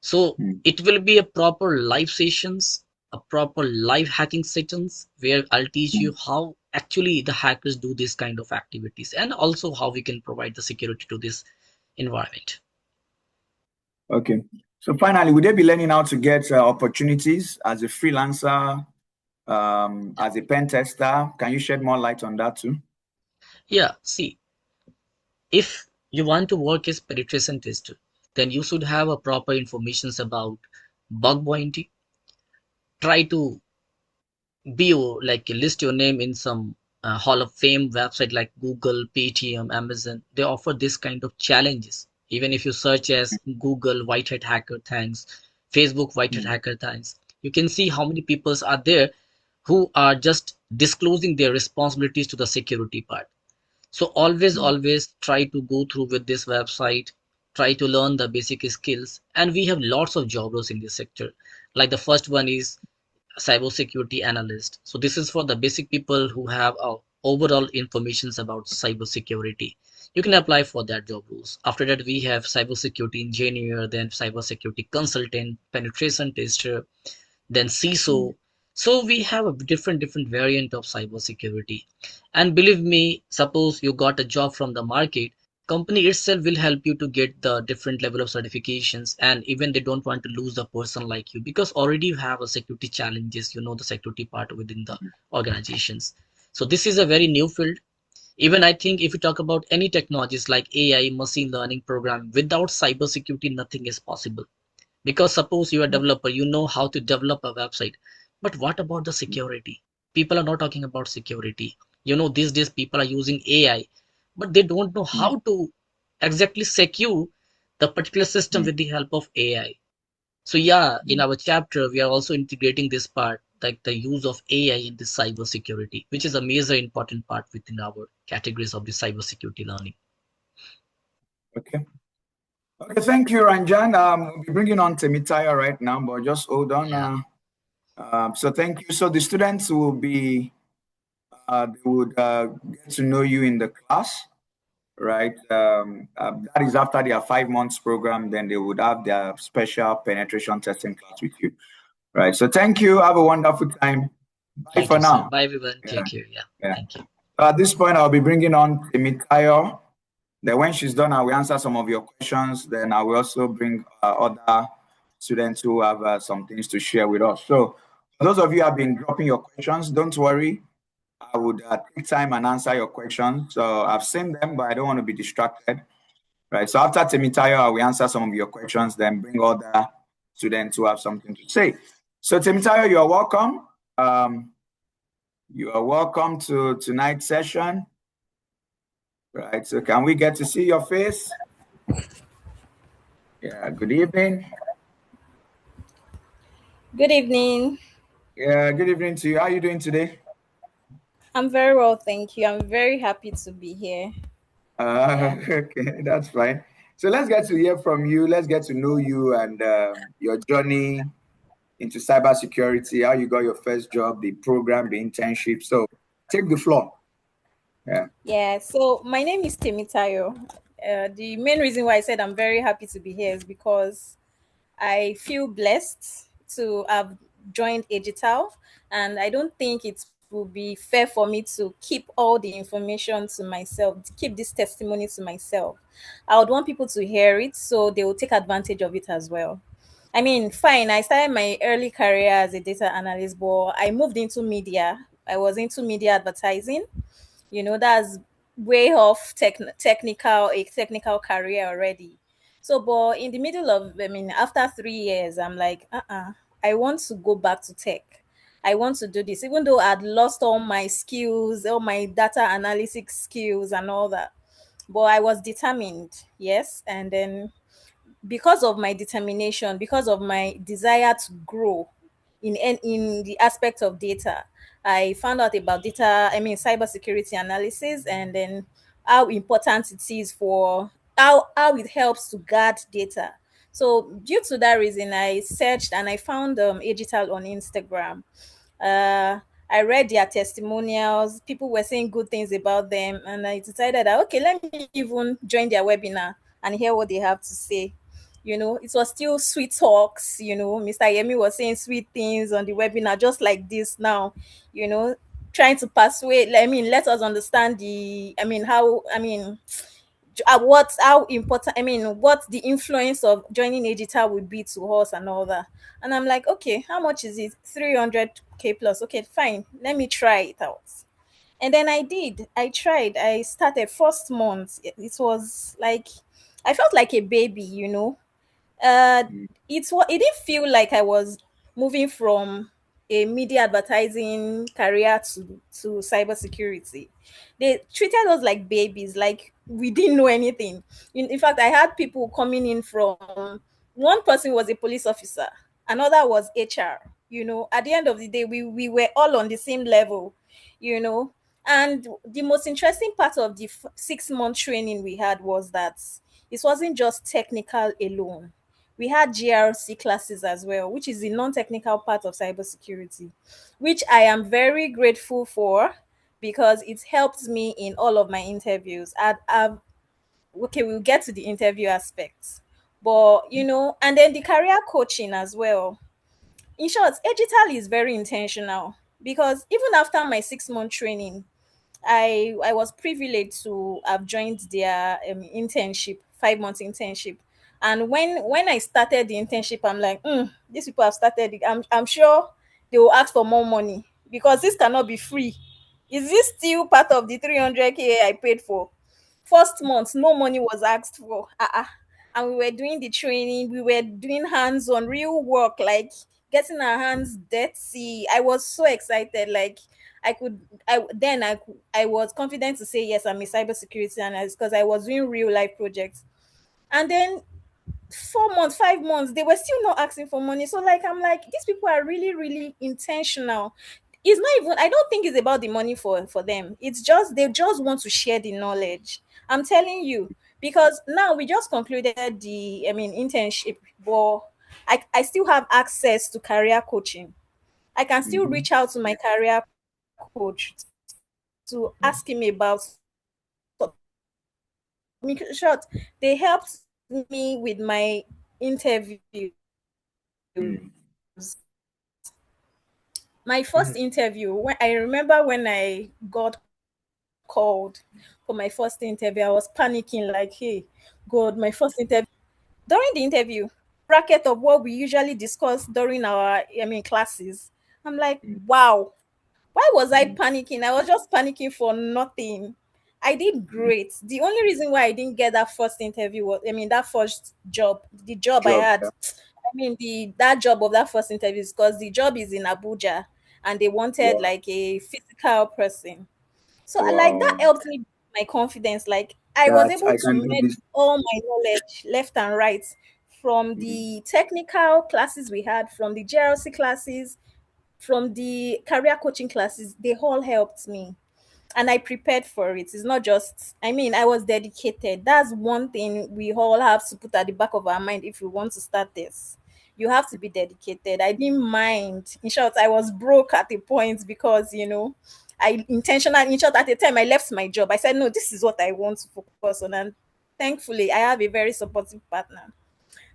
So mm, it will be a proper live sessions, a proper live hacking sessions where I'll teach mm. you how actually the hackers do this kind of activities, and also how we can provide the security to this environment. Okay. So finally, would they be learning how to get opportunities as a freelancer, as a pen tester? Can you shed more light on that too? Yeah, see, if you want to work as penetration tester, then you should have a proper informations about bug bounty. Try to be like list your name in some hall of fame website like Google, Paytm, Amazon. They offer this kind of challenges. Even if you search as Google white hat hacker thanks, Facebook white hat Mm, hacker thanks, you can see how many people are there who are just disclosing their responsibilities to the security part. So mm, always try to go through with this website, try to learn the basic skills, and we have lots of job roles in this sector. Like the first one is cybersecurity analyst. So this is for the basic people who have overall informations about cybersecurity. you can apply for that job roles. After that, we have cybersecurity engineer, then cybersecurity consultant, penetration tester, then CISO. So we have a different variant of cybersecurity. And believe me, suppose you got a job from the market, company itself will help you to get the different level of certifications, and even they don't want to lose a person like you because already you have a security challenges, the security part within the organizations. So this is a very new field. Even I think if you talk about any technologies like AI, machine learning program, without cybersecurity, nothing is possible. Because suppose you are a developer, you know how to develop a website, but what about the security? People are not talking about security. These days people are using AI, but they don't know how to exactly secure the particular system with the help of AI. So yeah, in our chapter we are also integrating this part, like the use of AI in the cyber security, which is a major important part within our categories of the cyber security learning. Okay. Okay, thank you, Ranjan. We'll be bringing on Temitaya right now, but just hold on. Yeah. So thank you. So the students will be, they would get to know you in the class, right? That is after their 5 months program, then they would have their special penetration testing class with you, right? So thank you. Have a wonderful time. Bye Thank for you, sir. now. Bye, everyone. Yeah, Take care. Yeah. yeah. Thank you. So at this point, I'll be bringing on Temitayo. Then when she's done, I will answer some of your questions. Then I will also bring other students who have some things to share with us. So for those of you who have been dropping your questions, don't worry. I would take time and answer your questions. So I've seen them, but I don't want to be distracted. Right. So after Temitayo, I will answer some of your questions, then bring other students who have something to say. So Temitayo, you are welcome. You are welcome to tonight's session. Right. So can we get to see your face? Yeah. Good evening. Good evening. Yeah. Good evening to you. How are you doing today? I'm very well, thank you. I'm very happy to be here. Yeah. Okay, that's fine. So let's get to hear from you. Let's get to know you and your journey into cybersecurity, how you got your first job, the program, the internship. So take the floor. Yeah. Yeah. So my name is Temitayo. The main reason why I said I'm very happy to be here is because I feel blessed to have joined Agital, and I don't think it will be fair for me to keep all the information to myself, to keep this testimony to myself. I would want people to hear it so they will take advantage of it as well. I mean, fine, I started my early career as a data analyst, but I moved into media. I was into media advertising. That's way off a technical career already. So, but in the middle of, I mean, after 3 years, I'm like, I want to go back to tech. I want to do this, even though I'd lost all my skills, all my data analytics skills, and all that. But I was determined, yes. And then because of my determination, because of my desire to grow in the aspect of data, I found out about cybersecurity analysis, and then how important it is for how it helps to guard data. So due to that reason, I searched and I found Agital on Instagram. uh I read their testimonials. People were saying good things about them, and I decided that okay, let me even join their webinar and hear what they have to say. It was still sweet talks. Mr. Yemi was saying sweet things on the webinar, just like this now, you know, trying to persuade, let us understand how important, what the influence of joining Agita would be to us and all that. And I'm like, okay, how much is it? 300K plus. Okay, fine. Let me try it out. And then I did. I tried. I started first month. It was like I felt like a baby. uh it didn't feel like I was moving from a media advertising career to cybersecurity. They treated us like babies, like we didn't know anything. In fact, I had people coming in from, one person was a police officer, another was HR. At the end of the day, we were all on the same level. you know and the most interesting part of the 6-month training we had was that it wasn't just technical alone. We had GRC classes as well, which is the non-technical part of cybersecurity, which I am very grateful for because it helped me in all of my interviews. I've okay, we'll get to the interview aspects. But and then the career coaching as well. In short, digital is very intentional because even after my 6 month training, I was privileged to have joined their internship, 5 months internship. And when I started the internship, I'm like, these people have started it. I'm sure they will ask for more money because this cannot be free. Is this still part of the 300K I paid for? First month, no money was asked for. And we were doing the training, we were doing hands on real work, like getting our hands dirty. I was so excited. Like I could, I was confident to say yes, I'm a cybersecurity analyst because I was doing real life projects. And then 4 months, 5 months, they were still not asking for money. So like I'm like, these people are really, really intentional. It's not even, I don't think it's about the money for them. It's just they just want to share the knowledge. I'm telling you, because now we just concluded the internship, but I still have access to career coaching. I can still Mm-hmm. reach out to my career coach to ask him about. In short, they helped me with my interviews. Mm-hmm. My first interview, when I remember when I got called for my first interview, I was panicking like, hey, God, my first interview. During the interview, bracket of what we usually discuss during our classes. I'm like, wow, why was I panicking? I was just panicking for nothing. I did great. The only reason why I didn't get that first interview was, that first job, the job I Job. had. Yeah. The that job of that first interview is because the job is in Abuja, and they wanted Wow. like a physical person. So like that Wow. helped me my confidence. Like I was That able I to can do merge this. all my knowledge left and right from Mm-hmm. the technical classes we had, from the GRC classes, from the career coaching classes. They all helped me, and I prepared for it. It's not just, I was dedicated. That's one thing we all have to put at the back of our mind if we want to start this. You have to be dedicated. I didn't mind. In short, I was broke at a point because, I intentionally, in short, at the time I left my job. I said, no, this is what I want to focus on. And thankfully, I have a very supportive partner.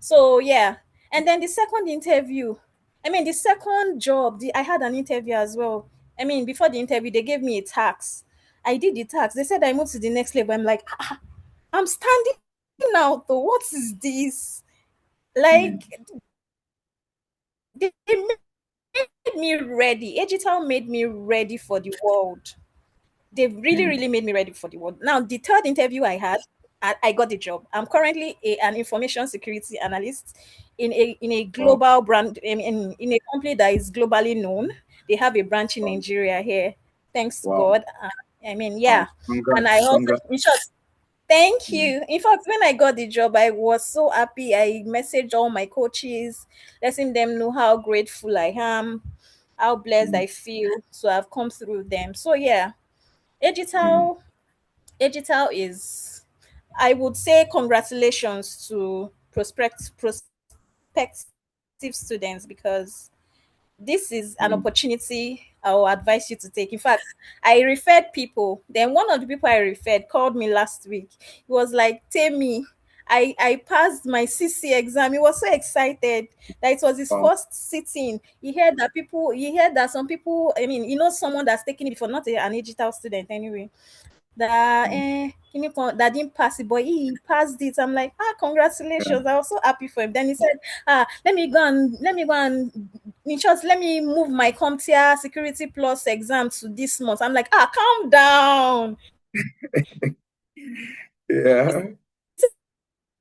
So yeah, and then the second interview, the second job, I had an interview as well. Before the interview, they gave me a tax. I did the tax. They said I moved to the next level. I'm like, I'm standing out though. What is this? Mm-hmm. Like they made me ready. Agital made me ready for the world. They really, really made me ready for the world. Now, the third interview I had, I got the job. I'm currently an information security analyst in a Wow. global brand, in a company that is globally known. They have a branch in Wow. Nigeria here, thanks to Wow. God. Wow. Yeah. And I Congrats. also, Congrats. in short, thank Mm-hmm. you. In fact, when I got the job, I was so happy. I messaged all my coaches, letting them know how grateful I am, how blessed I feel to have come through them. So yeah, Mm-hmm. digital digital is, I would say, congratulations to prospective students because this is an Mm-hmm. opportunity I will advise you to take. In fact, I referred people. Then one of the people I referred called me last week. He was like, Temi, I passed my CC exam. He was so excited that it was his Wow. first sitting. He heard that some people, someone that's taking it before, not an digital student anyway, that Mm-hmm. that didn't pass it, but he passed it. I'm like, Yeah. congratulations. I was so happy for him. Then he said, let me go and in short, let me move my CompTIA Security Plus exam to this month. I'm like, calm down. Yeah.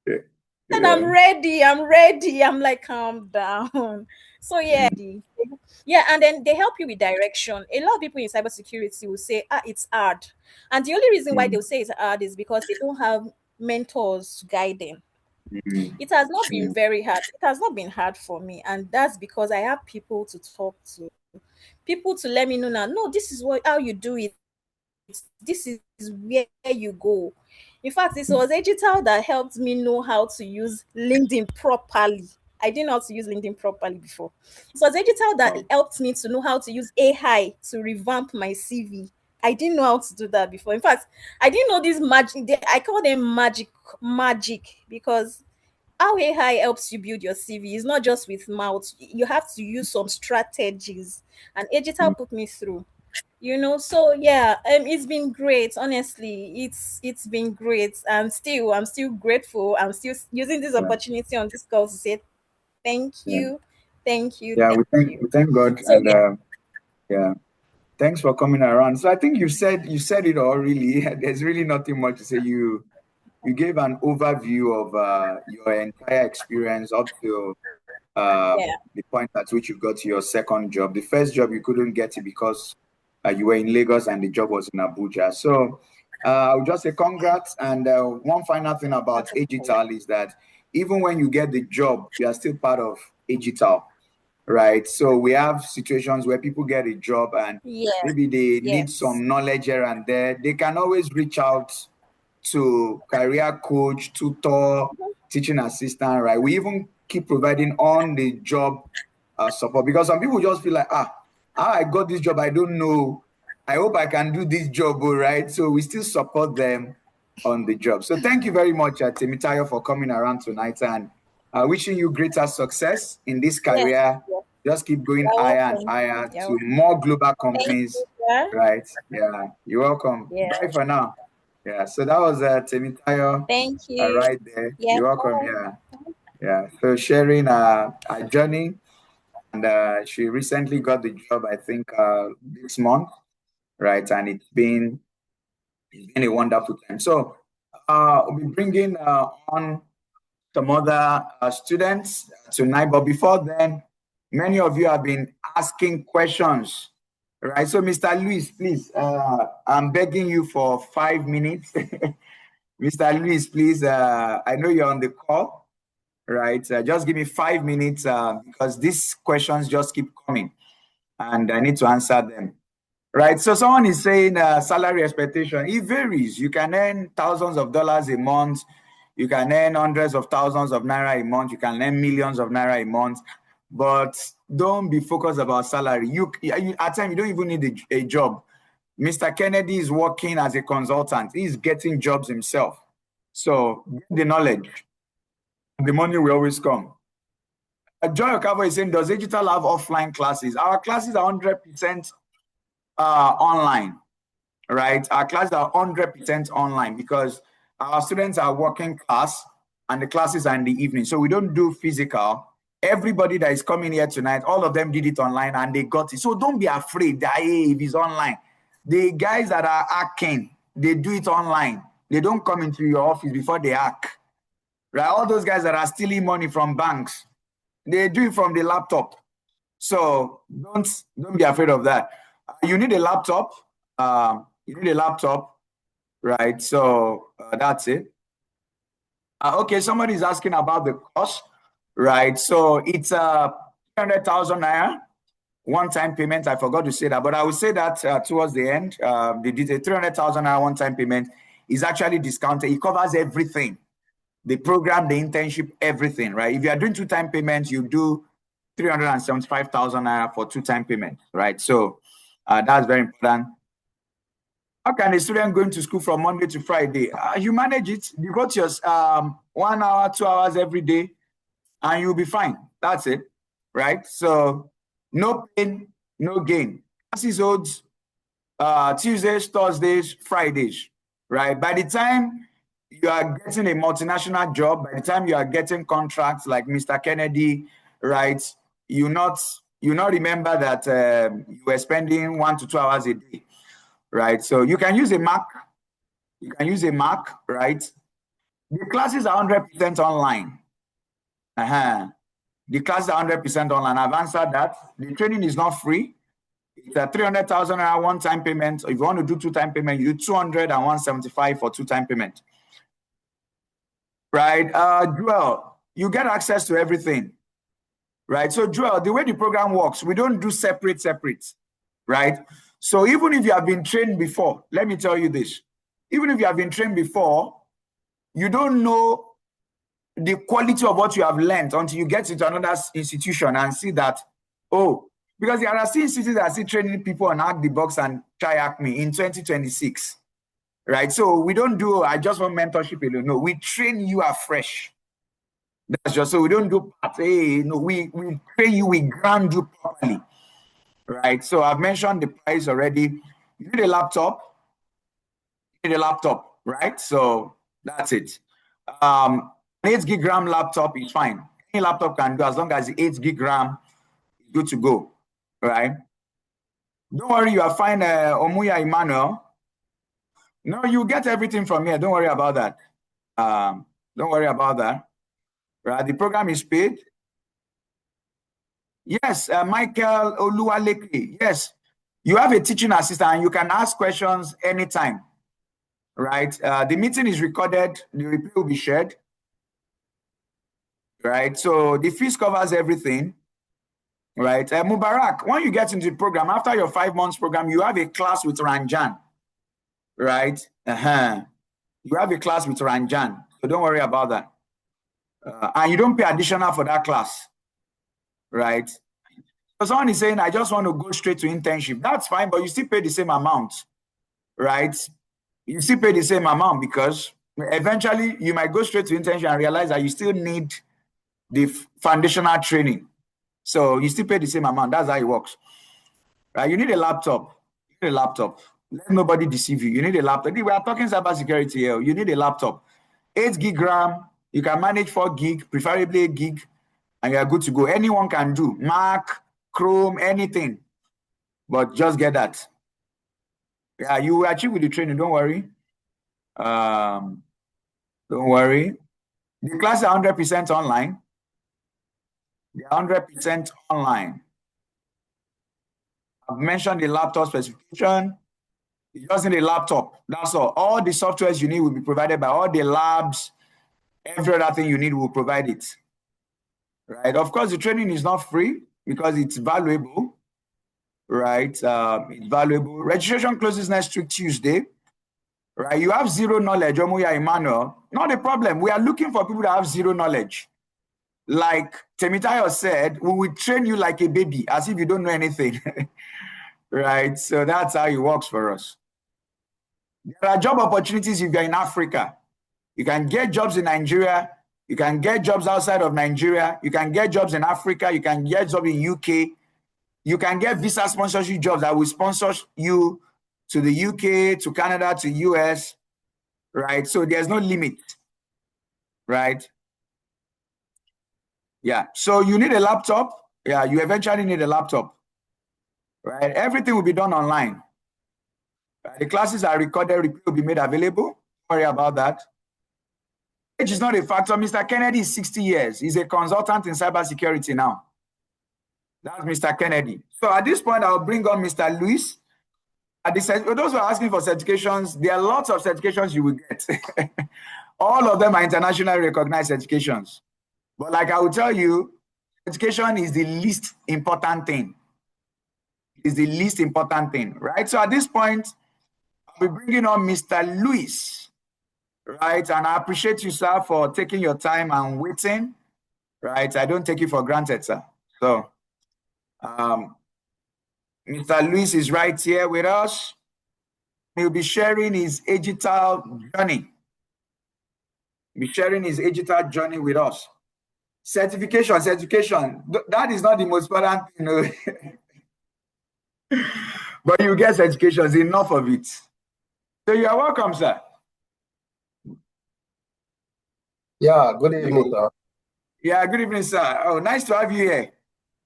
Yeah. And I'm Yeah. ready. I'm ready. I'm like, calm down. So yeah, Mm-hmm. yeah, and then they help you with direction. A lot of people in cybersecurity will say, it's hard. And the only reason why they'll say it's hard is because they don't have mentors to guide them. Mm-hmm. It has not been Mm-hmm. very hard. It has not been hard for me. And that's because I have people to talk to, people to let me know now, no, this is how you do it. This is where you go. In fact, it was digital that helped me know how to use LinkedIn properly. I didn't know how to use LinkedIn properly before. It was digital that Wow. helped me to know how to use AI to revamp my CV. I didn't know how to do that before. In fact, I didn't know this magic. I call them magic because how AI helps you build your CV is not just with mouth. You have to use some strategies, and Mm. Agital put me through. So yeah, it's been great. Honestly, it's been great, and still I'm still grateful. I'm still using this Yeah, opportunity on this call to say thank yeah, you, thank you, yeah. thank We you. thank God, So and yeah, yeah, thanks for coming around. So I think you said it all. Really, there's really nothing much to say. You gave an overview of your entire experience up to yeah, the point at which you got to your second job. The first job you couldn't get it because you were in Lagos and the job was in Abuja. So I'll just say congrats. And one final thing about Agital is that even when you get the job, you are still part of Agital, right? So we have situations where people get a job and yes, maybe they need yes. some knowledge here and there. They can always reach out to career coach, tutor, teaching assistant, right? We even keep providing on the job support because some people just feel like, how I got this job, I don't know. I hope I can do this job, all right? So we still support them on the job. So thank you very much, Temitayo, for coming around tonight and wishing you greater success in this Yes, career. yes. Just keep going You're higher and welcome. higher You're to welcome. more global Thank you, companies, sir. right? Yeah, you're welcome. Yeah. Bye for now. Yeah, so that was Temitayo Thank you. right there. Yeah. You're welcome. Bye. Yeah, yeah. So sharing a journey, and she recently got the job, I think, this month, right? And it's been a wonderful time. So we'll be bringing on some other students tonight. But before then, many of you have been asking questions, right? So, Mr. Luis, please, I'm begging you for 5 minutes. Mr. Luis, please, I know you're on the call, right? Just give me 5 minutes because these questions just keep coming and I need to answer them. Right. So someone is saying salary expectation. It varies. You can earn thousands of dollars a month. You can earn hundreds of thousands of naira a month. You can earn millions of naira a month. But don't be focused about salary. At times you don't even need a job. Mr. Kennedy is working as a consultant. He's getting jobs himself. So get the knowledge. The money will always come. Joy Okavo is saying, does digital have offline classes? Our classes are 100% online. Right? Our classes are 100% online because our students are working class and the classes are in the evening. So we don't do physical. Everybody that is coming here tonight, all of them did it online and they got it. So don't be afraid that hey, if it's online. The guys that are hacking, they do it online. They don't come into your office before they hack. Right? All those guys that are stealing money from banks, they do it from the laptop. So don't be afraid of that. You need a laptop. You need a laptop, right? So that's it. Okay, somebody is asking about the cost, right? So it's 300,000 naira one-time payment. I forgot to say that, but I will say that towards the end. The 300,000 naira one-time payment is actually discounted. It covers everything, the program, the internship, everything, right? If you are doing two-time payments, you do 375,000 naira for two-time payment, right? So that's very important. How can a student going to school from Monday to Friday? You manage it. You got your 1 hour, 2 hours every day, and you'll be fine. That's it, right? So no pain, no gain. Classes holds Tuesdays, Thursdays, Fridays, right? By the time you are getting a multinational job, by the time you are getting contracts like Mr. Kennedy, right? You not remember that you were spending 1 to 2 hours a day, right? So you can use a Mac. You can use a Mac, right? The classes are 100% online. The classes are 100% online. I've answered that. The training is not free. It's a 300,000 one-time payment. If you want to do two-time payment, you do 200 and 175 for two-time payment. Right? Joel, you get access to everything. Right? So Joel, the way the program works, we don't do separate, right? So even if you have been trained before, let me tell you this. Even if you have been trained before, you don't know the quality of what you have learned until you get into another institution and see that, oh, Because there are still cities that are still training people on Hack the Box and Try Hack Me in 2026, right? So we don't do, I just want mentorship alone. No, we train you afresh. That's just, so we don't do part. Hey, no, we train you, we ground you properly, right? So I've mentioned the price already. You need a laptop, right? So that's it. An 8 gig RAM laptop is fine. Any laptop can do as long as the 8 gig RAM is good to go, right? Don't worry, you are fine, Omuya Emmanuel. No, you get everything from here. Don't worry about that. Don't worry about that. Right? The program is paid. Yes, Michael Oluwaleke. Yes, you have a teaching assistant and you can ask questions anytime. Right? The meeting is recorded. The replay will be shared. Right? So the fees covers everything. Right? Mubarak, when you get into the program, after your 5 months program, you have a class with Ranjan. Right? You have a class with Ranjan. So don't worry about that. And you don't pay additional for that class. Right? So someone is saying, I just want to go straight to internship. That's fine, but you still pay the same amount. Right? You still pay the same amount because eventually you might go straight to internship and realize that you still need the foundational training. So you still pay the same amount. That's how it works. Right? You need a laptop. You need a laptop. Let nobody deceive you. You need a laptop. We are talking cybersecurity here. You need a laptop. 8 gig RAM. You can manage 4 gig, preferably 8 gig, and you are good to go. Anyone can do. Mac, Chrome, anything. But just get that. Yeah, you will achieve with the training. Don't worry. Don't worry. The classes are 100% online. They are 100% online. I've mentioned the laptop specification. You just need a laptop. That's all. All the softwares you need will be provided by all the labs. Every other thing you need will provide it. Right? Of course, the training is not free because it's valuable. Right? It's valuable. Registration closes next week, Tuesday. Right? You have zero knowledge, Omuya Emmanuel. Not a problem. We are looking for people that have zero knowledge. Like Temitayo said, we will train you like a baby, as if you don't know anything. Right? So that's how it works for us. There are job opportunities if you're in Africa. You can get jobs in Nigeria. You can get jobs outside of Nigeria. You can get jobs in Africa. You can get jobs in UK. You can get visa sponsorship jobs that will sponsor you to the UK, to Canada, to US. Right? So there's no limit. Right? Yeah. So you need a laptop. Yeah, you eventually need a laptop. Right? Everything will be done online. Right? The classes are recorded, replay will be made available. Don't worry about that. Age is not a factor. Mr. Kennedy is 60 years. He's a consultant in cybersecurity now. That's Mr. Kennedy. So at this point, I'll bring on Mr. Luis. Those who are asking for certifications, there are lots of certifications you will get. All of them are internationally recognized certifications. But like I will tell you, education is the least important thing. Is the least important thing, right? So at this point, I'll be bringing on Mr. Luis, right? And I appreciate you, sir, for taking your time and waiting, right? I don't take it for granted, sir. So, Mr. Luis is right here with us. He'll be sharing his digital journey. Be sharing his digital journey with us. Certification. That is not the most important thing, you know. But you get certifications, enough of it. So you are welcome, sir. Yeah, good evening, sir. Yeah, good evening, sir. Oh, nice to have you here.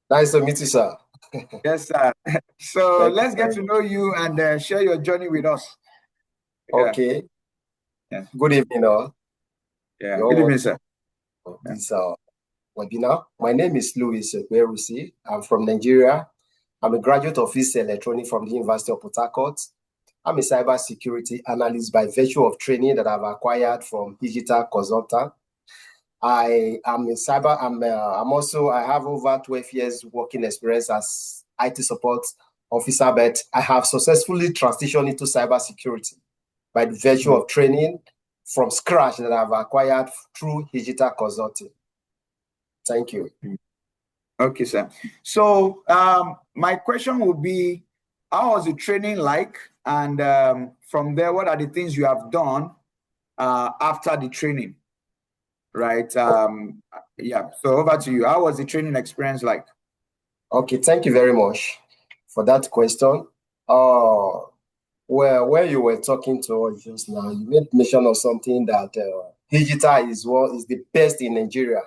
Nice to meet you, sir. Yes, sir. So let's get to know you and share your journey with us. Yeah. Okay. Yeah. Good evening, all. Yeah. Good evening, sir. This webinar. My name is Louis Ekwerusi. I'm from Nigeria. I'm a graduate of Physics Electronics from the University of Port Harcourt. I'm a cybersecurity analyst by virtue of training that I've acquired from digital consultant. I am a cyber. I'm also. I have over 12 years working experience as IT support officer, but I have successfully transitioned into cybersecurity by the virtue of training from scratch that I've acquired through digital consulting. Thank you. Okay, sir. So my question would be, how was the training like? And from there, what are the things you have done after the training? Right. Yeah. So over to you. How was the training experience like? Okay, thank you very much for that question. Well, when you were talking to us just now, you made mention of something that Hijita is the best in Nigeria.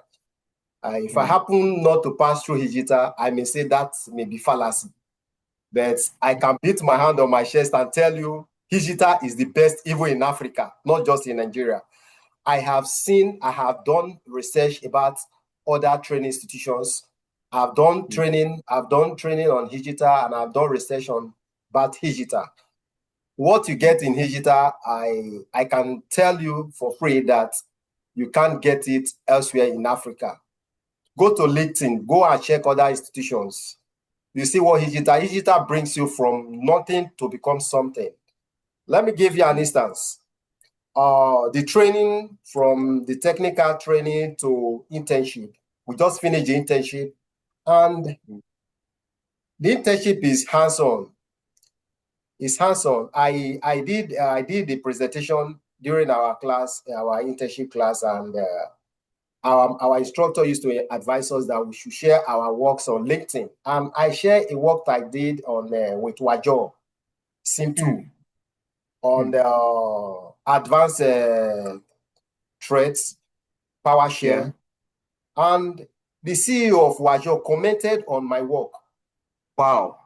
If I happen not to pass through Hijita, I may say that may be fallacy. But I can beat my hand on my chest and tell you Hijita is the best even in Africa, not just in Nigeria. I have done research about other training institutions. I've done training on Hijita, and I've done research on about Hijita. What you get in Hijita, I can tell you for free that you can't get it elsewhere in Africa. Go to LinkedIn, go and check other institutions. You see what Hijita brings you from nothing to become something. Let me give you an instance. The training, from the technical training to internship. We just finished the internship, and the internship is hands-on. It's hands-on. I did the presentation during our class, our internship class, and our instructor used to advise us that we should share our works on LinkedIn. And I share a work I did on with Wajo, Sim2, on advanced threats, PowerShell. And the CEO of Wajo commented on my work. Wow.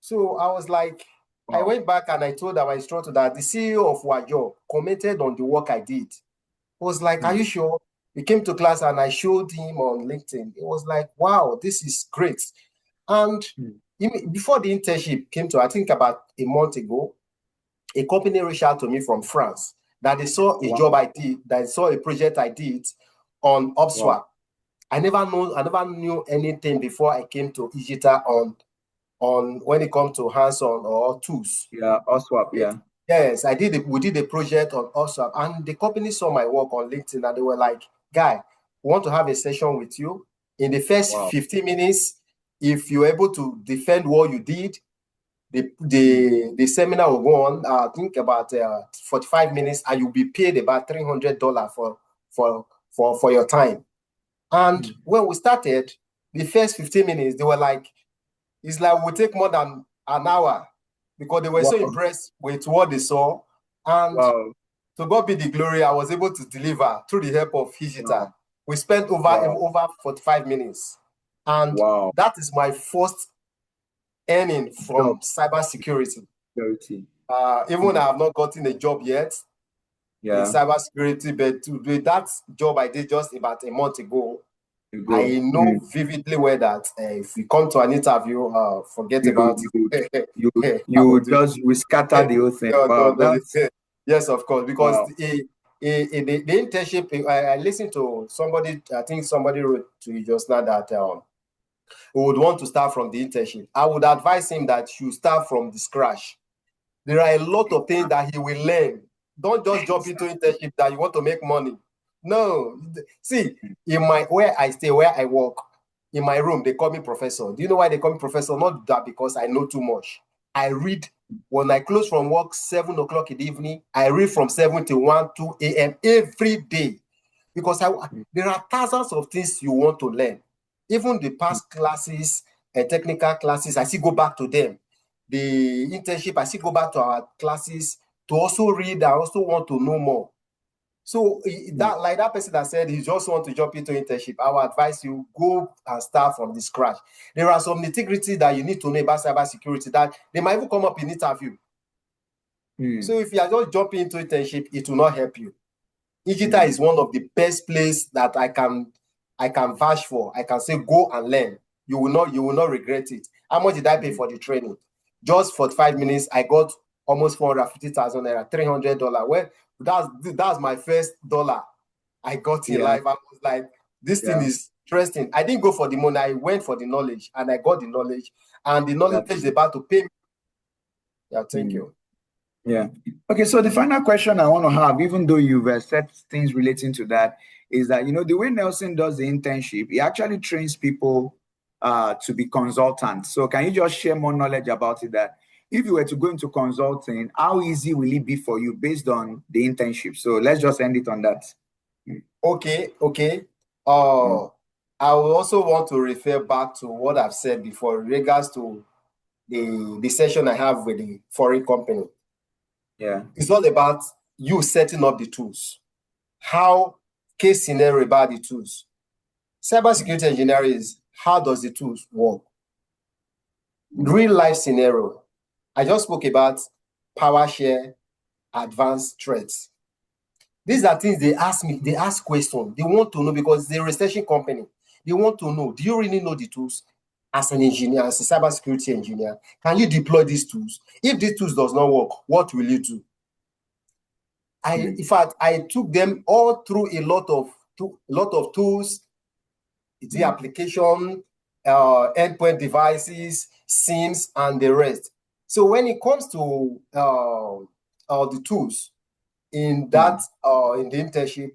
So I was like, I went back and I told our instructor that the CEO of Wajo commented on the work I did. I was like, are you sure? He came to class and I showed him on LinkedIn. It was like, wow, this is great. And before the internship came to, I think about a month ago, a company reached out to me from France that they saw a job I did, that they saw a project I did on UpSwap. I never knew anything before I came to Igita on when it comes to hands-on or tools. Yeah, UpSwap, yeah. Yes, we did a project on UpSwap, and the company saw my work on LinkedIn and they were like, guy, we want to have a session with you. In the first 15 minutes, if you're able to defend what you did, the seminar will go on, I think about 45 minutes, and you'll be paid about $300 for your time. And when we started, the first 15 minutes, they were like, it's like we'll take more than an hour, because they were so impressed with what they saw. And to God be the glory, I was able to deliver through the help of Hijita. We spent over 45 minutes. And that is my first earning from cybersecurity. Even I have not gotten a job yet in cybersecurity, but with that job I did just about a month ago, I know vividly well that if you come to an interview, forget about it. We scatter the whole thing. Yes, of course, because the internship, I listened to somebody, I think somebody wrote to you just now that who would want to start from the internship. I would advise him that you start from the scratch. There are a lot of things that he will learn. Don't just jump into internship that you want to make money. No, see, where I work, in my room, they call me professor. Do you know why they call me professor? Not that because I know too much. I read when I close from work 7 o'clock in the evening. I read from 7 to 1, 2 a.m. every day, because there are thousands of things you want to learn. Even the past classes and technical classes, I still go back to them. The internship, I still go back to our classes to also read. I also want to know more. So that, like that person that said he just want to jump into internship, I would advise you go and start from the scratch. There are some nitty-gritty that you need to know about cybersecurity that they might even come up in interview. So if you are just jumping into internship, it will not help you. Igita is one of the best places that I can vouch for. I can say go and learn. You will not regret it. How much did I pay for the training? Just for 5 minutes, I got almost 450,000 naira, $300. Well, that's my first dollar I got in life. I was like, this thing is interesting. I didn't go for the money. I went for the knowledge, and I got the knowledge. And the knowledge is about to pay me. Yeah, thank you. Yeah. Okay, so the final question I want to have, even though you've said things relating to that, is that, the way Nelson does the internship, he actually trains people to be consultants. So can you just share more knowledge about it, that if you were to go into consulting, how easy will it be for you based on the internship? So let's just end it on that. Okay. I will also want to refer back to what I've said before in regards to the session I have with the foreign company. Yeah. It's all about you setting up the tools. How case scenario about the tools. Cybersecurity engineering is how does the tools work? Real life scenario. I just spoke about PowerShare, advanced threats. These are things they ask me, they ask questions. They want to know because it's a researching company. They want to know, do you really know the tools as an engineer, as a cybersecurity engineer? Can you deploy these tools? If these tools does not work, what will you do? In fact, I took them all through a lot of tools, the application, endpoint devices, SIMs, and the rest. So when it comes to the tools in that in the internship,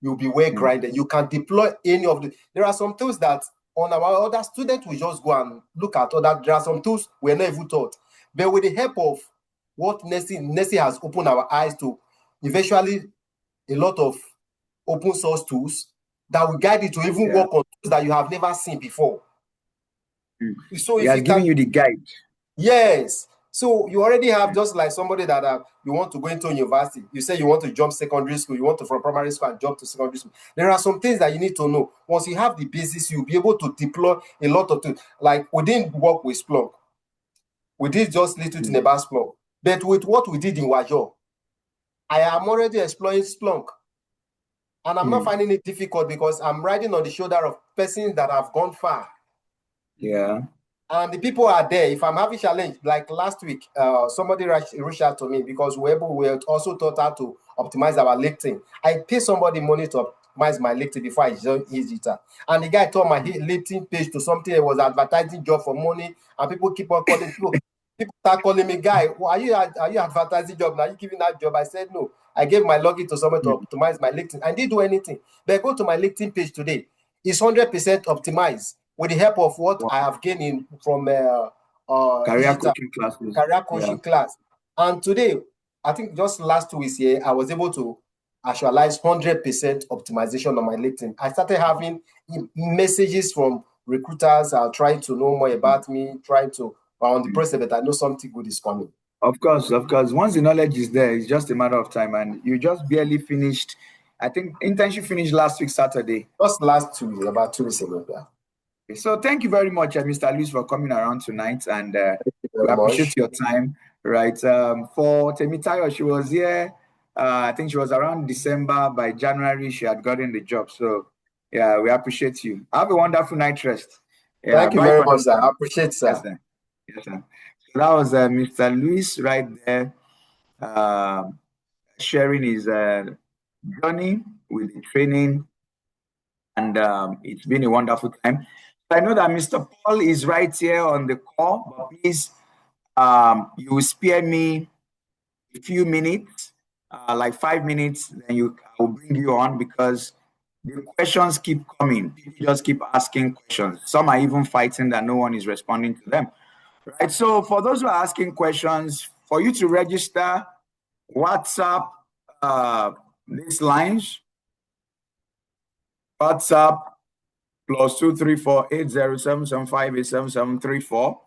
you'll be well grounded. You can deploy any of the. There are some tools that on our other students will just go and look at other. There are some tools we're not even taught, but with the help of what Nessie has opened our eyes to, eventually a lot of open source tools that will guide you to even work on tools that you have never seen before. So he has given you the guide. Yes. So you already have, just like somebody that you want to go into university. You say you want to jump secondary school. You want to from primary school and jump to secondary school. There are some things that you need to know. Once you have the basis, you'll be able to deploy a lot of things. Like we didn't work with Splunk. We did just little thing about Splunk. But with what we did in Wajo, I am already exploring Splunk. And I'm not finding it difficult because I'm riding on the shoulder of persons that have gone far. Yeah. And the people are there. If I'm having challenge, like last week, somebody reached out to me because we were also taught how to optimize our LinkedIn. I pay somebody money to optimize my LinkedIn before I joined EasyJet. And the guy turned my LinkedIn page to something that was advertising job for money. And people keep on calling. People start calling me, guy, are you advertising job? Now you giving that job? I said, no. I gave my login to someone to optimize my LinkedIn. I didn't do anything. But go to my LinkedIn page today. It's 100% optimized with the help of what I have gained from career coaching classes. Career coaching class. And today, I think just last 2 weeks here, I was able to actualize 100% optimization on my LinkedIn. I started having messages from recruiters trying to know more about me, trying to on the process that I know something good is coming. Of course. Once the knowledge is there, it's just a matter of time. And you just barely finished. I think internship finished last week, Saturday. Just last 2 weeks, about 2 weeks ago. Yeah. So thank you very much, Mr. Luis, for coming around tonight, and we appreciate your time. Right. For Temitayo, she was here. I think she was around December. By January, she had gotten the job. So yeah, we appreciate you. Have a wonderful night rest. Yeah, thank you very much, sir. I appreciate it, sir. Yes, sir. Yes, sir. So that was Mr. Luis right there, sharing his journey with the training, and it's been a wonderful time. I know that Mr. Paul is right here on the call, but please, you will spare me a few minutes, like 5 minutes, then I will bring you on, because the questions keep coming. People just keep asking questions. Some are even fighting that no one is responding to them. Right. So for those who are asking questions, for you to register, WhatsApp these lines. WhatsApp +234-8077587734.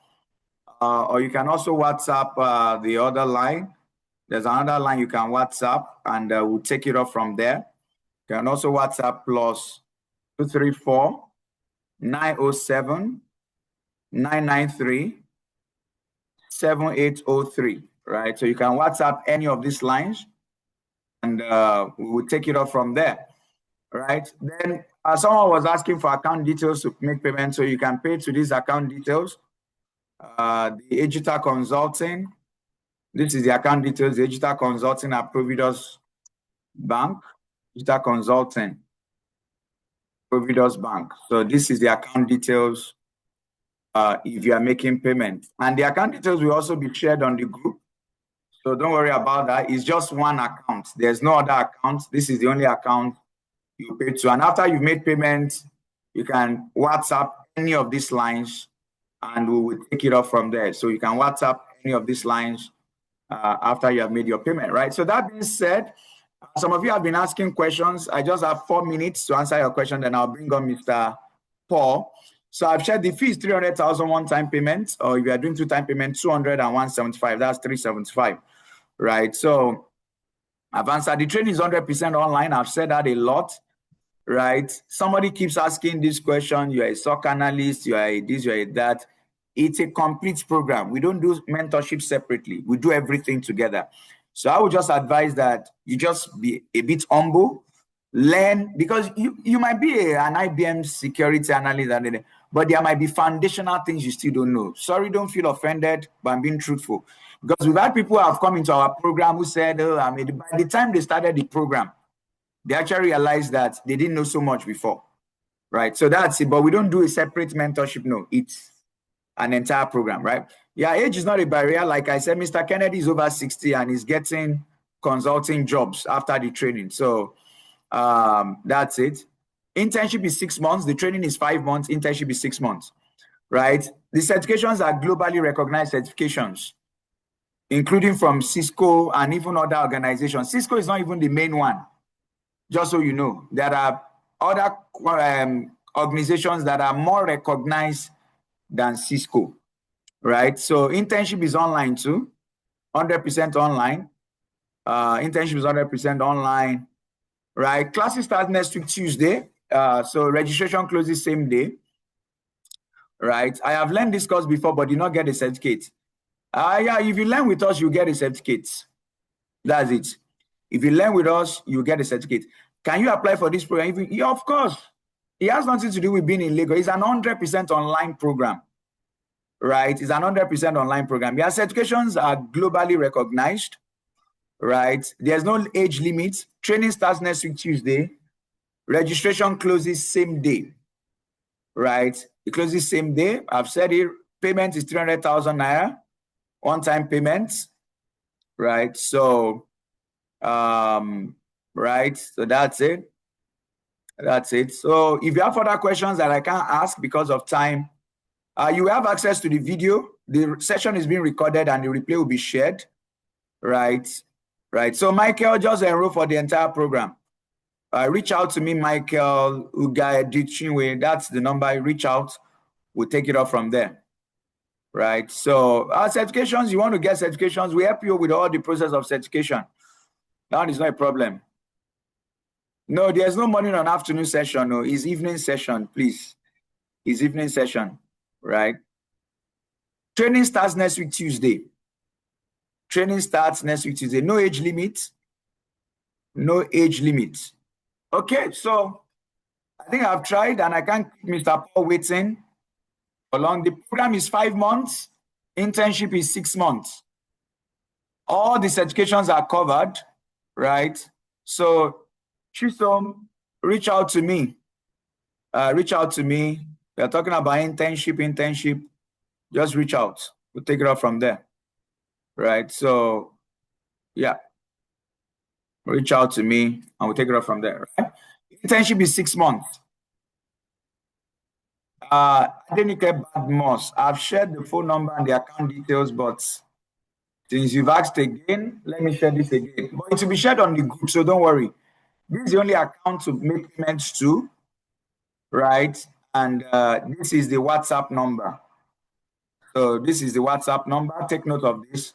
Or you can also WhatsApp the other line. There's another line you can WhatsApp, and we'll take it up from there. You can also WhatsApp +234-907-993-7803. Right. So you can WhatsApp any of these lines, and we will take it up from there. Right. Then someone was asking for account details to make payment, so you can pay to these account details. The Agita Consulting, this is the account details. The Agita Consulting at Providus Bank. Agita Consulting, Providus Bank. So this is the account details if you are making payment. And the account details will also be shared on the group. So don't worry about that. It's just one account. There's no other account. This is the only account you pay to. And after you've made payment, you can WhatsApp any of these lines and we will take it off from there. So you can WhatsApp any of these lines after you have made your payment, right? So that being said, some of you have been asking questions. I just have 4 minutes to answer your question, then I'll bring on Mr. Paul. So I've shared the fee is 300,000 one-time payment, or if you are doing two-time payment, 200 and 175, that's 375, right? So I've answered. The training is 100% online. I've said that a lot, right? Somebody keeps asking this question. You are a SOC analyst, you are a this, you are a that. It's a complete program. We don't do mentorship separately. We do everything together. So I would just advise that you just be a bit humble, learn, because you might be an IBM security analyst, but there might be foundational things you still don't know. Sorry, don't feel offended, but I'm being truthful. Because we've had people who have come into our program who said, oh, I mean, by the time they started the program, they actually realized that they didn't know so much before, right? So that's it. But we don't do a separate mentorship. No, it's an entire program, right? Yeah, age is not a barrier. Like I said, Mr. Kennedy is over 60 and he's getting consulting jobs after the training. So that's it. Internship is 6 months. The training is 5 months. Internship is 6 months, right? The certifications are globally recognized certifications, including from Cisco and even other organizations. Cisco is not even the main one. Just so you know, there are other organizations that are more recognized than Cisco, right? So internship is online too, 100% online. Internship is 100% online, right? Classes start next week, Tuesday. So registration closes same day, right? I have learned this course before, but did not get a certificate. Yeah, if you learn with us, you get a certificate. That's it. If you learn with us, you get a certificate. Can you apply for this program? Yeah, of course. It has nothing to do with being in Lagos. It's an 100% online program, right? It's an 100% online program. Your certifications are globally recognized, right? There's no age limit. Training starts next week, Tuesday. Registration closes same day, right? It closes same day. I've said it. Payment is 300,000 naira, one-time payment, right? So, right. So that's it. That's it. So if you have further questions that I can't ask because of time, you have access to the video. The session is being recorded and the replay will be shared, right? Right. So Michael, just enroll for the entire program. Reach out to me, Michael Ugai Dichinwe. That's the number. Reach out. We'll take it off from there. Right. So our certifications, you want to get certifications, we help you with all the process of certification. That is not a problem. No, there's no morning and afternoon session. No, it's evening session, please. It's evening session, right? Training starts next week, Tuesday. Training starts next week, Tuesday. No age limit. No age limit. Okay, so I think I've tried and I can't keep Mr. Paul waiting for long. The program is 5 months. Internship is 6 months. All the certifications are covered, right? So, Chisom, reach out to me. Reach out to me. We are talking about internship. Just reach out. We'll take it off from there, right? So, yeah, reach out to me and we'll take it off from there, right? Internship is 6 months. Adenike Badmos, I've shared the phone number and the account details, but since you've asked again, let me share this again. But it will be shared on the group, so don't worry. This is the only account to make payments to, right? And this is the WhatsApp number. So this is the WhatsApp number. Take note of this.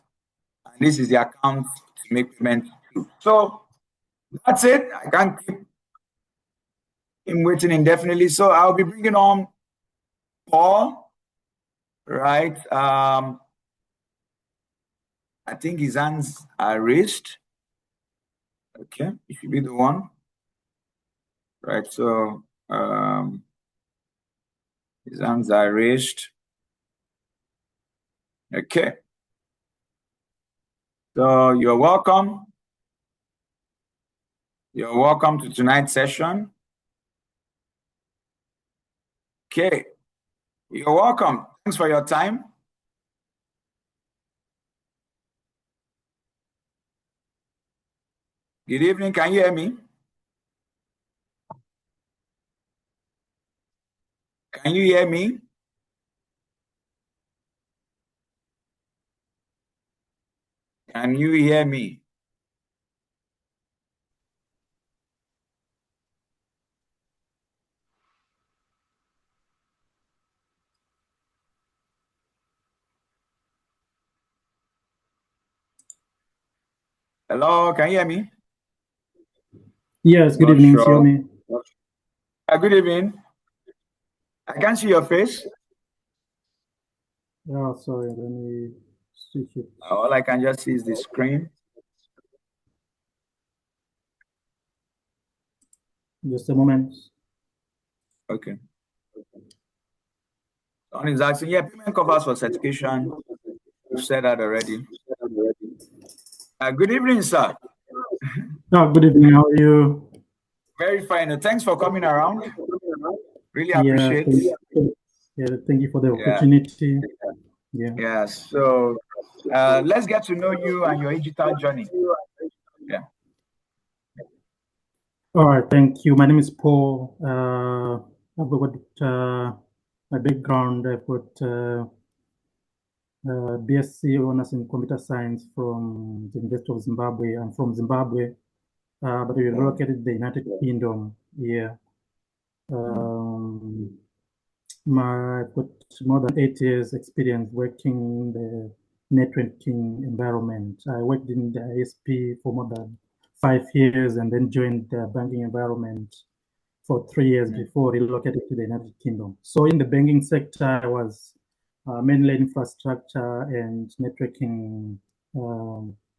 And this is the account to make payments to. So that's it. I can't keep him waiting indefinitely. So I'll be bringing on Paul, right? I think his hands are raised. Okay, it should be the one. Right, so his hands are raised. Okay. So you're welcome. You're welcome to tonight's session. Okay. You're welcome. Thanks for your time. Good evening. Can you hear me? Can you hear me? Can you hear me? Hello, can you hear me? Yes, good Not evening, sure. Siomi. Good evening. I can't see your face. Oh, sorry, let me switch it. All I can just see is the screen. Just a moment. Okay. Someone is asking, yeah, payment covers for certification. You've said that already. Good evening, sir. Oh, good evening. How are you? Very fine. Thanks for coming around. Really Yeah, appreciate. thank you for the Yeah. opportunity. Yeah. Yeah. So let's get to know you and your digital journey. Yeah. All right, thank you. My name is Paul. I've got my background. I've got BSc honors in computer science from the University of Zimbabwe. I'm from Zimbabwe, but we relocated to the United Kingdom. Yeah. I've got more than 8 years experience working in the networking environment. I worked in the ISP for more than 5 years and then joined the banking environment for 3 years before relocating to the United Kingdom. So in the banking sector, I was mainly infrastructure and networking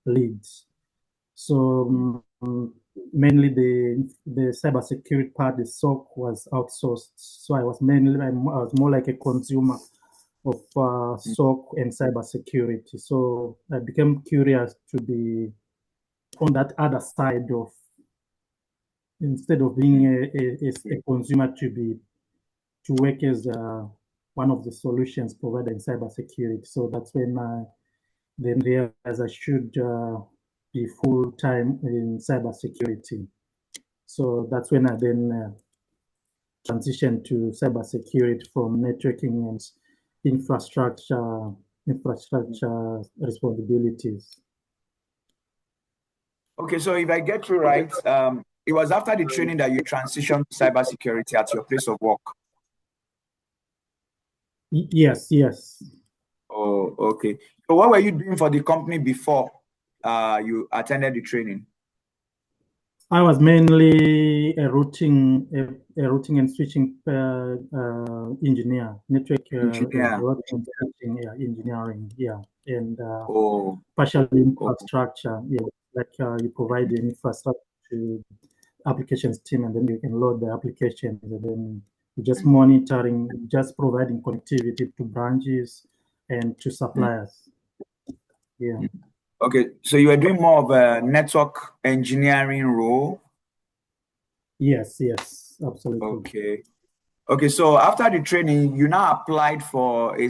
leads. So mainly the cybersecurity part, the SOC was outsourced. So I was more like a consumer of SOC and cybersecurity. So I became curious to be on that other side of, instead of being a consumer, to work as one of the solutions provided in cybersecurity. So that's when I then realized I should be full time in cybersecurity. So that's when I then transitioned to cybersecurity from networking and infrastructure responsibilities. Okay, so if I get you right, it was after the training that you transitioned to cybersecurity at your place of work. Yes. Oh, okay. So what were you doing for the company before you attended the training? I was mainly a routing and switching engineer, network Engineer. routing and switching engineering, and Oh, partially oh. infrastructure, like you provide the infrastructure to applications team, and then you can load the applications, and then you just monitoring, just providing connectivity to branches and to suppliers. Yeah. Okay, so you were doing more of a network engineering role. Yes, absolutely. Okay, so after the training, you now applied for a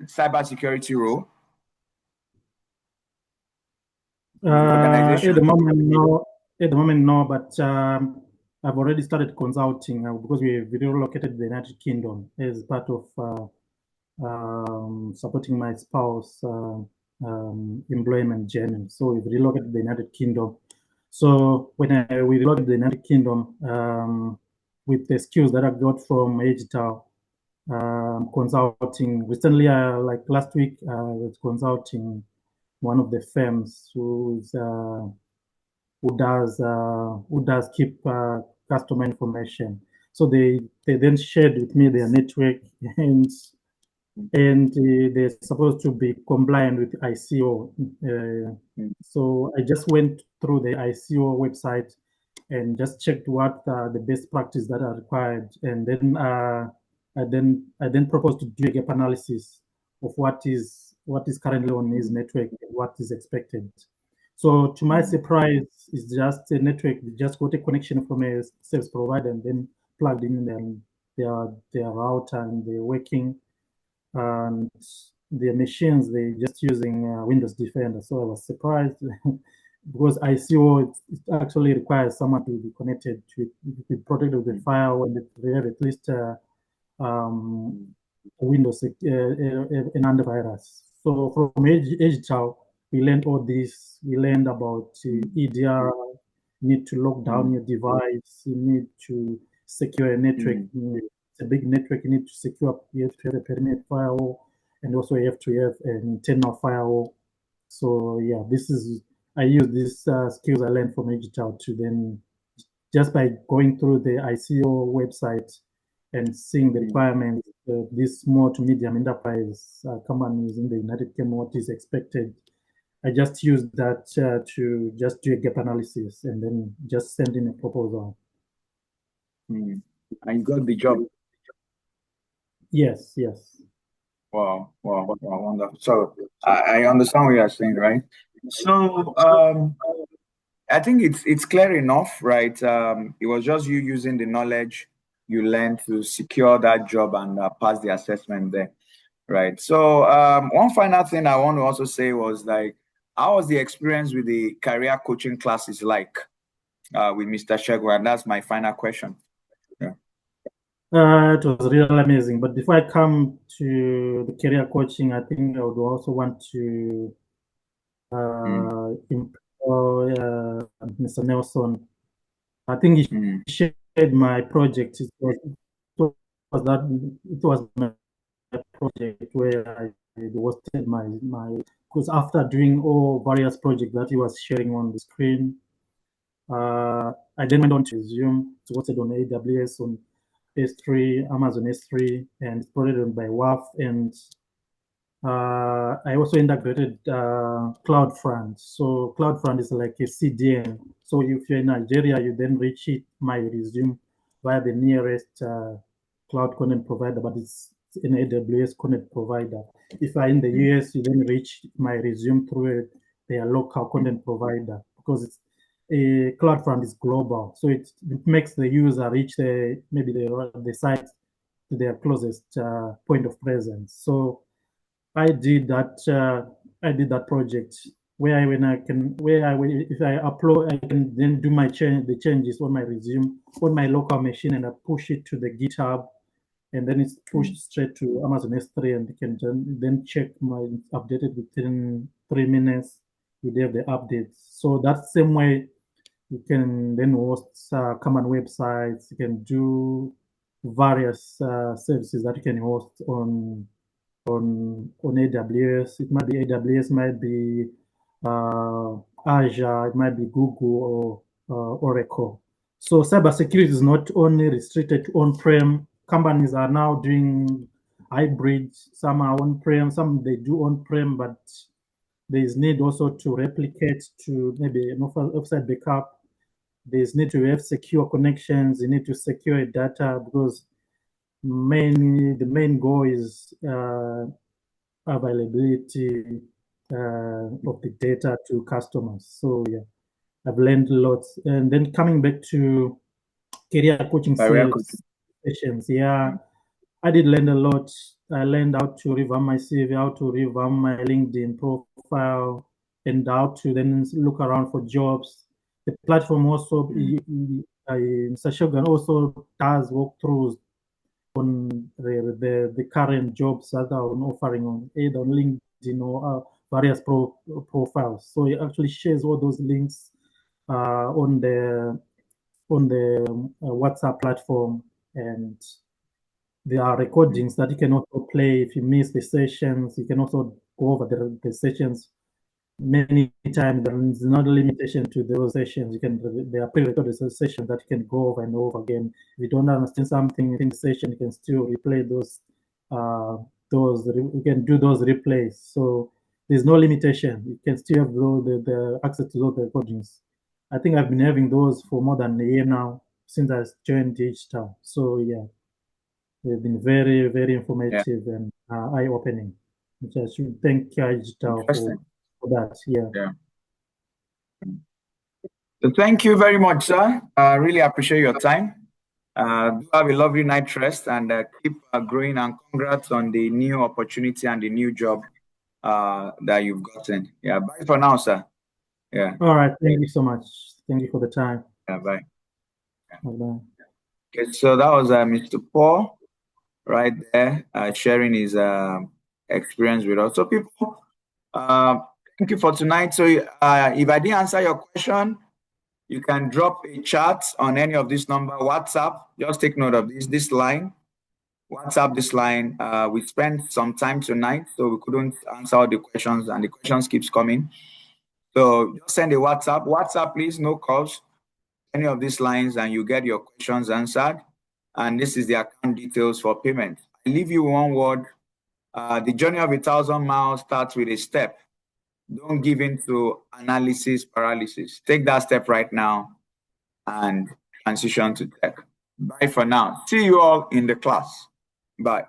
cybersecurity role with the organization. At the moment, no. At the moment, no. But I've already started consulting because we relocated to the United Kingdom as part of supporting my spouse employment journey. So we've relocated to the United Kingdom. So when we relocated to the United Kingdom, with the skills that I got from Digital consulting, recently, like last week, I was consulting one of the firms who does keep customer information. So they then shared with me their network and they're supposed to be compliant with ICO. So I just went through the ICO website and just checked what are the best practices that are required, and then I then proposed to do a gap analysis of what is currently on his network and what is expected. So to my surprise, it's just a network. They just got a connection from a service provider and then plugged in their router, and they're working, and their machines they're just using Windows Defender. So I was surprised because ICO it actually requires someone to be connected to it, be protected with the file, and they have at least Windows, an antivirus. So from Digital, we learned all this. We learned about EDR. You need to lock down your device. You need to secure a network. It's a big network. You need to secure. You have to have a perimeter firewall, and also you have to have an internal firewall. So yeah, I use these skills I learned from Digital to then, just by going through the ICO website and seeing the requirements, these small to medium enterprise companies in the United Kingdom, what is expected. I just use that to just do a gap analysis and then just send in a proposal. And you got the job. Yes, yes. Wow, wonderful. So I understand what you're saying, right? So I think it's clear enough, right? It was just you using the knowledge you learned to secure that job and pass the assessment there, right? So one final thing I want to also say was, like, how was the experience with the career coaching classes like with Mr. Shego? And that's my final question. Yeah. It was really amazing. But before I come to the career coaching, I think I would also want to employ Mr. Nelson. I think he shared my project. It was my project where I hosted my because after doing all various projects that he was sharing on the screen, I then went on to Zoom. It's hosted on AWS, on S3, Amazon S3, and it's provided by WAF. And I also integrated CloudFront. So CloudFront is like a CDN. So if you're in Nigeria, you then reach my resume via the nearest cloud content provider, but it's an AWS content provider. If I'm in the US, you then reach my resume through their local content provider, because it's CloudFront is global. So it makes the user reach maybe the site to their closest point of presence. So I did that. I did that project where if I upload, I can then do the changes on my resume on my local machine, and I push it to the GitHub, and then it's pushed straight to Amazon S3, and you can then check my updated within 3 minutes. You have the updates. So that same way, you can then host common websites. You can do various services that you can host on AWS. It might be AWS, might be Azure, it might be Google or Oracle. So cybersecurity is not only restricted to on-prem. Companies are now doing hybrid. Some are on-prem, some they do on-prem, but there is need also to replicate to maybe an offsite backup. There is need to have secure connections. You need to secure data, because the main goal is availability of the data to customers. So yeah, I've learned lots. And then coming back to career coaching sessions, yeah, I did learn a lot. I learned how to revamp my CV, how to revamp my LinkedIn profile, and how to then look around for jobs. The platform also, Mr. Shogun also does walkthroughs on the current jobs that are offering on either on LinkedIn or various profiles. So it actually shares all those links on the WhatsApp platform, and there are recordings that you can also play if you miss the sessions. You can also go over the sessions many times. There is not a limitation to those sessions. There are pre-recorded sessions that you can go over and over again. If you don't understand something in the session, you can still replay those. You can do those replays. So there's no limitation. You can still have the access to those recordings. I think I've been having those for more than a year now since I joined Digital. So yeah, they've been very, very informative and eye-opening. Which I should thank Digital for that. Yeah. So thank you very much, sir. I really appreciate your time. Do have a lovely night rest, and keep growing, and congrats on the new opportunity and the new job that you've gotten. Yeah, bye for now, sir. Yeah. All right. Thank you so much. Thank you for the time. Yeah, bye. Bye-bye. Okay, so that was Mr. Paul. right there, sharing his experience with us. So people, thank you for tonight. So if I didn't answer your question, you can drop a chat on any of this number, WhatsApp. Just take note of this line. WhatsApp this line. We spent some time tonight, so we couldn't answer all the questions, and the questions keeps coming. So just send a WhatsApp. WhatsApp, please, no calls. Any of these lines, and you get your questions answered. And this is the account details for payment. I leave you one word. The journey of 1,000 miles starts with a step. Don't give in to analysis paralysis. Take that step right now and transition to tech. Bye for now. See you all in the class. Bye.